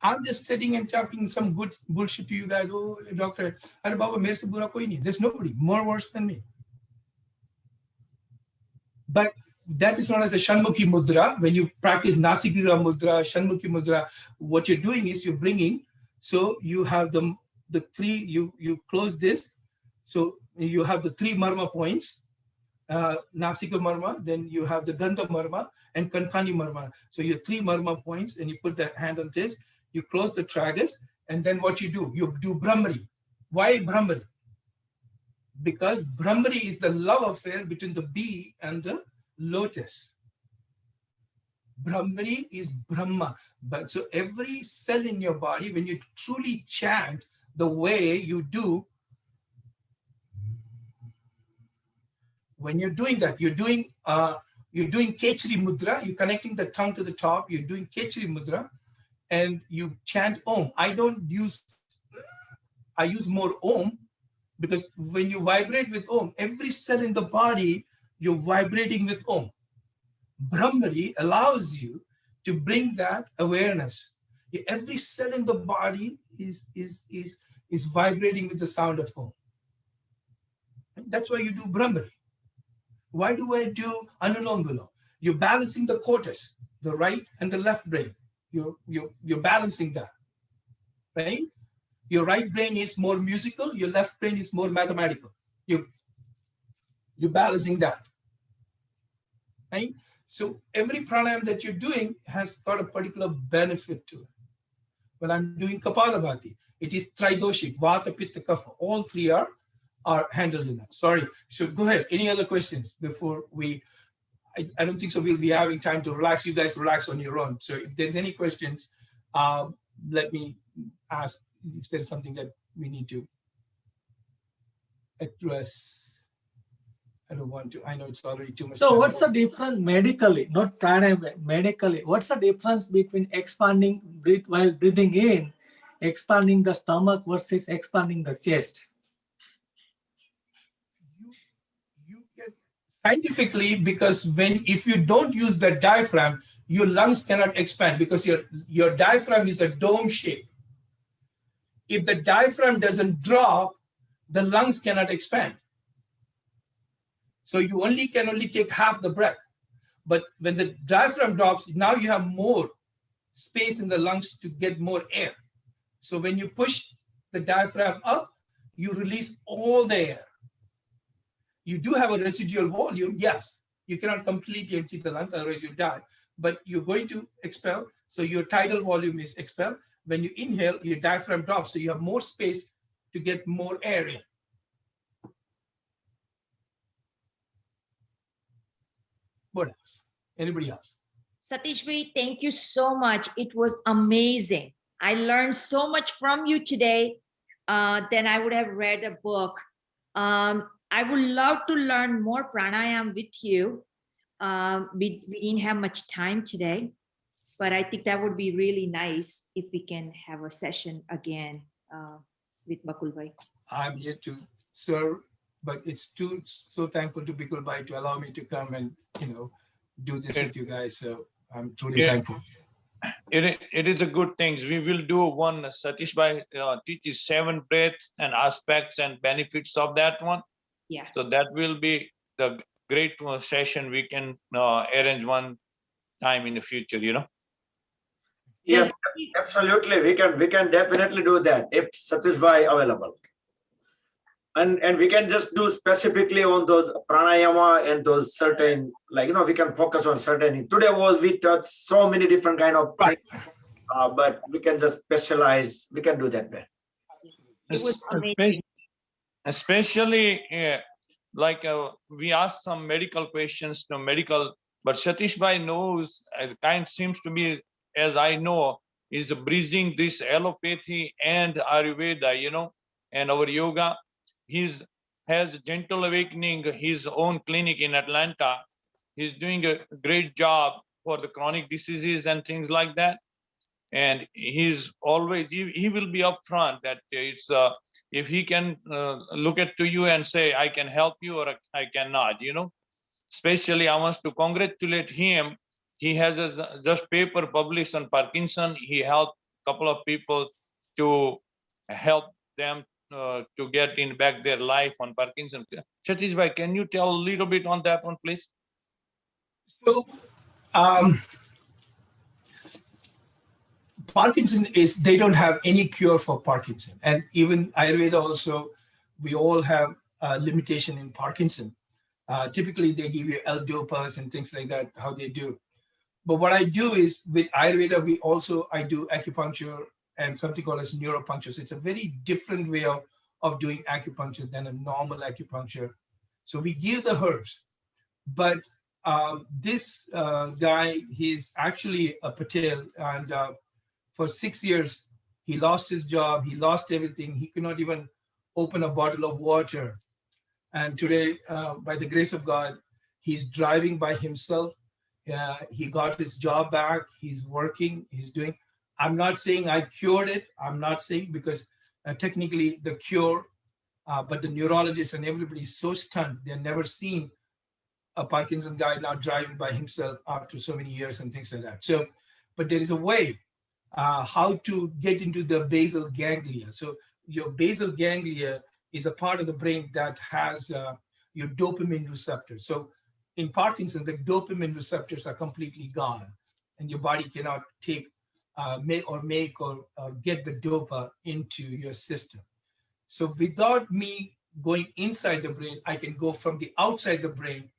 I'm just sitting and talking some good bullshit to you guys. Oh, doctor, अरे बाबा मेरे से बुरा कोई नहीं. There's nobody more worse than me. But that is known as a Shanmukhi Mudra. When you practice Nasikira Mudra, Shanmukhi Mudra, what you're doing is you're bringing, so you have the three, you close this, so you have the three marma points, Nasika marma, then you have the Gandha marma and Kankani marma. So your three marma points, and you put the hand on this, you close the tragus, and then what you do Brahmari. Why Brahmari? Because Brahmari is the love affair between the bee and the lotus. Brahmari is Brahma. But so every cell in your body, when you truly chant the way you do, when you're doing that, you're doing Kechari Mudra, you're connecting the tongue to the top, you're doing Kechari Mudra, and you chant Om. I use more Om, because when you vibrate with Om, every cell in the body, you're vibrating with Om. Brahmari allows you to bring that awareness. Every cell in the body is vibrating with the sound of Om. And that's why you do Brahmari. Why do I do Anulom Vilom? You're balancing the cortex, the right and the left brain. You're balancing that, right? Your right brain is more musical, your left brain is more mathematical. You're balancing that, right? So every pranayama that you're doing has got a particular benefit to it. When I'm doing Kapalabhati, it is Tridoshik, Vata, Pitta, Kapha. All three are handled in that. Sorry. So go ahead. Any other questions before we? I don't think so. We'll be having time to relax. You guys relax on your own. So if there's any questions, let me ask if there's something that we need to address. I don't want to. I know it's already too much. So time. what's the difference medically, not pranayama, medically? What's the difference between expanding breathe while breathing in, expanding the stomach versus expanding the chest? You can scientifically, because if you don't use the diaphragm, your lungs cannot expand, because your diaphragm is a dome shape. If the diaphragm doesn't drop, the lungs cannot expand. So you can only take half the breath. But when the diaphragm drops, now you have more space in the lungs to get more air. So when you push the diaphragm up, you release all the air. You do have a residual volume, yes. You cannot completely empty the lungs, otherwise you die. But you're going to expel, so your tidal volume is expelled. When you inhale, your diaphragm drops, so you have more space to get more air in. What else? Anybody else? Satishbhai, thank you so much. It was amazing. I learned so much from you today. Then I would have read a book. I would love to learn more pranayama with you. We didn't have much time today, but I think that would be really nice if we can have a session again with Bakulbhai. I'm here to serve, but it's so thankful to Bikulbhai to allow me to come and do this with you guys. So I'm truly thankful. It is a good thing. We will do one. Satishbhai teaches 7 breaths and aspects and benefits of that one. Yeah. So that will be the great session. We can arrange one time in the future, Yes, absolutely. We can definitely do that if Satishbhai available. And we can just do specifically on those pranayama and those certain, we can focus on certain. Today we touched so many different kind of things, but we can just specialize. We can do that way. It was amazing. Especially we asked some medical questions to medical, but Satishbhai knows, seems to be, as I know, is bridging this allopathy and Ayurveda, you know, and our yoga. He's has Gentle Awakening, his own clinic in Atlanta. He's doing a great job for the chronic diseases and things like that. And he's always, he will be upfront that it's, if he can look at to you and say, I can help you or I cannot, you know. Especially I want to congratulate him. He has a just paper published on Parkinson. He helped a couple of people to help them to get in back their life on Parkinson. Satishbhai, can you tell a little bit on that one, please? So, Parkinson is, they don't have any cure for Parkinson. And even Ayurveda also, we all have a limitation in Parkinson. Typically, they give you L-dopas and things like that, how they do. But what I do is with Ayurveda, I do acupuncture and something called as neuropuncture. So it's a very different way of doing acupuncture than a normal acupuncture. So we give the herbs, but this guy, he's actually a Patel, and for 6 years, he lost his job, he lost everything. He could not even open a bottle of water. And today, by the grace of God, he's driving by himself. He got his job back. He's working. He's doing. I'm not saying I cured it. I'm not saying, because technically the cure, but the neurologists and everybody is so stunned. They've never seen a Parkinson guy now driving by himself after so many years and things like that. So, but there is a way how to get into the basal ganglia. So your basal ganglia is a part of the brain that has your dopamine receptors. So in Parkinson, the dopamine receptors are completely gone, and your body cannot take, make or get the dopa into your system. So without me going inside the brain, I can go from the outside the brain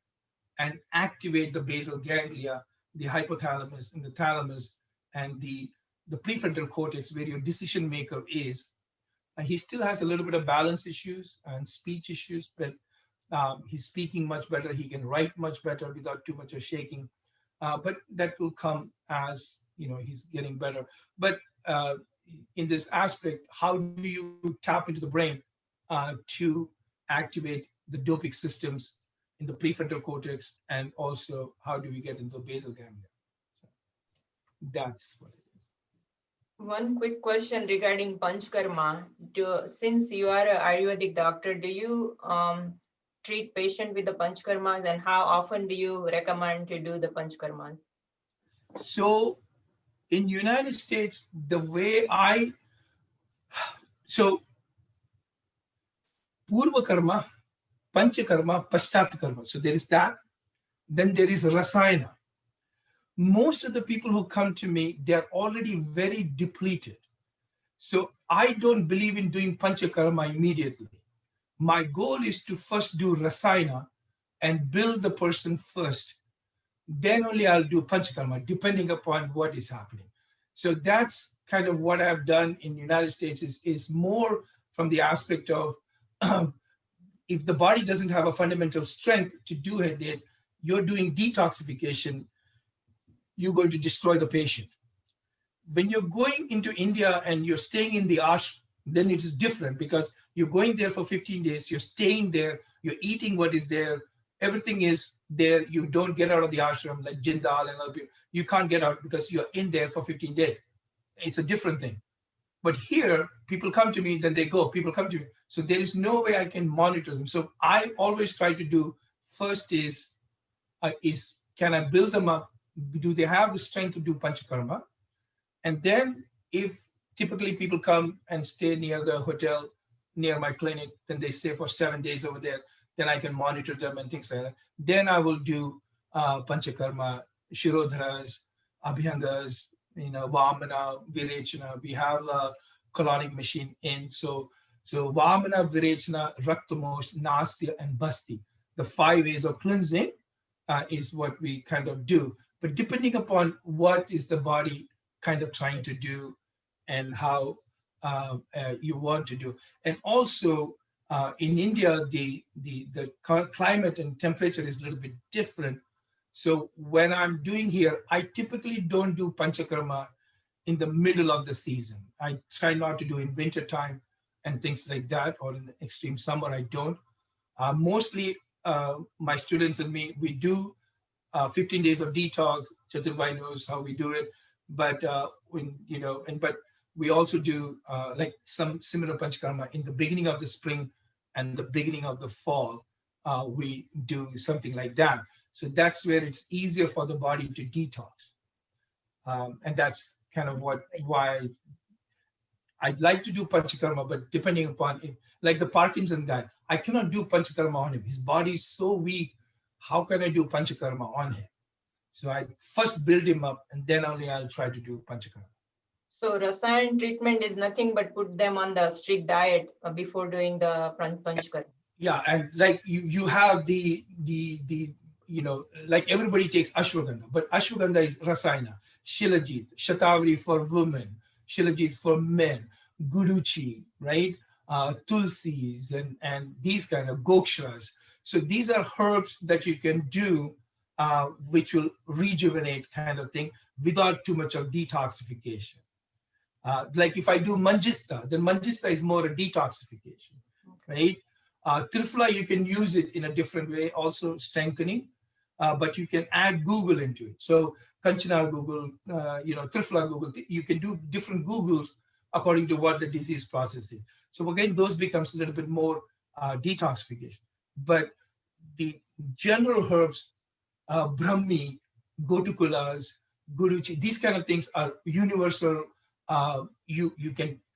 and activate the basal ganglia, the hypothalamus and the thalamus, and the prefrontal cortex, where your decision maker is. And he still has a little bit of balance issues and speech issues, but he's speaking much better. He can write much better without too much of shaking. But that will come as, you know, he's getting better. But in this aspect, how do you tap into the brain to activate the dopic systems in the prefrontal cortex, and also how do we get into the basal ganglia? So that's what it is. One quick question regarding Panchkarma. Since you are an Ayurvedic doctor, do you treat patient with the Panchkarmas, and how often do you recommend to do the Panchkarmas? So in United States, the way Purva Karma, Panchakarma, Paschat Karma. So there is that. Then there is Rasayana. Most of the people who come to me, they're already very depleted. So I don't believe in doing Panchakarma immediately. My goal is to first do Rasayana and build the person first. Then only I'll do Panchakarma, depending upon what is happening. So that's kind of what I've done in the United States, is more from the aspect of if the body doesn't have a fundamental strength to do it, you're doing detoxification, you're going to destroy the patient. When you're going into India and you're staying in the ashram, then it is different, because you're going there for 15 days, you're staying there, you're eating what is there, everything is there. You don't get out of the ashram like Jindal and other people. You can't get out because you're in there for 15 days. It's a different thing. But here, people come to me, then they go, people come to me. So there is no way I can monitor them. So I always try to do, first is can I build them up? Do they have the strength to do Panchakarma? And then if typically people come and stay near the hotel, near my clinic, then they stay for 7 days over there, then I can monitor them and things like that. Then I will do Panchakarma, Shirodharas, Abhyangas, Vamana, Virechana. We have a colonic machine in. So Vamana, Virechana, Raktamosh, Nasya, and Basti. The 5 ways of cleansing is what we kind of do. But depending upon what is the body kind of trying to do and how you want to do. And also in India, the climate and temperature is a little bit different. So when I'm doing here, I typically don't do Panchakarma in the middle of the season. I try not to do in winter time and things like that, or in the extreme summer, I don't. Mostly my students and me, we do 15 days of detox. Satishbhai knows how we do it, but but we also do like some similar panchakarma in the beginning of the spring and the beginning of the fall. We do something like that. So that's where it's easier for the body to detox. And that's kind of why I'd like to do panchakarma, but depending upon it, like the Parkinson guy, I cannot do panchakarma on him. His body is so weak. How can I do panchakarma on him? So I first build him up, and then only I'll try to do panchakarma. So Rasayan treatment is nothing but put them on the strict diet before doing the panchakarma. Yeah, and like you have the like everybody takes ashwagandha, but ashwagandha is rasayana, shilajit, shatavari for women, shilajit for men, guduchi, right? Tulsis and these kind of gokshas. So these are herbs that you can do, which will rejuvenate kind of thing without too much of detoxification. Like if I do manjista, then manjista is more a detoxification, right? Triphala, you can use it in a different way, also strengthening, but you can add Google into it. So Kanchana Google, Triphala Google, you can do different Googles according to what the disease process is. So again, those becomes a little bit more detoxification. But the general herbs, Brahmi, Gotukulas, Guruchi, these kind of things are universal.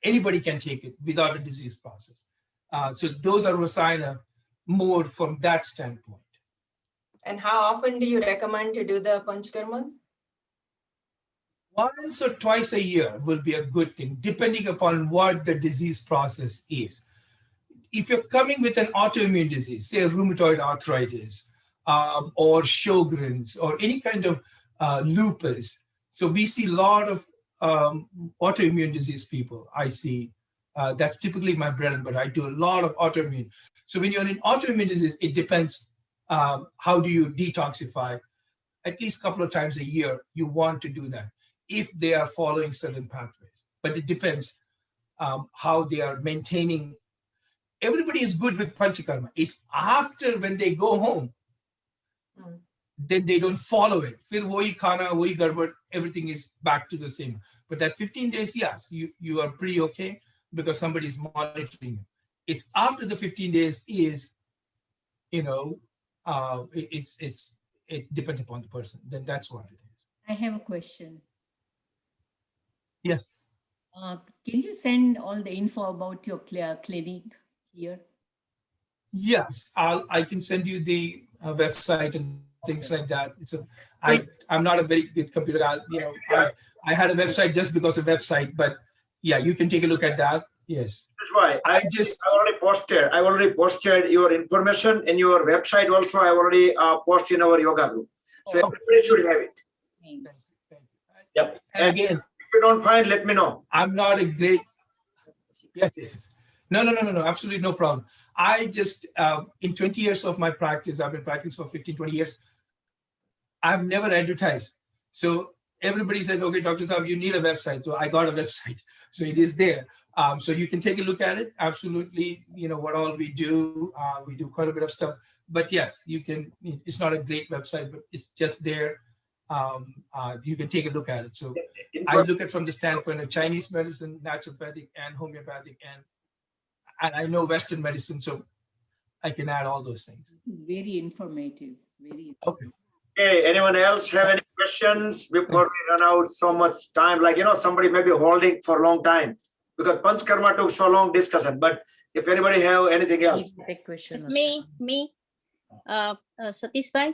Anybody can take it without a disease process. So those are Rasayana more from that standpoint. And how often do you recommend to do the panchakarmas? Once or twice a year will be a good thing, depending upon what the disease process is. If you're coming with an autoimmune disease, say rheumatoid arthritis, or Sjogren's, or any kind of lupus, so we see a lot of autoimmune disease people. I see that's typically my bread and butter. I do a lot of autoimmune. So when you're in autoimmune disease, it depends how do you detoxify. At least a couple of times a year, you want to do that if they are following certain pathways. But it depends how they are maintaining. Everybody is good with panchakarma. It's after when they go home, then they don't follow it. Fir wohi khana, wohi garbad, everything is back to the same. But that 15 days, yes, you are pretty okay because somebody is monitoring you. It's after the 15 days is, it depends upon the person. Then that's what it is. I have a question. Yes. Can you send all the info about your clinic here? Yes, I can send you the website and things like that. I'm not a very good computer guy. I had a website just because of website, but yeah, you can take a look at that. Yes. That's why I already posted your information in your website. Also, I already posted in our yoga group. So everybody should have it. Thanks. Yep. And again, if you don't find, let me know. I'm not a great. Yes. No, absolutely no problem. I just, in 20 years of my practice, I've been practicing for 15, 20 years. I've never advertised. So everybody said, okay, Dr. Saab, you need a website. So I got a website. So it is there. So you can take a look at it. Absolutely. What all we do quite a bit of stuff. But yes, you can, it's not a great website, but it's just there. You can take a look at it. So I look at it from the standpoint of Chinese medicine, naturopathic and homeopathic, and I know Western medicine, so I can add all those things. Very informative. Okay. Okay, anyone else have any questions before we run out so much time? Like, somebody may be holding for a long time because panchakarma took so long discussion. But if anybody have anything else. It's me, Satishbhai.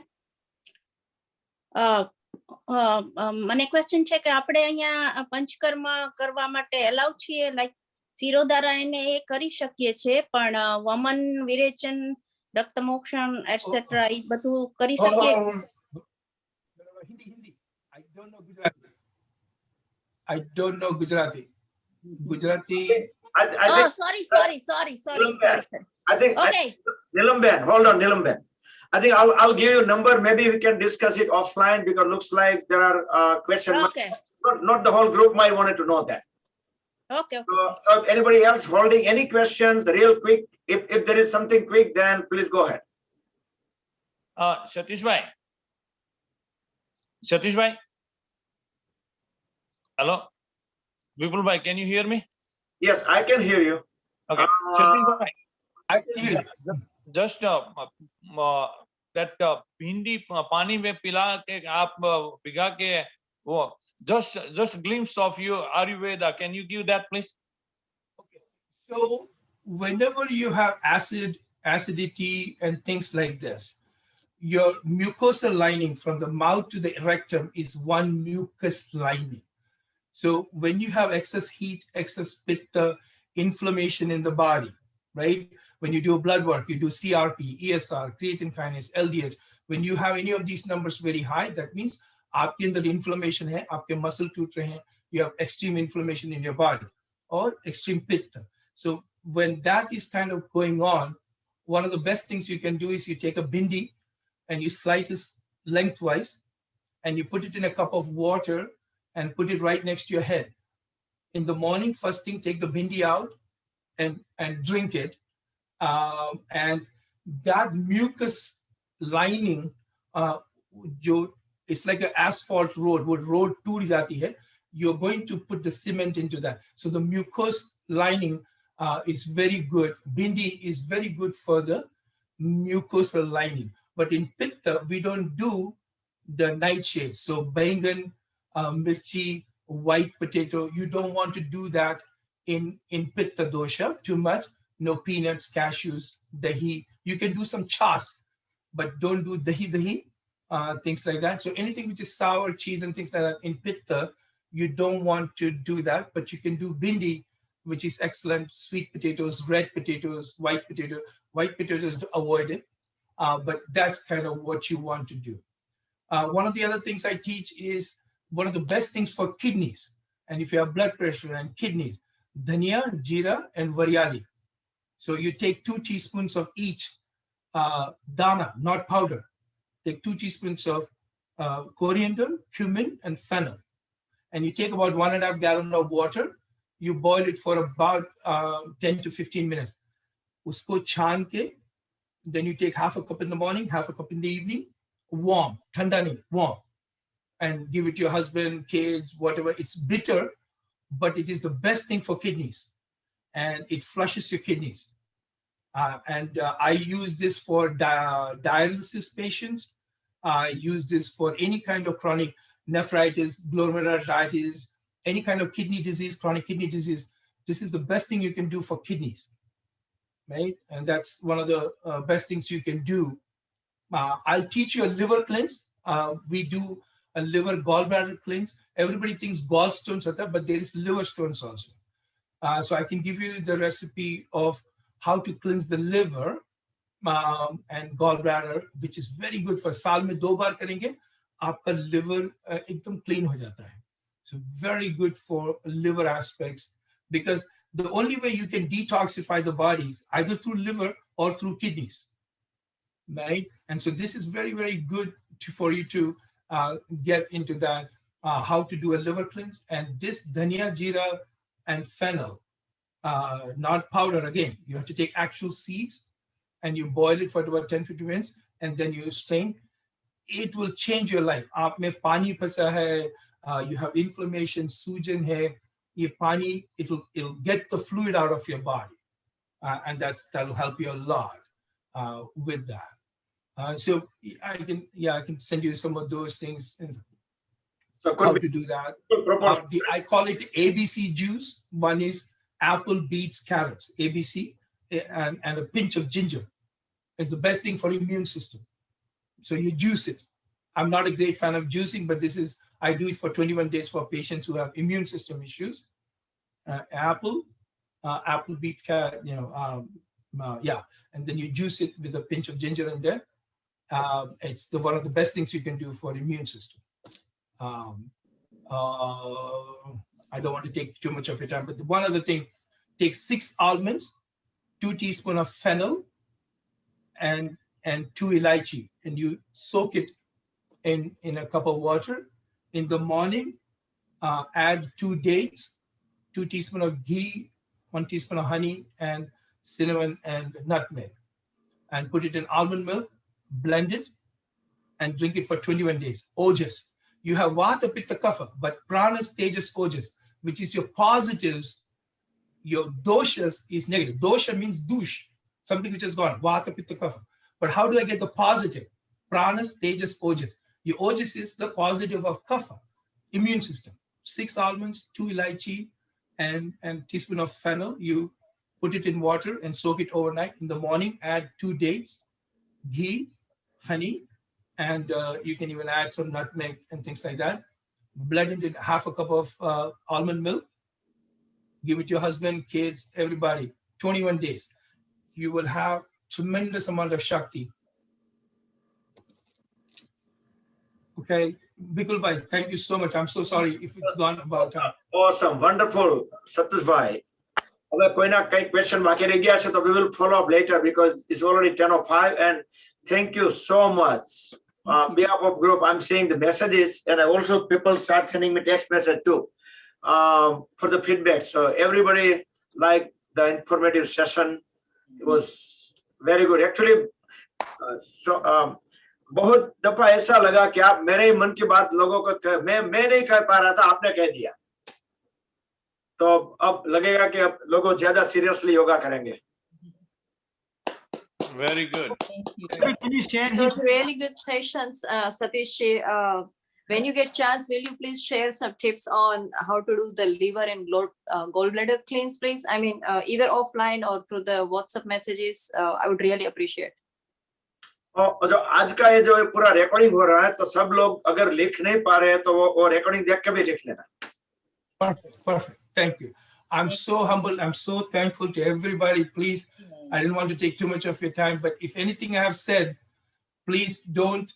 મને question છે કે આપણે અહીંયા પંચકર્મ કરવા માટે allow છીએ, like shirodhara એને એ કરી શકીએ છે, પણ વમન, વિરેચન, રક્તમોક્ષણ એટસેટ્રા એ બધું કરી શકીએ? Hindi. I don't know Gujarati. Oh, sorry. I think Okay. Nilamben, hold on, Nilamben. I think I'll give you a number. Maybe we can discuss it offline because looks like there are questions. Okay. not the whole group might wanted to know that. Okay, okay. So if anybody else holding any questions, real quick, if there is something quick, then please go ahead. Satishbhai. Satishbhai. Hello. Vipulbhai, can you hear me? Yes, I can hear you. Okay. Satishbhai, I can hear you. just that भिंडी पानी में पिला के आप भिगा के वो just glimpse of your Ayurveda. Can you give that, please? Okay. So whenever you have acidity and things like this, your mucosal lining from the mouth to the rectum is one mucus lining. So when you have excess heat, excess pitta, inflammation in the body, right? When you do blood work, you do CRP, ESR, creatine kinase, LDH. When you have any of these numbers very high, that means आपके अंदर inflammation है, आपके muscle टूट रहे हैं, you have extreme inflammation in your body or extreme pitta. So when that is kind of going on, one of the best things you can do is you take a bindi and you slice it lengthwise and you put it in a cup of water and put it right next to your head. In the morning, first thing, take the bindi out and drink it. And that mucus lining, it's like an asphalt road, wo road toot jati hai, you're going to put the cement into that. So the mucous lining is very good. Bindi is very good for the mucosal lining. But in pitta, we don't do the nightshades. So baingan, mirchi, white potato, you don't want to do that in pitta dosha too much. No peanuts, cashews, dahi. You can do some chas, but don't do dahi, things like that. So anything which is sour, cheese and things like that in pitta, you don't want to do that, but you can do bindi, which is excellent. Sweet potatoes, red potatoes, white potato. White potatoes avoid it, but that's kind of what you want to do. One of the other things I teach is one of the best things for kidneys. And if you have blood pressure and kidneys, dhania, jeera, and variali. So you take 2 teaspoons of each dana, not powder. Take 2 teaspoons of coriander, cumin, and fennel. And you take about 1.5 gallons of water. You boil it for about 10 to 15 minutes. Usko chhan ke, then you take half a cup in the morning, half a cup in the evening, warm, thanda nahi, warm. And give it to your husband, kids, whatever. It's bitter, but it is the best thing for kidneys. And it flushes your kidneys. I use this for dialysis patients. I use this for any kind of chronic nephritis, glomerulitis, any kind of kidney disease, chronic kidney disease. This is the best thing you can do for kidneys, right? And that's one of the best things you can do. I'll teach you a liver cleanse. We do a liver gallbladder cleanse. Everybody thinks gallstones are there, but there is liver stones also. So I can give you the recipe of how to cleanse the liver and gallbladder, which is very good for साल में 2 बार करेंगे, आपका liver एकदम clean हो जाता है. So very good for liver aspects, because the only way you can detoxify the body is either through liver or through kidneys, right? And so this is very, very good for you to get into that, how to do a liver cleanse. And this dhania, jeera, and fennel, not powder again. You have to take actual seeds and you boil it for about 10-15 minutes and then you strain. It will change your life. आप में पानी फंसा है, you have inflammation, सूजन है, ये पानी, it'll get the fluid out of your body, and that'll help you a lot with that. So I can send you some of those things and So how to do that. I call it ABC juice. One is apple, beets, carrots, ABC, and a pinch of ginger is the best thing for immune system. So you juice it. I'm not a great fan of juicing, but I do it for 21 days for patients who have immune system issues. Apple, beet, carrot, and then you juice it with a pinch of ginger in there. It's one of the best things you can do for immune system. I don't want to take too much of your time, but one other thing, take 6 almonds, 2 teaspoons of fennel, and 2 elaichi, and you soak it in a cup of water. In the morning, add 2 dates, 2 teaspoons of ghee, 1 teaspoon of honey, and cinnamon and nutmeg, and put it in almond milk, blend it, and drink it for 21 days. Ojas. You have Vata, Pitta, Kapha, but Pranas, Tejas, Ojas, which is your positives. Your doshas is negative. Dosha means douche, something which has gone. Vata, Pitta, Kapha. But how do I get the positive? Pranas, Tejas, Ojas. Your Ojas is the positive of Kapha, immune system. 6 almonds, 2 elaichi, and teaspoon of fennel. You put it in water and soak it overnight. In the morning, add 2 dates, ghee, honey, and you can even add some nutmeg and things like that. Blend it in half a cup of almond milk. Give it to your husband, kids, everybody. 21 days. You will have tremendous amount of Shakti. Okay, Bikul Bhai, thank you so much. I'm so sorry if it's gone about time. Awesome, wonderful, Satishbhai. હવે કોઈના કઈ question બાકી રહી ગયા છે તો we will follow up later because it's already 10:05 and thank you so much. Behalf of group, I'm seeing the messages and I also people start sending me text message too for the feedback. So everybody liked the informative session. It was very good. Actually, बहुत दफा ऐसा लगा कि आप मेरे ही मन की बात लोगों को मैं नहीं कह पा रहा था, आपने कह दिया, तो अब लगेगा कि अब लोग ज्यादा सीरियसली योगा करेंगे. Very good. Thank you. Can you share Those really good sessions, Satish. When you get chance, will you please share some tips on how to do the liver and gallbladder cleanse, please? I mean, either offline or through the WhatsApp messages. I would really appreciate. जो आज का ये जो पूरा recording हो रहा है तो सब लोग अगर लिख नहीं पा रहे हैं तो वो रिकॉर्डिंग देख के भी लिख लेना. Perfect. Thank you. I'm so humble. I'm so thankful to everybody. Please, I didn't want to take too much of your time, but if anything I have said, please don't.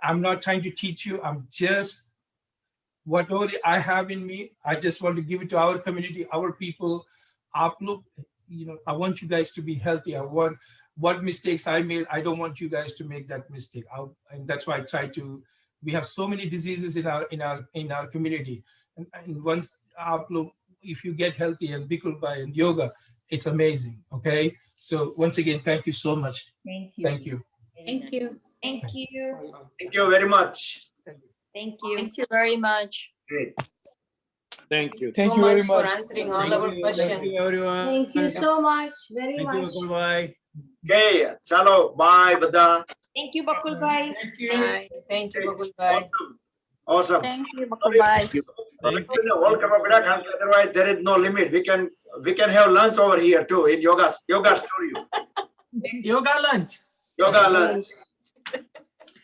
I'm not trying to teach you. I'm just, whatever I have in me, I just want to give it to our community, our people. I want you guys to be healthy. I want what mistakes I made. I don't want you guys to make that mistake. And that's why I try to. We have so many diseases in our community, and once if you get healthy and Bikulbai and yoga, it's amazing. Okay, so once again, thank you so much. Thank you. Thank you. Thank you. Thank you. Thank you very much. Thank you. Thank you very much. Great. Thank you. Thank you very much for answering all our questions. Thank you, everyone. Thank you so much. Very Thank you, much. Bikulbai. Okay, chalo, bye, બધા. Thank you, Bakul Bhai. Thank you. Bye. Thank you, Bakul Bhai. Awesome. Thank you. Bye. All cover beda, otherwise there is no limit. We can have lunch over here too in yoga studio. Yoga lunch. Yoga lunch.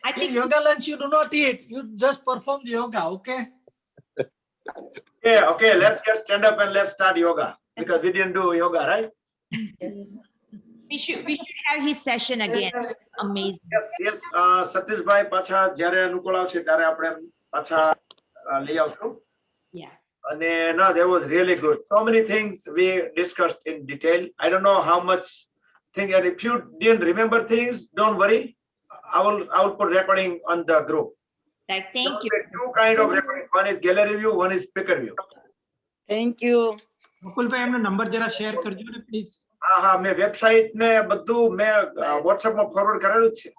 I In think yoga lunch, you do not eat. You just perform the yoga, okay? Okay, let's get stand up and let's start yoga because we didn't do yoga, right? Yes. we should have his session again. Amazing. Yes. Satishbhai પાછા જ્યારે અનુકૂળ આવશે ત્યારે આપણે પાછા લઈ આવશું. Yeah. And no, that was really good. So many things we discussed in detail. I don't know how much thing, and if you didn't remember things, don't worry. I will put recording on the group. Like, thank you. Two kind of recording. One is gallery view, one is speaker view. Thank you. Bakul ભાઈ એમનો number જરા share કરજો ને please. હા, મેં website ને બધું મેં WhatsApp માં ફોરવર્ડ કરેલું જ છે.